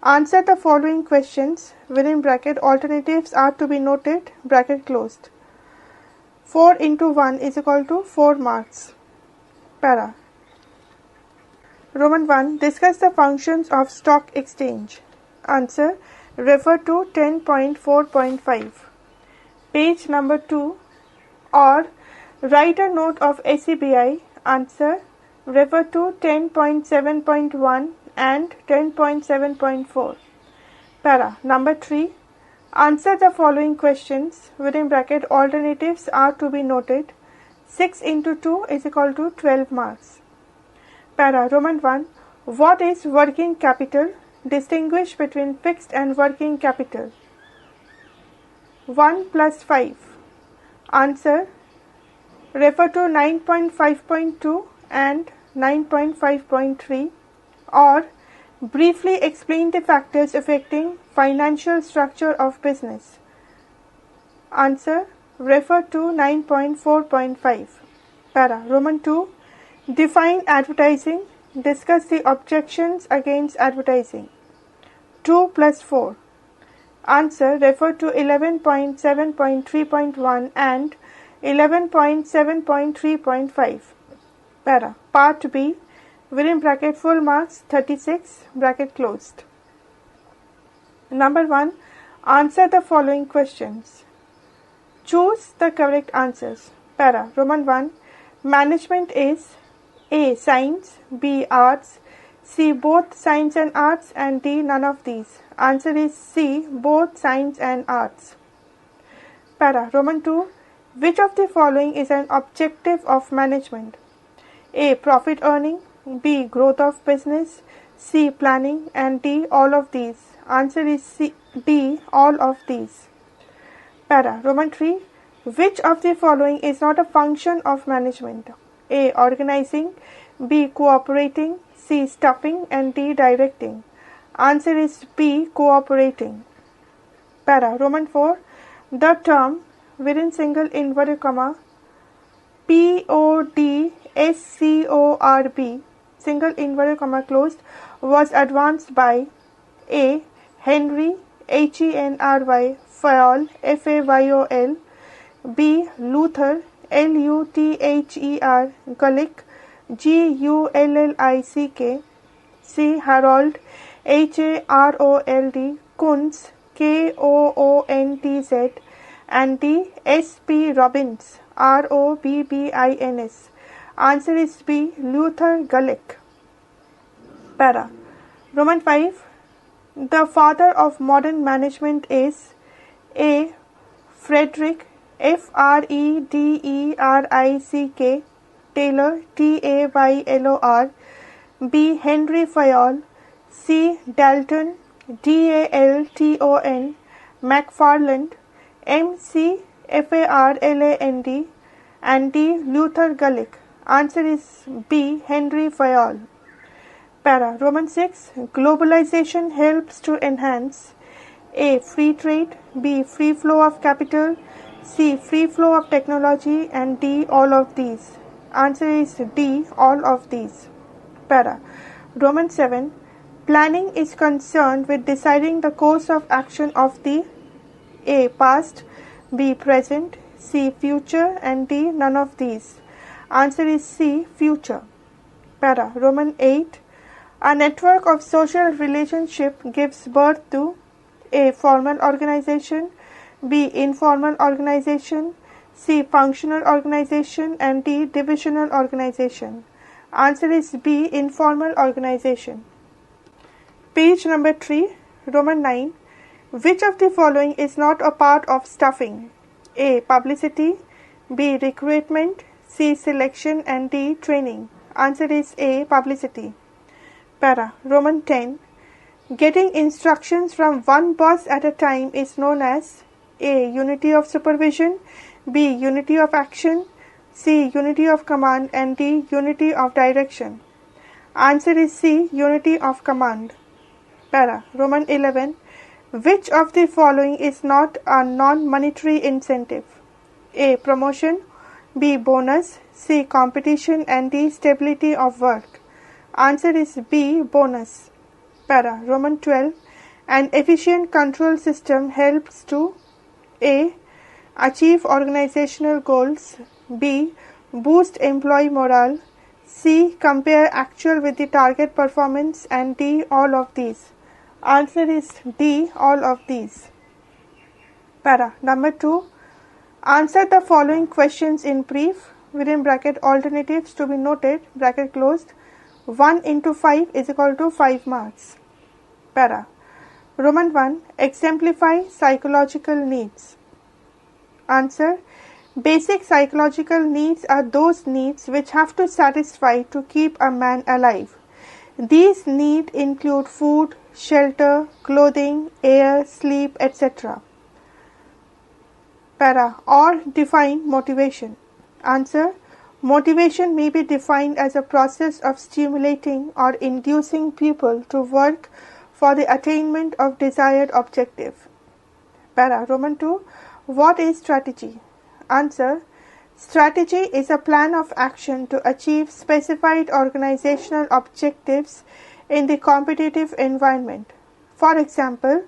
Answer the following questions. Within bracket, alternatives are to be noted. Bracket closed. 4 into 1 is equal to 4 marks. Para. Roman 1. Discuss the functions of stock exchange. Answer. Refer to 10.4.5. Page number 2. Or write a note of SEBI. Answer. Refer to 10.7.1 and 10.7.4. Para. Number 3. Answer the following questions. Within bracket, alternatives are to be noted. 6 into 2 is equal to 12 marks. Para. Roman 1. What is working capital? Distinguish between fixed and working capital. 1 plus 5. Answer. Refer to 9.5.2 and 9.5.3. Or briefly explain the factors affecting financial structure of business. Answer. Refer to 9.4.5. Para. Roman 2. Define advertising. Discuss the objections against advertising. 2 plus 4. Answer. Refer to 11.7.3.1 and 11.7.3.5. Para. Part B. Within bracket, full marks 36. Bracket closed. Number 1. Answer the following questions. Choose the correct answers. Para. Roman 1. Management is A. Science, B. Arts, C. Both science and arts, and D. None of these. Answer is C. Both science and arts. Para. Roman 2. Which of the following is an objective of management? A. Profit earning, B. Growth of business, C. Planning, and D. All of these. Answer is C. D. All of these. Para. Roman 3. Which of the following is not a function of management? A. Organizing, B. Cooperating, C. Stuffing, and D. Directing. Answer is B. Cooperating. Para. Roman 4. The term within single inverted comma PODSCORB single inverted comma closed was advanced by A. Henry HENRY Fayol FAYOL, B. Luther LUTHER Gulick GULLICK, C. Harold Harold, Kuntz, Koontz, and D. S.P. Robbins, Robbins. Answer is B. Luther Gulick. Para. Roman 5. The father of modern management is A. Frederick, Frederick Taylor, Taylor, B. Henry Fayol, C. Dalton, Dalton, McFarland, McFarland, and D. Luther Gulick. Answer is B. Henry Fayol. Para. Roman 6. Globalization helps to enhance A. Free trade, B. Free flow of capital, C. Free flow of technology, and D. All of these. Answer is D. All of these. Para. Roman 7. Planning is concerned with deciding the course of action of the A. Past, B. Present, C. Future, and D. None of these. Answer is C. Future. Para. Roman 8. A network of social relationship gives birth to A. Formal organization, B. Informal organization, C. Functional organization, and D. Divisional organization. Answer is B. Informal organization. Page number 3, Roman 9. Which of the following is not a part of stuffing? A. Publicity, B. Recruitment, C. Selection, and D. Training. Answer is A. Publicity. Para. Roman 10. Getting instructions from one boss at a time is known as A. Unity of supervision, B. Unity of action, C. Unity of command, and D. Unity of direction. Answer is C. Unity of command. Para. Roman 11. Which of the following is not a non-monetary incentive? A. Promotion, B. Bonus, C. Competition, and D. Stability of work. Answer is B. Bonus. Para. Roman 12. An efficient control system helps to A. Achieve organizational goals, B. Boost employee morale, C. Compare actual with the target performance, and D. All of these. Answer is D. All of these. Para. Number 2. Answer the following questions in brief, within bracket alternatives to be noted, bracket closed. 1 into 5 is equal to 5 marks. Para. Roman 1. Exemplify psychological needs. Answer. Basic psychological needs are those needs which have to satisfy to keep a man alive. These needs include food, shelter, clothing, air, sleep, etc. Para. Or define motivation. Answer. Motivation may be defined as a process of stimulating or inducing people to work for the attainment of desired objective. Para. Roman 2. What is strategy? Answer. Strategy is a plan of action to achieve specified organizational objectives in the competitive environment. For example,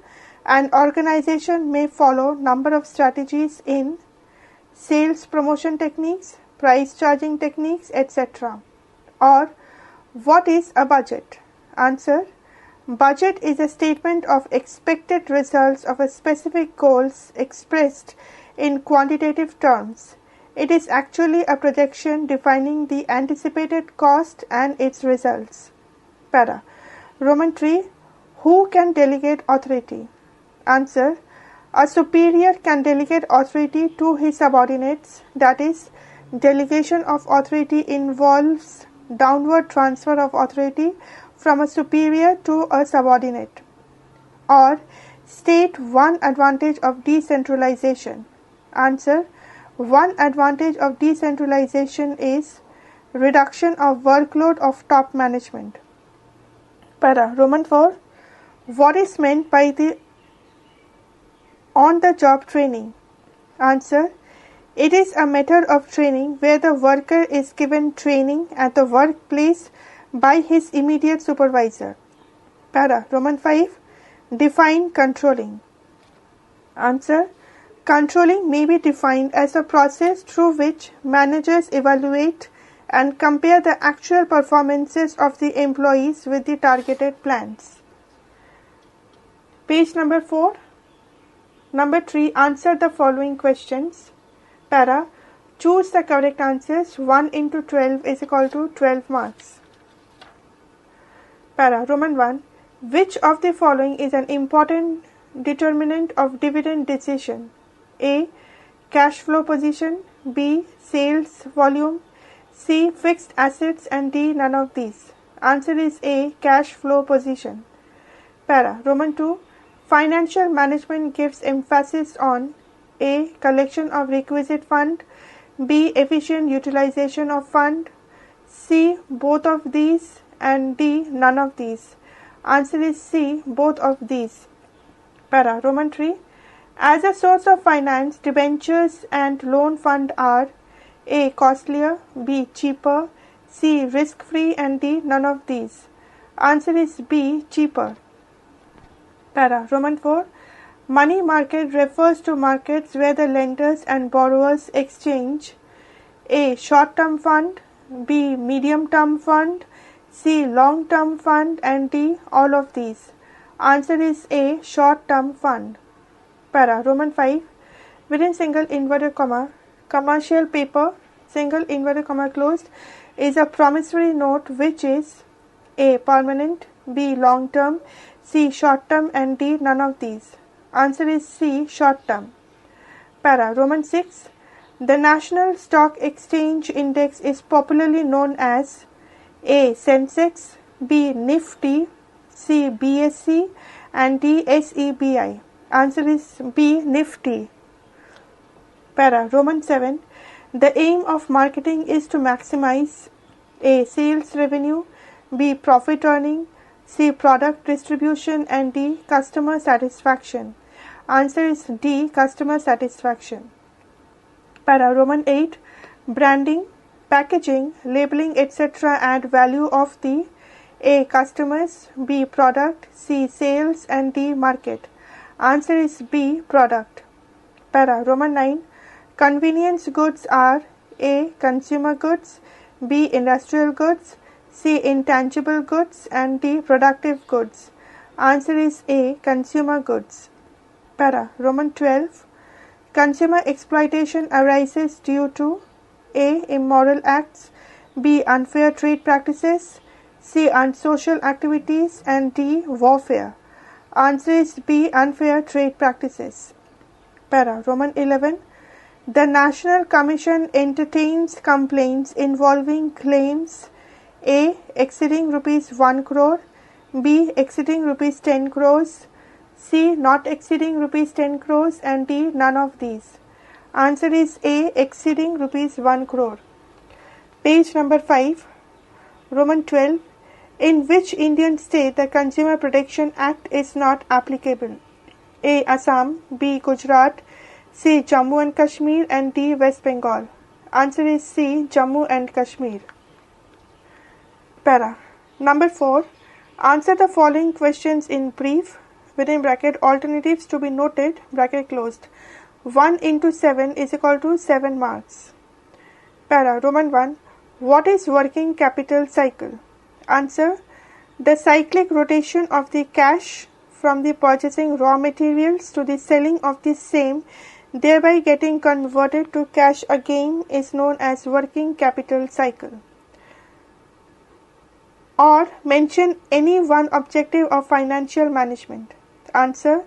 an organization may follow number of strategies in sales promotion techniques, price charging techniques, etc. Or, what is a budget? Answer. Budget is a statement of expected results of a specific goals expressed in quantitative terms. It is actually a projection defining the anticipated cost and its results. Para. Roman 3. Who can delegate authority? Answer. A superior can delegate authority to his subordinates, that is, delegation of authority involves downward transfer of authority from a superior to a subordinate. Or, state one advantage of decentralization. Answer. One advantage of decentralization is reduction of workload of top management. Para. Roman 4. What is meant by the on-the-job training? Answer. It is a method of training where the worker is given training at the workplace by his immediate supervisor. Para. Roman 5. Define controlling. Answer. Controlling may be defined as a process through which managers evaluate and compare the actual performances of the employees with the targeted plans. Page number 4. Number 3. Answer the following questions. Para. Choose the correct answers. 1 into 12 is equal to 12 marks. Para. Roman 1. Which of the following is an important determinant of dividend decision? A. Cash flow position. B. Sales volume. C. Fixed assets, and D. None of these. Answer is A. Cash flow position. Para. Roman 2. Financial management gives emphasis on A. Collection of requisite fund. B. Efficient utilization of fund. C. Both of these, and D. None of these. Answer is C. Both of these. Para. Roman 3. As a source of finance, debentures and loan fund are A. Costlier, B. Cheaper, C. Risk-free, and D. None of these. Answer is B. Cheaper. Para. Roman 4. Money market refers to markets where the lenders and borrowers exchange A. Short-term fund, B. Medium-term fund, C. Long-term fund, and D. All of these. Answer is A. Short-term fund. Para. Roman 5. Within single inverted comma, commercial paper, single inverted comma closed, is a promissory note which is A. Permanent, B. Long-term, C. Short-term, and D. None of these. Answer is C. Short-term. Para. Roman 6. The National Stock Exchange Index is popularly known as A. Sensex, B. Nifty, C. BSE, and D. SEBI. Answer is B. Nifty. Para. Roman 7. The aim of marketing is to maximize A. Sales revenue, B. Profit earning, C. Product distribution, and D. Customer satisfaction. Answer is D. Customer satisfaction. Para. Roman 8. Branding, packaging, labeling, etc. add value of the A. Customers, B. Product, C. Sales, and D. Market. Answer is B. Product. Para. Roman 9. Convenience goods are A. Consumer goods, B. Industrial goods, C. Intangible goods, and D. Productive goods. Answer is A. Consumer goods. Para. Roman 12. Consumer exploitation arises due to A. Immoral acts, B. Unfair trade practices, C. Unsocial activities, and D. Warfare. Answer is B. Unfair trade practices. Para. Roman 11. The National Commission entertains complaints involving claims A. Exceeding rupees 1 crore, B. Exceeding rupees 10 crores, C. Not exceeding rupees 10 crores, and D. None of these. Answer is A. Exceeding rupees 1 crore. Page number 5. Roman 12. In which Indian state the Consumer Protection Act is not applicable? A. Assam, B. Gujarat, C. Jammu and Kashmir, and D. West Bengal. Answer is C. Jammu and Kashmir. Para. Number 4. Answer the following questions in brief. Within bracket, alternatives to be noted, bracket closed. 1 into 7 is equal to 7 marks. Para. Roman 1. What is working capital cycle? Answer. The cyclic rotation of the cash from the purchasing raw materials to the selling of the same, thereby getting converted to cash again, is known as working capital cycle. Or mention any one objective of financial management. Answer.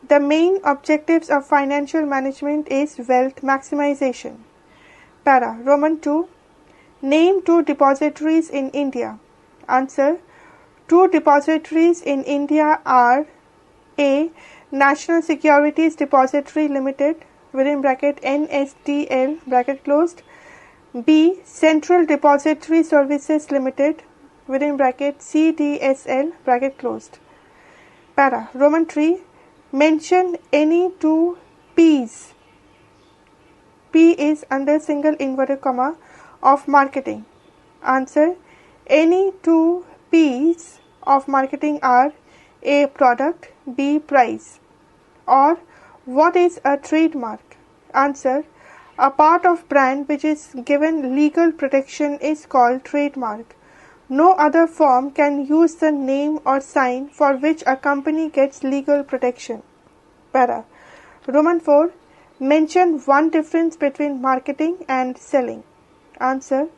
The main objectives of financial management is wealth maximization. Para. Roman 2. Name 2 depositories in India. Answer. 2 depositories in India are A. National Securities Depository Limited, within bracket NSDL, bracket closed, B. Central Depository Services Limited, within bracket CDSL, bracket closed. Para. Roman 3. Mention any 2 P's. P is under single inverted comma of marketing. Answer. Any 2 P's of marketing are A. Product, B. Price. Or what is a trademark? Answer. A part of brand which is given legal protection is called trademark. No other firm can use the name or sign for which a company gets legal protection. Para. Roman 4. Mention one difference between marketing and selling. Answer.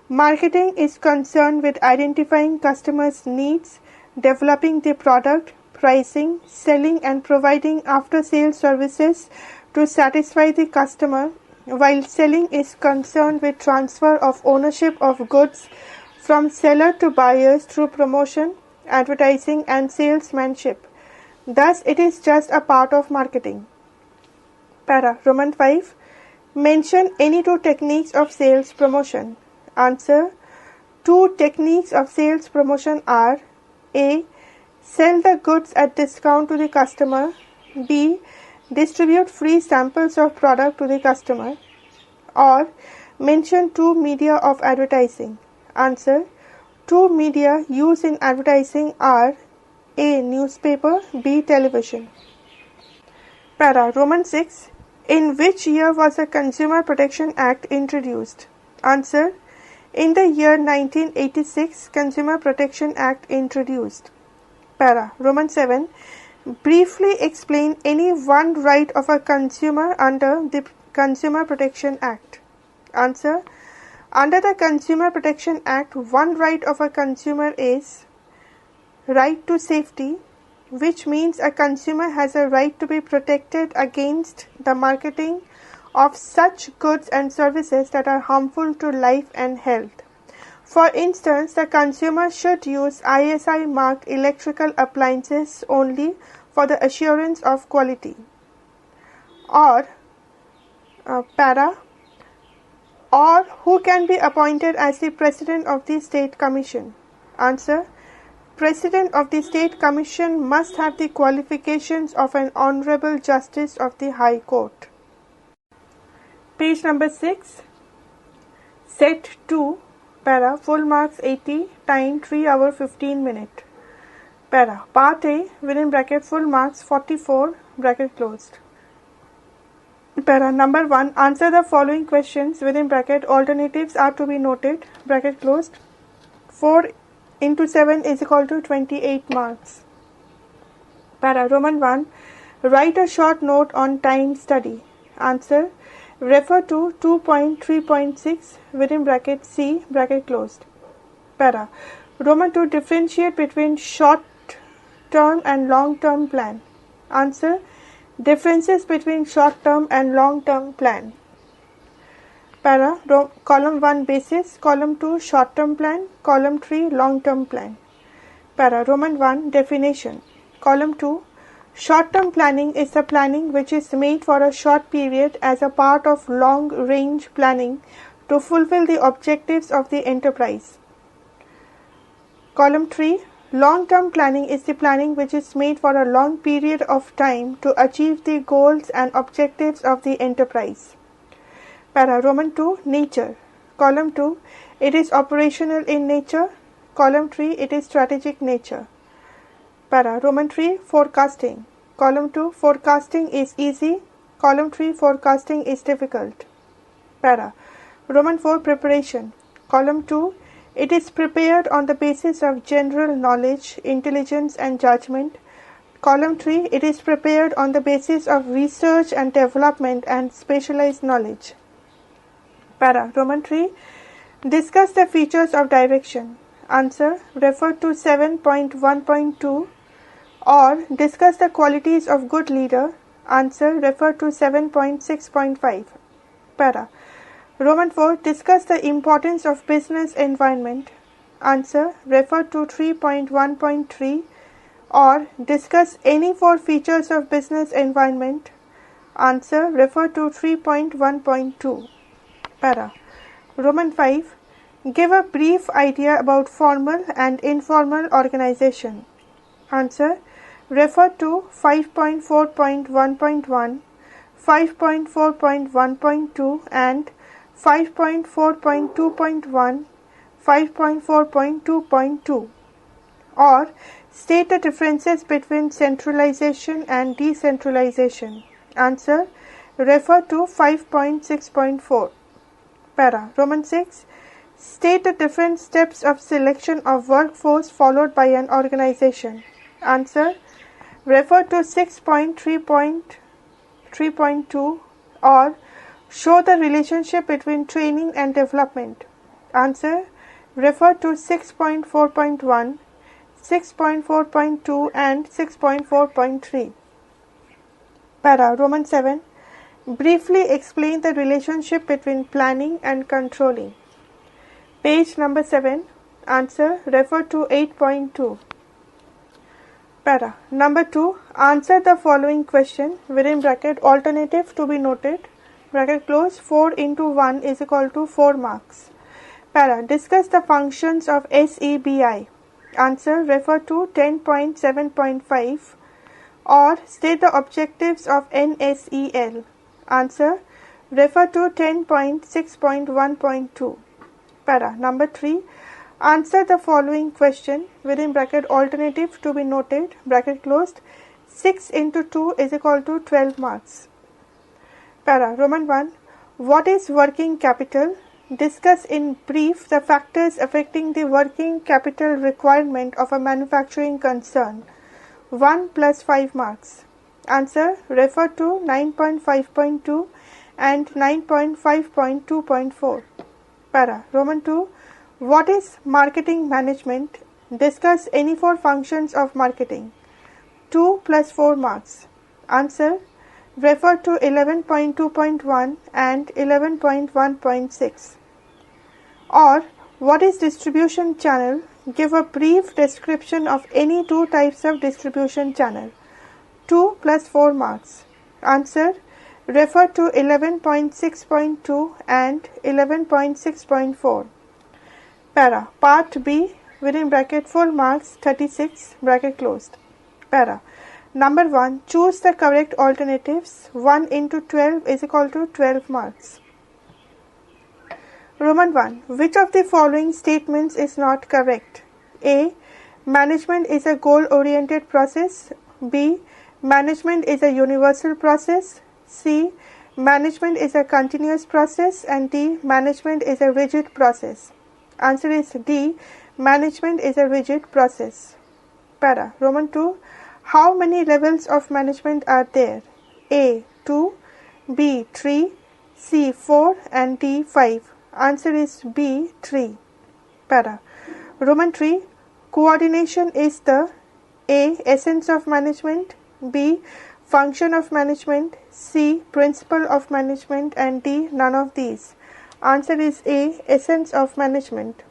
Marketing is concerned with identifying customers' needs, developing the product, pricing, selling and providing after-sales services to satisfy the customer, while selling is concerned with transfer of ownership of goods from seller to buyers through promotion, advertising and salesmanship. Thus, it is just a part of marketing. Para. Roman 5. Mention any two techniques of sales promotion. Answer. Two techniques of sales promotion are A. Sell the goods at discount to the customer. B. Distribute free samples of product to the customer. Or mention two media of advertising. Answer. Two media used in advertising are A. Newspaper, B. Television. Para. Roman 6. In which year was the Consumer Protection Act introduced? Answer. In the year 1986, Consumer Protection Act introduced. Para. Roman 7. Briefly explain any one right of a consumer under the Consumer Protection Act. Answer. Under the Consumer Protection Act, one right of a consumer is right to safety, which means a consumer has a right to be protected against the marketing of such goods and services that are harmful to life and health. For instance, the consumer should use ISI marked electrical appliances only for the assurance of quality. Or para. Or who can be appointed as the President of the State Commission? Answer. President of the State Commission must have the qualifications of an Honorable Justice of the High Court. Page number 6. Set 2. Para. Full marks 80. Time 3 hours 15 minutes. Para. Part A. Within bracket full marks 44. Bracket closed. Para. Number 1. Answer the following questions within bracket. Alternatives are to be noted. Bracket closed. 4 into 7 is equal to 28 marks. Para. Roman 1. Write a short note on time study. Answer. Refer to 2.3.6 within bracket C bracket closed. Para. Roman 2. Differentiate between short term and long term plan. Answer. Differences between short term and long term plan. Para. Column 1 basis, column 2 short term plan, column 3 long term plan. Para. Roman 1 definition. Column 2. Short term planning is the planning which is made for a short period as a part of long range planning to fulfill the objectives of the enterprise. Column 3. Long term planning is the planning which is made for a long period of time to achieve the goals and objectives of the enterprise. Para. Roman 2. Nature. Column 2. It is operational in nature. Column 3. It is strategic nature. Para. Roman 3. Forecasting. Column 2. Forecasting is easy. Column 3. Forecasting is difficult. Para. Roman 4. Preparation. Column 2. It is prepared on the basis of general knowledge, intelligence and judgment. Column 3. It is prepared on the basis of research and development and specialized knowledge. Para. Roman 3. Discuss the features of direction. Answer. Refer to 7.1.2 or discuss the qualities of good leader. Answer. Refer to 7.6.5. Para. Roman 4. Discuss the importance of business environment. Answer. Refer to 3.1.3 or discuss any 4 features of business environment. Answer. Refer to 3.1.2. Para. Roman 5. Give a brief idea about formal and informal organization. Answer. Refer to 5.4.1.1, 5.4.1.2 and 5.4.2.1, 5.4.2.2 or state the differences between centralization and decentralization. Answer. Refer to 5.6.4. Para. Roman 6. State the different steps of selection of workforce followed by an organization. Answer. Refer to 6.3.3.2 or show the relationship between training and development. Answer. Refer to 6.4.1, 6.4.2 and 6.4.3. Para. Roman 7. Briefly explain the relationship between planning and controlling. Page number 7. Answer. Refer to 8.2. Para. Number 2. Answer the following question within bracket alternative to be noted bracket close 4 into 1 is equal to 4 marks. Para. Discuss the functions of SEBI. Answer. Refer to 10.7.5 or state the objectives of NSEL. Answer. Refer to 10.6.1.2. Para. Number 3. Answer the following question within bracket alternative to be noted bracket closed 6 into 2 is equal to 12 marks. Para. Roman 1. What is working capital? Discuss in brief the factors affecting the working capital requirement of a manufacturing concern. 1 plus 5 marks. Answer. Refer to 9.5.2 and 9.5.2.4. Para. Roman 2. What is marketing management? Discuss any 4 functions of marketing. 2 plus 4 marks. Answer. Refer to 11.2.1 and 11.1.6. Or, what is distribution channel? Give a brief description of any 2 types of distribution channel. 2 plus 4 marks. Answer. Refer to 11.6.2 and 11.6.4. Para. Part B within bracket full marks 36 bracket closed. Para. Number 1. Choose the correct alternatives. 1 into 12 is equal to 12 marks. Roman 1. Which of the following statements is not correct? A. Management is a goal-oriented process. B. Management is a universal process. C. Management is a continuous process. And D. Management is a rigid process. Answer is D. Management is a rigid process. Para. Roman 2. How many levels of management are there? A. 2. B. 3. C. 4 and D. 5. Answer is B. 3. Para. Roman 3. Coordination is the A. Essence of management. B. Function of management. C. Principle of management. And D. None of these. Answer is A. Essence of management.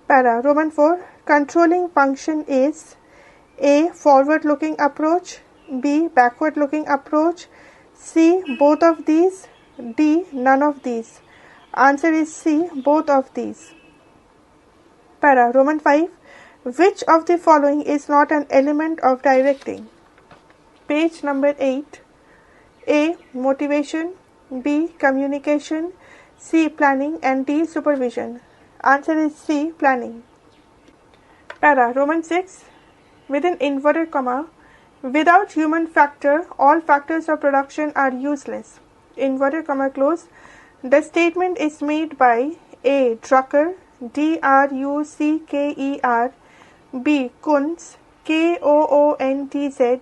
Para. Roman 4. Controlling function is A. Forward-looking approach. B. Backward-looking approach. C. Both of these. D. None of these. Answer is C. Both of these. Para. Roman 5. Which of the following is not an element of directing? Page number 8. A. Motivation. B. Communication. C. Planning. And D. Supervision. Answer is C. Planning. Para. Roman 6. Within inverted comma, without human factor, all factors of production are useless. Inverted comma close. The statement is made by A. Drucker, D-R-U-C-K-E-R, B. Kuntz, K-O-O-N-T-Z,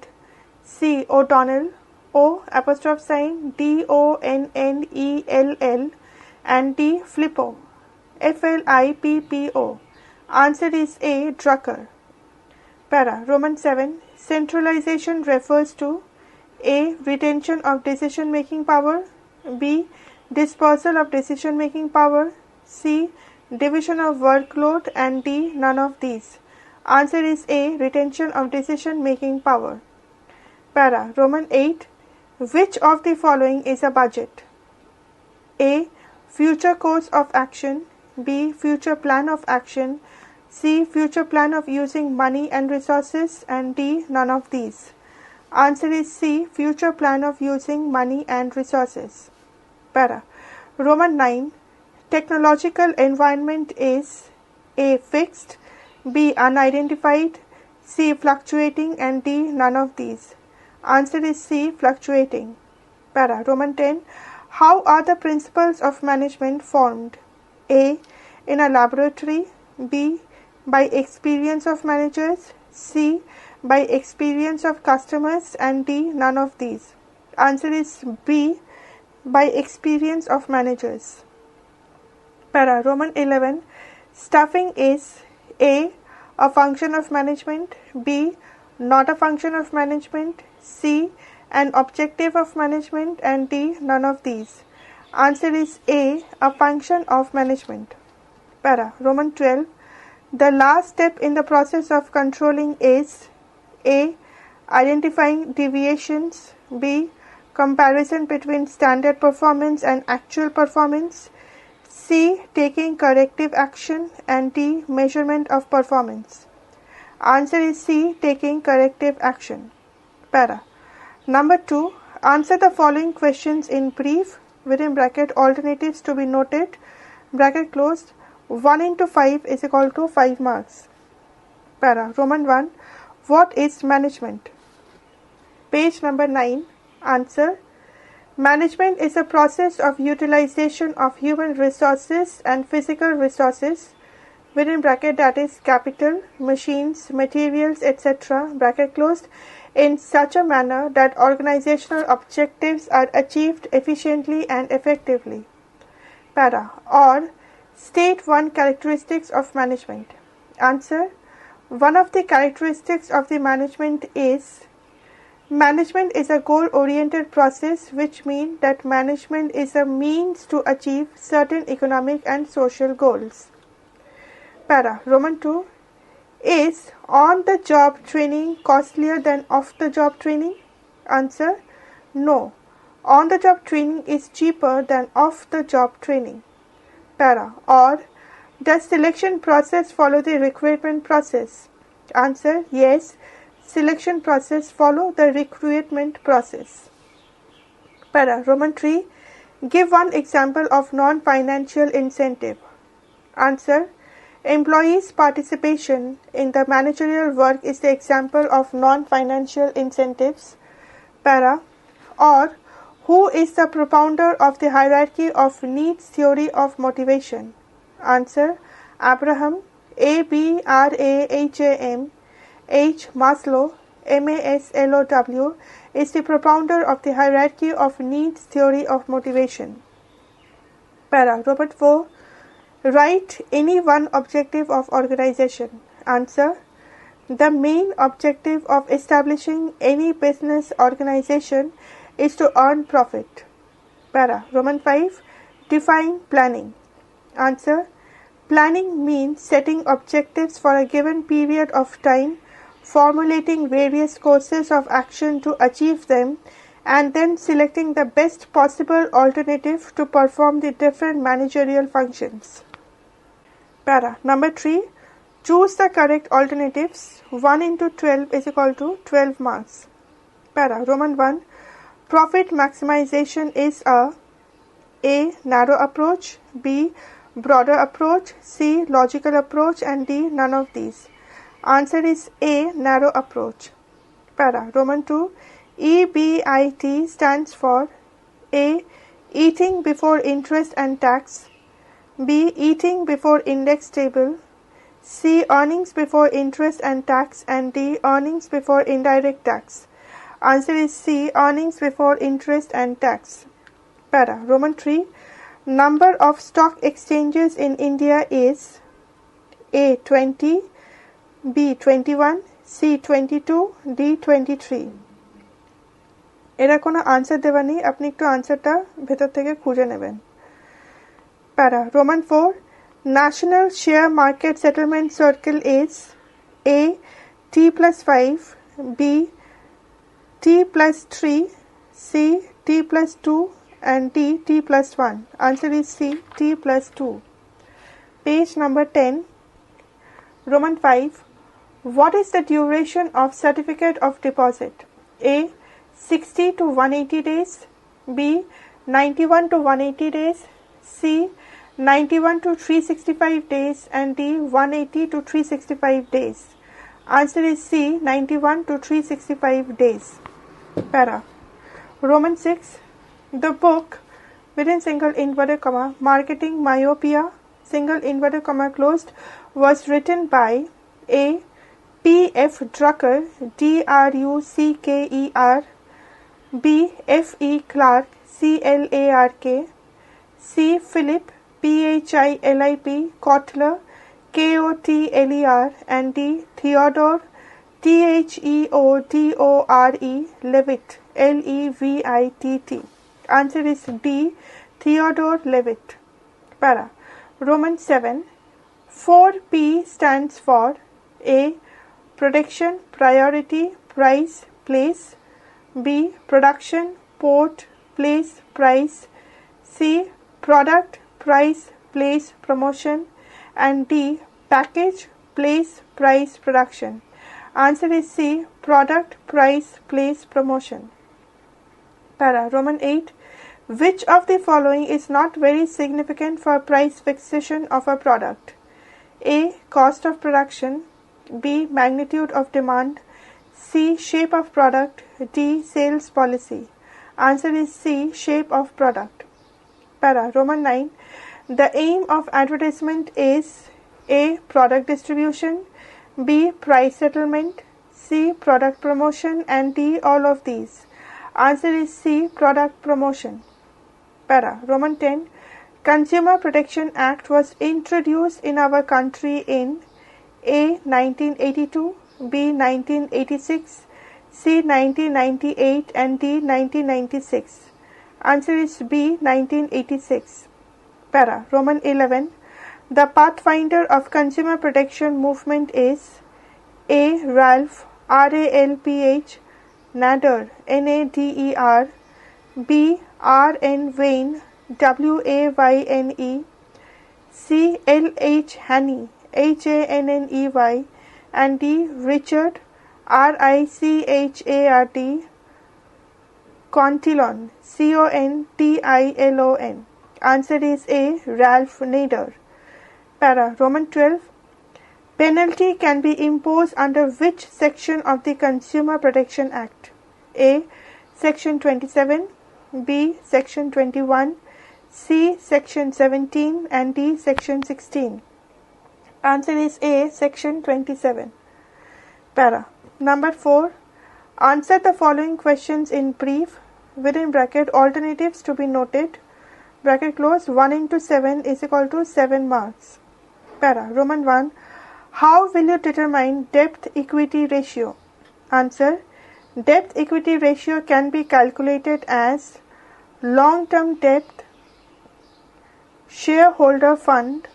C. O'Donnell, O'(D-O-N-N-E-L-L), and D. Flippo, F-L-I-P-P-O. Answer is A. Drucker. Para. Roman 7. Centralization refers to A. Retention of decision-making power. B. Dispersal of decision-making power. C. Division of workload. And D. None of these. Answer is A. Retention of decision-making power. Para. Roman 8. Which of the following is a budget? A. Future course of action. B. Future plan of action. C. Future plan of using money and resources. And D. None of these. Answer is C. Future plan of using money and resources. Para. Roman 9. Technological environment is A. Fixed, B. Unidentified, C. Fluctuating, and D. None of these. Answer is C. Fluctuating. Para. Roman 10. How are the principles of management formed? A. in a laboratory, B, by experience of managers, C, by experience of customers, and D, none of these. Answer is B, by experience of managers. Para Roman 11. Staffing is A, a function of management, B, not a function of management, C, an objective of management, and D, none of these. Answer is A, a function of management. Para Roman 12. The last step in the process of controlling is A, identifying deviations, B, comparison between standard performance and actual performance, C, taking corrective action, and D, measurement of performance. Answer is C, taking corrective action. Para. Number 2. Answer the following questions in brief, within bracket alternatives to be noted, bracket closed. 1 into 5 is equal to 5 marks. Para. Roman 1. What is management? Page number 9. Answer. Management is a process of utilization of human resources and physical resources, within bracket that is capital, machines, materials, etc., bracket closed, in such a manner that organizational objectives are achieved efficiently and effectively. Para. Or, state one characteristics of management. Answer. One of the characteristics of the management is a goal-oriented process, which means that management is a means to achieve certain economic and social goals. Para. Roman 2. Is on-the-job training costlier than off-the-job training? Answer. No. On-the-job training is cheaper than off-the-job training. Para. Or, does selection process follow the recruitment process? Answer. Yes. Selection process follow the recruitment process. Para. Roman 3. Give one example of non-financial incentive. Answer. Employees' participation in the managerial work is the example of non-financial incentives. Para. Or, who is the propounder of the hierarchy of needs theory of motivation? Answer. Abraham, Abraham, H. Maslow, Maslow, is the propounder of the hierarchy of needs theory of motivation. Para. Robert 4. Write any one objective of organization. Answer. The main objective of establishing any business organization is to earn profit. Para. Roman 5. Define planning. Answer. Planning means setting objectives for a given period of time, formulating various courses of action to achieve them, and then selecting the best possible alternative to perform the different managerial functions. Para. Number 3. Choose the correct alternatives. 1 into 12 is equal to 12 marks. Para. Roman 1. Profit maximization is a narrow approach, B, broader approach, C, logical approach, and D, none of these. Answer is A, narrow approach. Para. Roman 2. EBIT stands for A, eating before interest and tax, B, eating before index table, C, earnings before interest and tax, and D, earnings before indirect tax. Answer is C, earnings before interest and tax. Para. Roman 3. Number of stock exchanges in India is A, 20, B, 21, C, 22, D, 23. এরা কোনো answer দেওয়া নেই, আপনি একটু আনসারটা ভেতর থেকে খুঁজে নেবেন। Para. Roman 4. National Share Market Settlement Circle is A, T plus 5, B, T plus 3, C, T plus 2, and D, T plus 1. Answer is C, T plus 2. Page number 10. Roman 5. What is the duration of certificate of deposit? A, 60 to 180 days, B, 91 to 180 days, C, 91 to 365 days, and D, 180 to 365 days. Answer is C, 91 to 365 days. Para. Roman 6. The book, within single inverted comma, Marketing Myopia, single inverted comma closed, was written by A. P. F. Drucker, Drucker, B. F. E. Clark, Clark, C. Philip, Philip, Kotler, Kotler, and D. Theodore, Theodore, Levitt, Levitt. Answer is D. Theodore Levitt. Para. Roman 7. 4P stands for A. Production, priority, price, place. B. Production, port, place, price. C. Product, price, place, promotion. And D. Package, place, price, production. Answer is C. Product, price, place, promotion. Para. Roman 8. Which of the following is not very significant for price fixation of a product? A. Cost of production. B. Magnitude of demand. C. Shape of product. D. Sales policy. Answer is C. Shape of product. Para. Roman 9. The aim of advertisement is A. Product distribution. B. Price settlement. C. Product promotion. And D. All of these. Answer is C. Product promotion. Para. Roman 10. Consumer Protection Act was introduced in our country in A. 1982, B. 1986, C. 1998 and D. 1996. Answer is B. 1986. Para. Roman 11. The pathfinder of consumer protection movement is A. Ralph, Ralph, Nader, Nader, B. R.N. Wayne, Wayne, C. L.H. Haney, Hanney, and D. Richard, Richard, Contilon, Contilon. Answer is A. Ralph Nader. Para. Roman 12. Penalty can be imposed under which section of the Consumer Protection Act? A. Section 27, B. Section 21, C. Section 17 and D. Section 16. Answer is A. Section 27. Para. Number 4. Answer the following questions in brief. Within bracket, alternatives to be noted. Bracket close. 1 into 7 is equal to 7 marks. Para. Roman 1. How will you determine debt-equity ratio? Answer. Debt-equity ratio can be calculated as long-term debt, shareholder fund,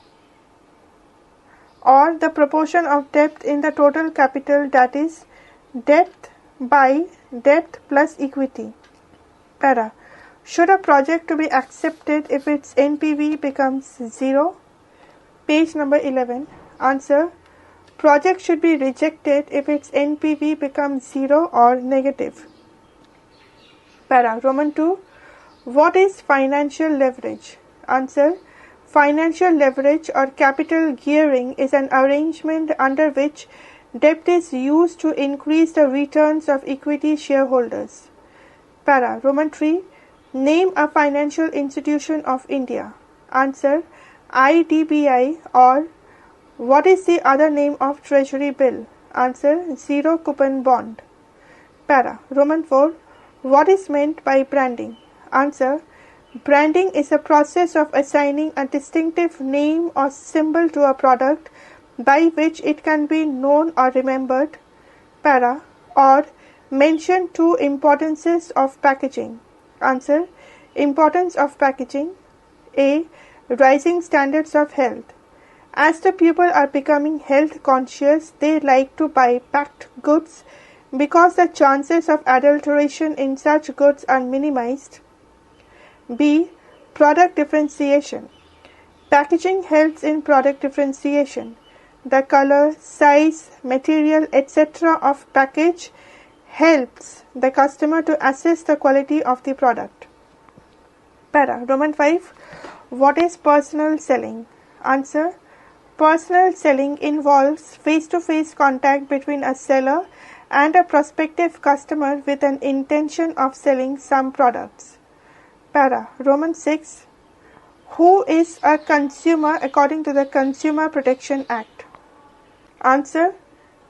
or the proportion of debt in the total capital, that is debt by debt plus equity. Para. Should a project to be accepted if its NPV becomes 0? Page number 11. Answer. Project should be rejected if its NPV becomes 0 or negative. Para. Roman 2. What is financial leverage? Answer. Financial leverage or capital gearing is an arrangement under which debt is used to increase the returns of equity shareholders. Para. Roman 3. Name a financial institution of India. Answer. IDBI. Or what is the other name of treasury bill? Answer. Zero coupon bond. Para. Roman 4. What is meant by branding? Answer. Branding is a process of assigning a distinctive name or symbol to a product by which it can be known or remembered. Para. Or mention 2 importances of packaging. Answer. Importance of packaging. A. Rising standards of health. As the people are becoming health conscious, they like to buy packed goods because the chances of adulteration in such goods are minimized. B. Product differentiation. Packaging helps in product differentiation. The color, size, material, etc. of package helps the customer to assess the quality of the product. Para. Roman 5. What is personal selling? Answer. Personal selling involves face-to-face contact between a seller and a prospective customer with an intention of selling some products. Para. Roman 6. Who is a consumer according to the Consumer Protection Act? Answer.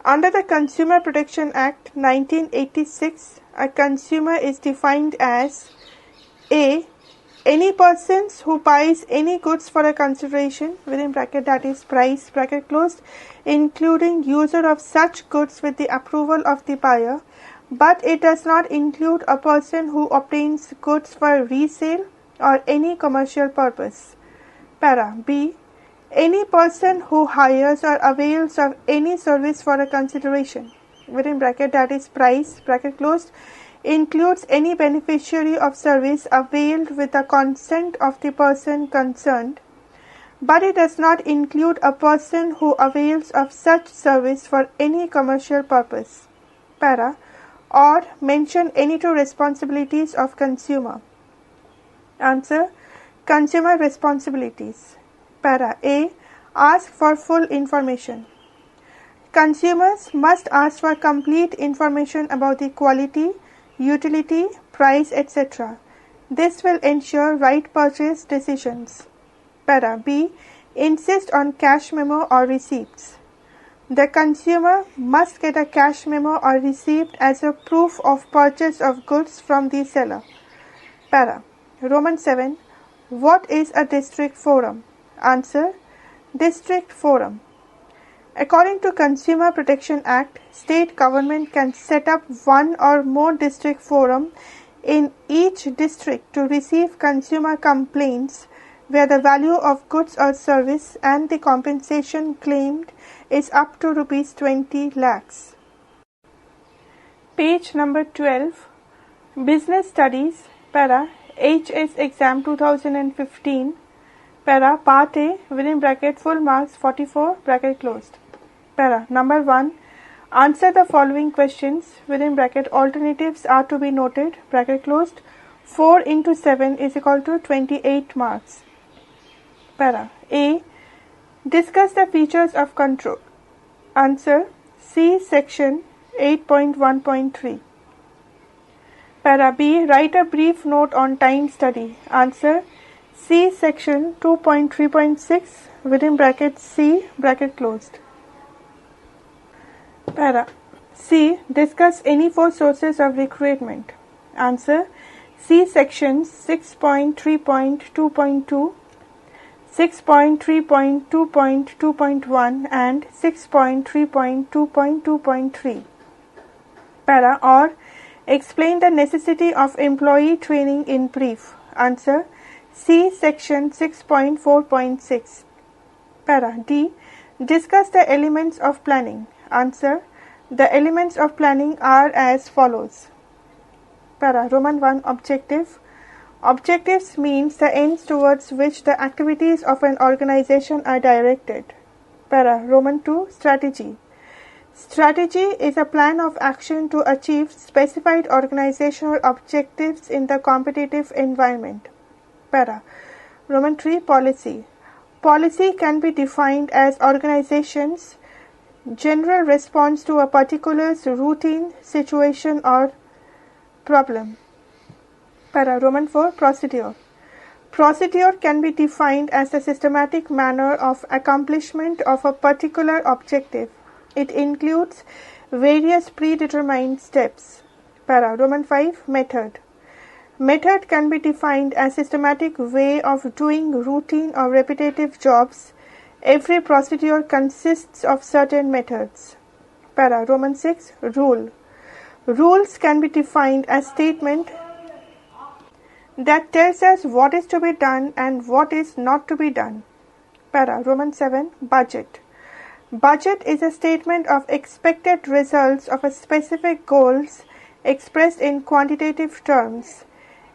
Under the Consumer Protection Act 1986, a consumer is defined as A. Any persons who buys any goods for a consideration within bracket, that is price bracket closed, including user of such goods with the approval of the buyer, but it does not include a person who obtains goods for resale or any commercial purpose. Para B. Any person who hires or avails of any service for a consideration within bracket, that is price bracket closed, includes any beneficiary of service availed with the consent of the person concerned, but it does not include a person who avails of such service for any commercial purpose. Para. Or mention any two responsibilities of consumer. Answer. Consumer responsibilities. Para A. Ask for full information. Consumers must ask for complete information about the quality, utility, price, etc. This will ensure right purchase decisions. Para B. Insist on cash memo or receipts. The consumer must get a cash memo or receipt as a proof of purchase of goods from the seller. Para. Roman 7. What is a district forum? Answer. District forum. According to Consumer Protection Act, state government can set up one or more district forum in each district to receive consumer complaints where the value of goods or service and the compensation claimed is up to rupees 20 lakhs. Page number 12. Business Studies, para HS Exam 2015, para Part A, within bracket full marks 44, bracket closed. Para number 1. Answer the following questions within bracket alternatives are to be noted, bracket closed. 4 into 7 is equal to 28 marks. Para A. Discuss the features of control. Answer. See section 8.1.3. Para B. Write a brief note on time study. Answer. See section 2.3.6 within bracket C bracket closed. Para C. Discuss any 4 sources of recruitment. Answer. See sections 6.3.2.2, 6.3.2.2.1 and 6.3.2.2.3. Para or explain the necessity of employee training in brief. Answer. See section 6.4.6. Para D. Discuss the elements of planning. Answer. The elements of planning are as follows. Para Roman 1. Objective. Objectives means the ends towards which the activities of an organization are directed. Para Roman 2. Strategy. Strategy is a plan of action to achieve specified organizational objectives in the competitive environment. Para Roman 3. Policy. Policy can be defined as organization's general response to a particular routine, situation or problem. Para Roman 4. Procedure. Procedure can be defined as the systematic manner of accomplishment of a particular objective. It includes various predetermined steps. Para Roman 5. Method. Method can be defined as systematic way of doing routine or repetitive jobs. Every procedure consists of certain methods. Para Roman 6. Rule. Rules can be defined as statement that tells us what is to be done and what is not to be done. Para Roman 7. Budget. Budget is a statement of expected results of a specific goals expressed in quantitative terms.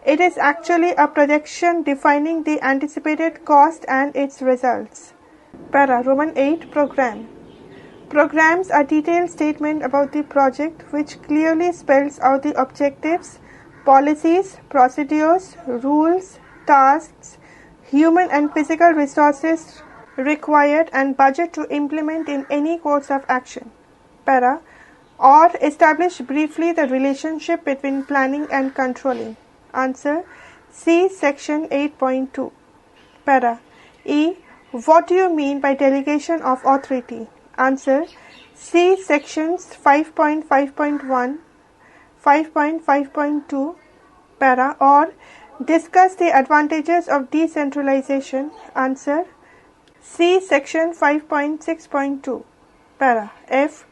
It is actually a projection defining the anticipated cost and its results. Para Roman 8. Program. Programs are detailed statement about the project which clearly spells out the objectives, policies, procedures, rules, tasks, human and physical resources required and budget to implement in any course of action. Para or establish briefly the relationship between planning and controlling. Answer. See section 8.2. Para. E. What do you mean by delegation of authority? Answer. See sections 5.5.1, 5.5.2, para, or discuss the advantages of decentralization. Answer. See section 5.6.2, para. F.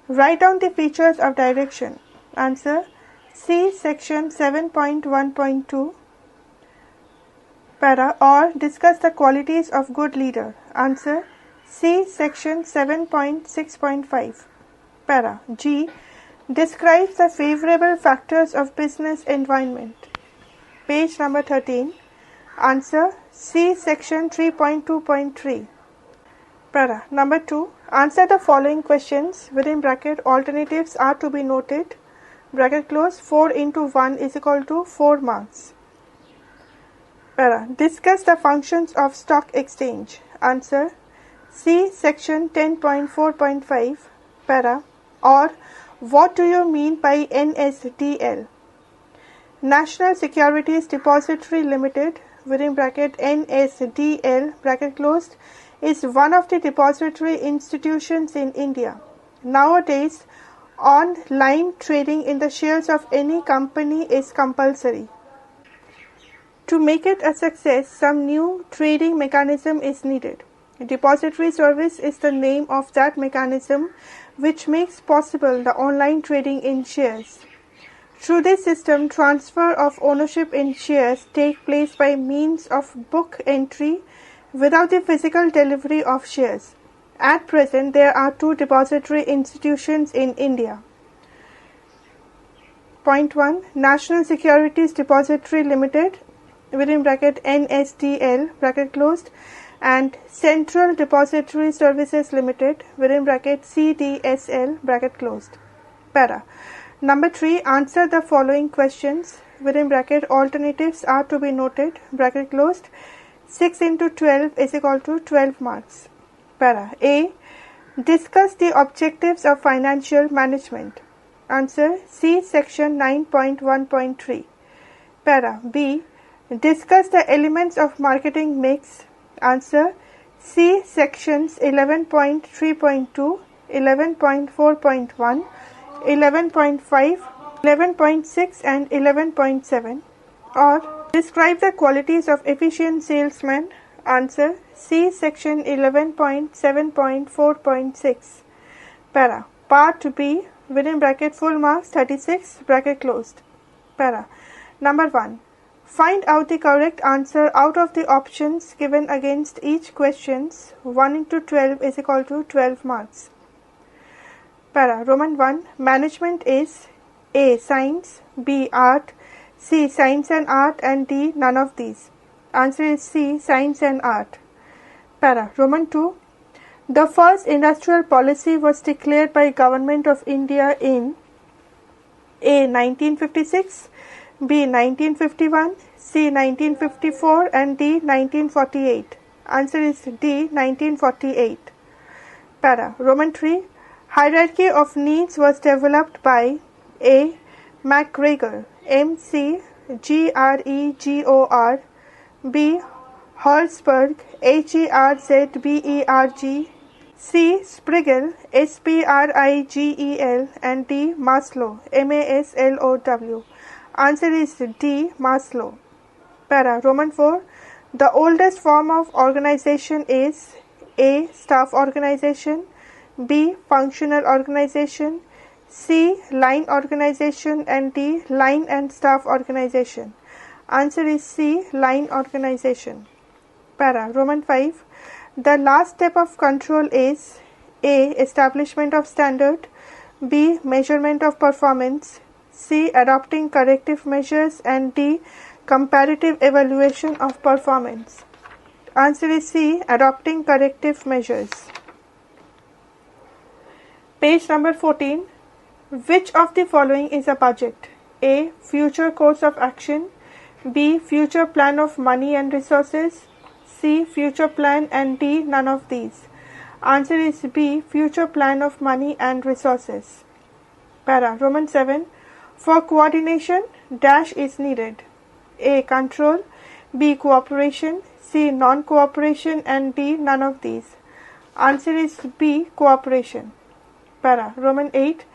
Write down the features of direction. Answer. See section 7.1.2, para, or discuss the qualities of good leader. Answer. See section 7.6.5, para. G. Describes the favorable factors of business environment. Page number 13. Answer. See section 3.2.3. Para. Number 2. Answer the following questions. Within bracket, alternatives are to be noted. Bracket close. 4 into 1 is equal to 4 marks. Para. Discuss the functions of stock exchange. Answer. See section 10.4.5, para, or what do you mean by NSDL? National Securities Depository Limited, within bracket NSDL, bracket closed, is one of the depository institutions in India. Nowadays, online trading in the shares of any company is compulsory. To make it a success, some new trading mechanism is needed. Depository service is the name of that mechanism which makes possible the online trading in shares. Through this system, transfer of ownership in shares take place by means of book entry without the physical delivery of shares. At present, there are 2 depository institutions in India. Point 1. National Securities Depository Limited, within bracket NSDL, bracket closed, and Central Depository Services Limited, within bracket CDSL, bracket closed. Para. Number 3. Answer the following questions. Within bracket, alternatives are to be noted. Bracket closed. 6 into 12 is equal to 12 marks. Para. A. Discuss the objectives of financial management. Answer. See section 9.1.3. Para. B. Discuss the elements of marketing mix. Answer. See sections 11.3.2, 11.4.1, 11.5, 11.6 and 11.7. Or describe the qualities of efficient salesman. Answer. See section 11.7.4.6. Para. Part B, within bracket full marks 36, bracket closed. Para. Number 1. Find out the correct answer out of the options given against each questions. 1 into 12 is equal to 12 marks. Para. Roman 1. Management is A. Science, B. Art, C. Science and art, and D. None of these. Answer is C. Science and art. Para. Roman 2. The first industrial policy was declared by Government of India in A. 1956, B. 1951, C. 1954 and D. 1948. Answer is D. 1948. Para. Roman 3. Hierarchy of needs was developed by A. MacGregor, McGregor, B. Herzberg, Herzberg, C. Sprigel, Sprigel, and D. Maslow, Maslow. Answer is D. Maslow. Para. Roman 4. The oldest form of organization is A. Staff organization, B. Functional organization, C. Line organization, and D. Line and staff organization. Answer is C. Line organization. Para. Roman 5. The last step of control is A. Establishment of standard, B. Measurement of performance, C. Adopting corrective measures, and D. Comparative evaluation of performance. Answer is C. Adopting corrective measures. Page number 14. Which of the following is a budget? A. Future course of action, B. Future plan of money and resources, C. Future plan, and D. None of these. Answer is B. Future plan of money and resources. Para. Roman 7. For coordination, dash is needed. A. Control, B. Cooperation, C. Non-cooperation, and D. None of these. Answer is B. Cooperation. Para. Roman 8.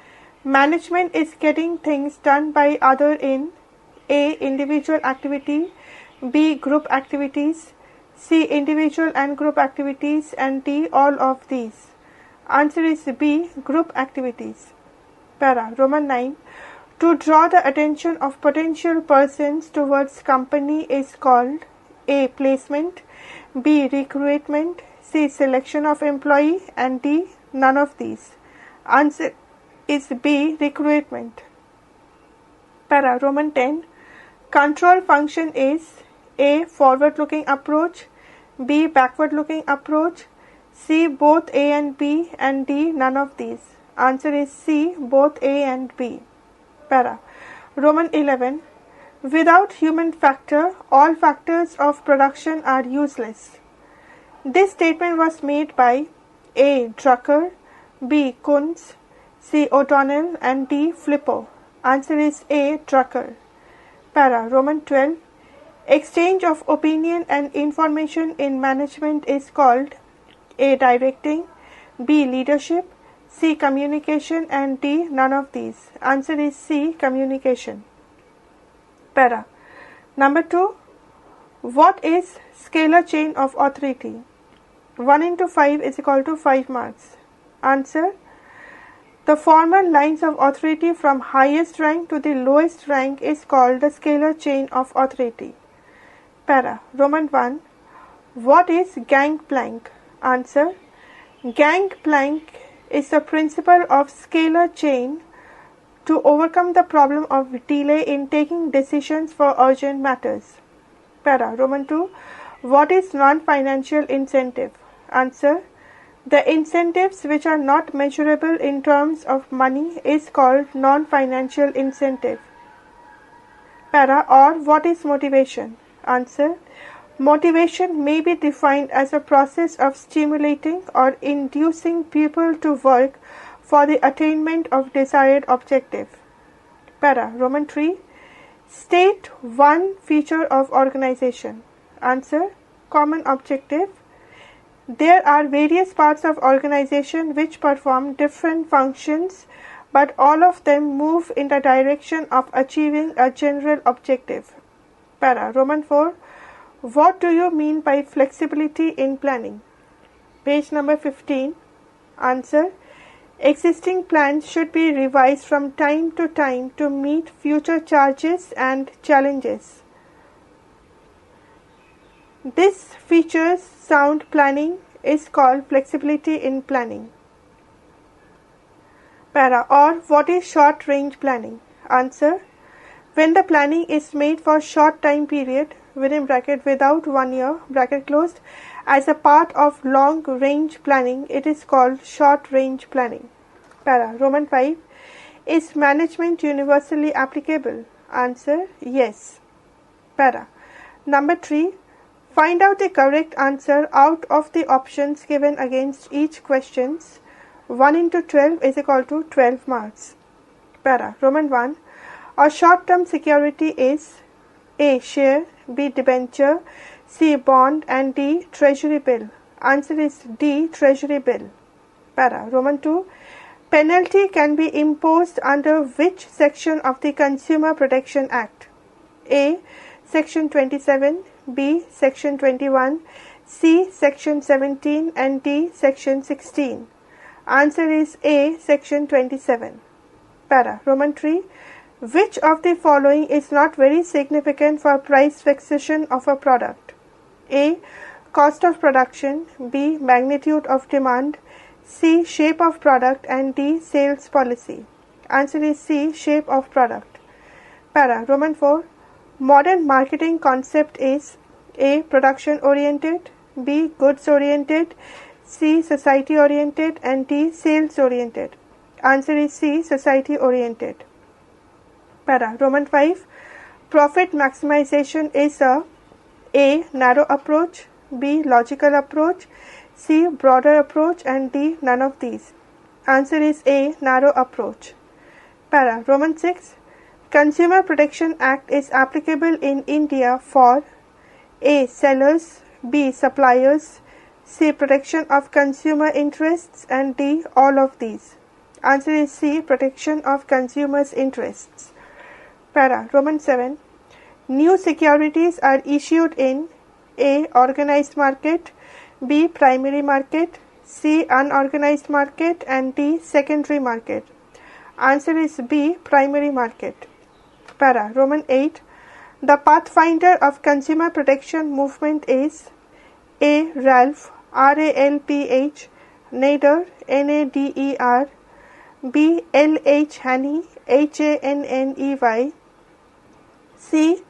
Management is getting things done by other in A. Individual activity, B. Group activities, C. Individual and group activities, and D. All of these. Answer is B. Group activities. Para. Roman 9. To draw the attention of potential persons towards company is called A. Placement, B. Recruitment, C. Selection of employee, and D. None of these. Answer is B. Recruitment. Para. Roman 10. Control function is A. Forward-looking approach, B. Backward-looking approach, C. Both A and B, and D. None of these. Answer is C. Both A and B. Para. Roman 11. Without human factor, all factors of production are useless. This statement was made by A. Drucker, B. Kunz, C. O'Donnell, and D. Flippo. Answer is A. Drucker. Para. Roman 12. Exchange of opinion and information in management is called A. Directing, B. Leadership, C. Communication, and D. None of these. Answer is C. Communication. Para. Number 2. What is scalar chain of authority? 1 into 5 is equal to 5 marks. Answer. The former lines of authority from highest rank to the lowest rank is called the scalar chain of authority. Para. Roman 1. What is gangplank? Answer. Gangplank is the principle of scalar chain to overcome the problem of delay in taking decisions for urgent matters. Para. Roman 2. What is non-financial incentive? Answer. The incentives which are not measurable in terms of money is called non-financial incentive. Para. Or what is motivation? Answer. Motivation may be defined as a process of stimulating or inducing people to work for the attainment of desired objective. Para. Roman 3. State one feature of organization. Answer. Common objective. There are various parts of organization which perform different functions, but all of them move in the direction of achieving a general objective. Para. Roman 4. What do you mean by flexibility in planning? Page number 15. Answer. Existing plans should be revised from time to time to meet future charges and challenges. This features sound planning is called flexibility in planning. Para. Or what is short range planning? Answer. When the planning is made for short time period within bracket without 1 year bracket closed as a part of long range planning, it is called short range planning. Para. Roman 5. Is management universally applicable? Answer. Yes. Para. Number 3. Find out the correct answer out of the options given against each questions. 1 into 12 is equal to 12 marks. Para. Roman 1. A short-term security is A. Share, B. Debenture, C. Bond, and D. Treasury bill. Answer is D. Treasury bill. Para. Roman 2. Penalty can be imposed under which section of the Consumer Protection Act? A. Section 27, B. Section 21, C. Section 17, and D. Section 16. Answer is A. Section 27. Para. Roman 3. Which of the following is not very significant for price fixation of a product? A. Cost of production, B. Magnitude of demand, C. Shape of product, and D. Sales policy. Answer is C. Shape of product. Para. Roman 4. Modern marketing concept is A. Production oriented, B. Goods oriented, C. Society oriented, and D. Sales oriented. Answer is C. Society oriented. Para. Roman 5. Profit maximization is A. Narrow approach, B. Logical approach, C. Broader approach, and D. None of these. Answer is A. Narrow approach. Para. Roman 6. Consumer Protection Act is applicable in India for A. Sellers, B. Suppliers, C. Protection of consumer interests, and D. All of these. Answer is C. Protection of consumers' interests. Para. Roman 7. New securities are issued in A. Organized market, B. Primary market, C. Unorganized market, and D. Secondary market. Answer is B. Primary market. Para. Roman 8. The pathfinder of consumer protection movement is A. Ralph, R-A-L-P-H, Nader, N-A-D-E-R, B. L-H. Haney, H-A-N-N-E-Y, C.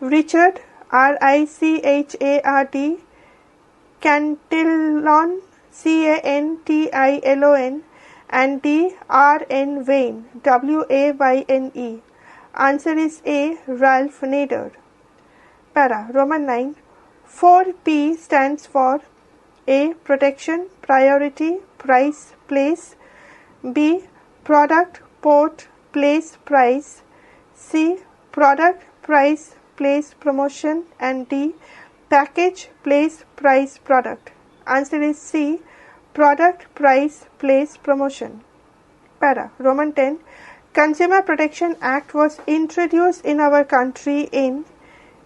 Richard, R-I-C-H-A-R-D, Cantillon, C-A-N-T-I-L-O-N, and D. R-N. Wayne, W-A-Y-N-E. Answer is A. Ralph Nader. Para. Roman 9. 4P stands for A. Protection, priority, price, place, B. Product, port, place, price, C. Product, price, place, promotion, and D. Package, place, price, product. Answer is C. Product, price, place, promotion. Para. Roman 10. Consumer Protection Act was introduced in our country in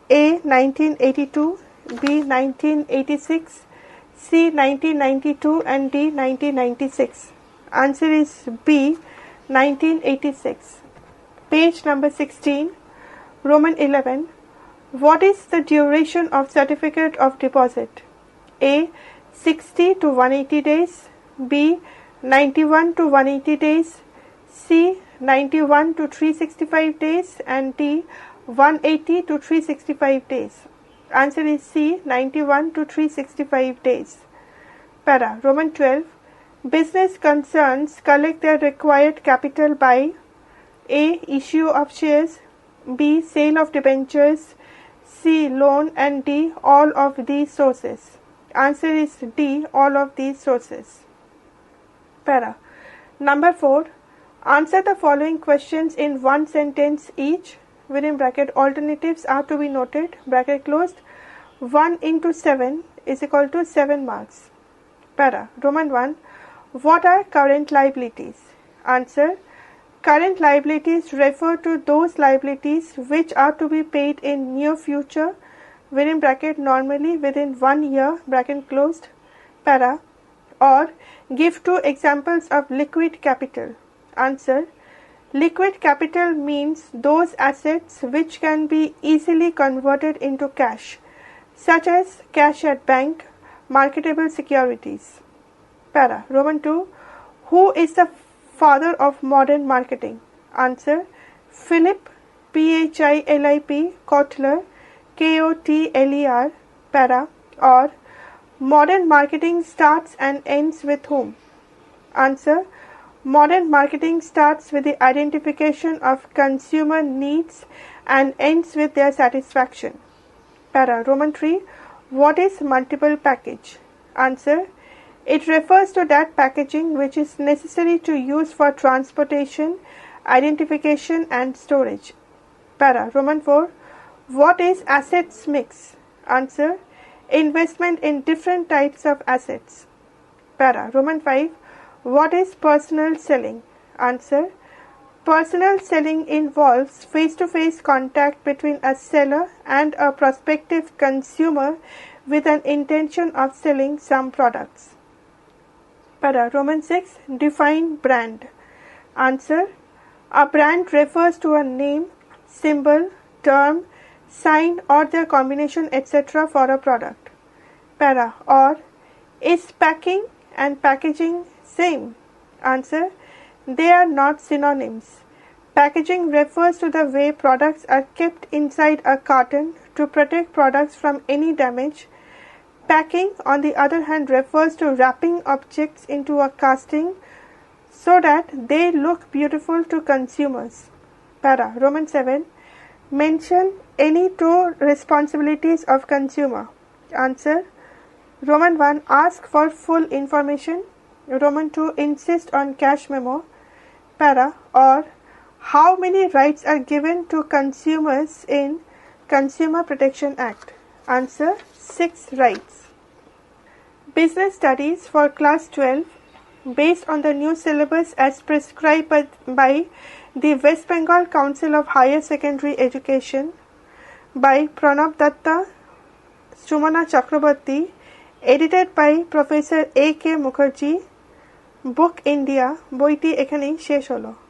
A. 1982, B. 1986, C. 1992, and D. 1996. Answer is B. 1986. Page number 16. Roman 11. What is the duration of certificate of deposit? A. 60 to 180 days, B. 91 to 180 days, C. 91 to 365 days, and D. 180 to 365 days. Answer is C. 91 to 365 days. Para. Roman 12. Business concerns collect their required capital by A. Issue of shares, B. Sale of debentures, C. Loan, and D. All of these sources. Answer is D. All of these sources. Para. Number 4. Answer the following questions in one sentence each. Within bracket, alternatives are to be noted. Bracket closed. 1 into 7 is equal to 7 marks. Para. Roman 1. What are current liabilities? Answer. Current liabilities refer to those liabilities which are to be paid in near future. Within bracket, normally within 1 year. Bracket closed. Para. Or give 2 examples of liquid capital. Answer. Liquid capital means those assets which can be easily converted into cash, such as cash at bank, marketable securities. Para. Roman 2. Who is the father of modern marketing? Answer. Philip, Philip, Kotler, Kotler. Para. Or modern marketing starts and ends with whom? Answer. Modern marketing starts with the identification of consumer needs and ends with their satisfaction. Para. Roman 3. What is multiple package? Answer. It refers to that packaging which is necessary to use for transportation, identification, and storage. Para. Roman 4. What is assets mix? Answer. Investment in different types of assets. Para. Roman 5. What is personal selling? Answer. Personal selling involves face-to-face contact between a seller and a prospective consumer with an intention of selling some products. Para. Roman 6. Define brand. Answer. A brand refers to a name, symbol, term, sign, or their combination, etc. for a product. Para. Or is packing and packaging same? Answer. They are not synonyms. Packaging refers to the way products are kept inside a carton to protect products from any damage. Packing, on the other hand, refers to wrapping objects into a casting so that they look beautiful to consumers. Para. Roman 7. Mention any 2 responsibilities of consumer. Answer. Roman 1. Ask for full information. Roman 2. Insist on cash memo. Para. Or how many rights are given to consumers in Consumer Protection Act? Answer 6 rights. Business studies for class 12 based on the new syllabus as prescribed by the West Bengal Council of Higher Secondary Education by Pranab Datta, Sumana Chakrabarty, edited by Professor A.K. Mukherjee, Book India, বইটি এখানেই শেষ হলো।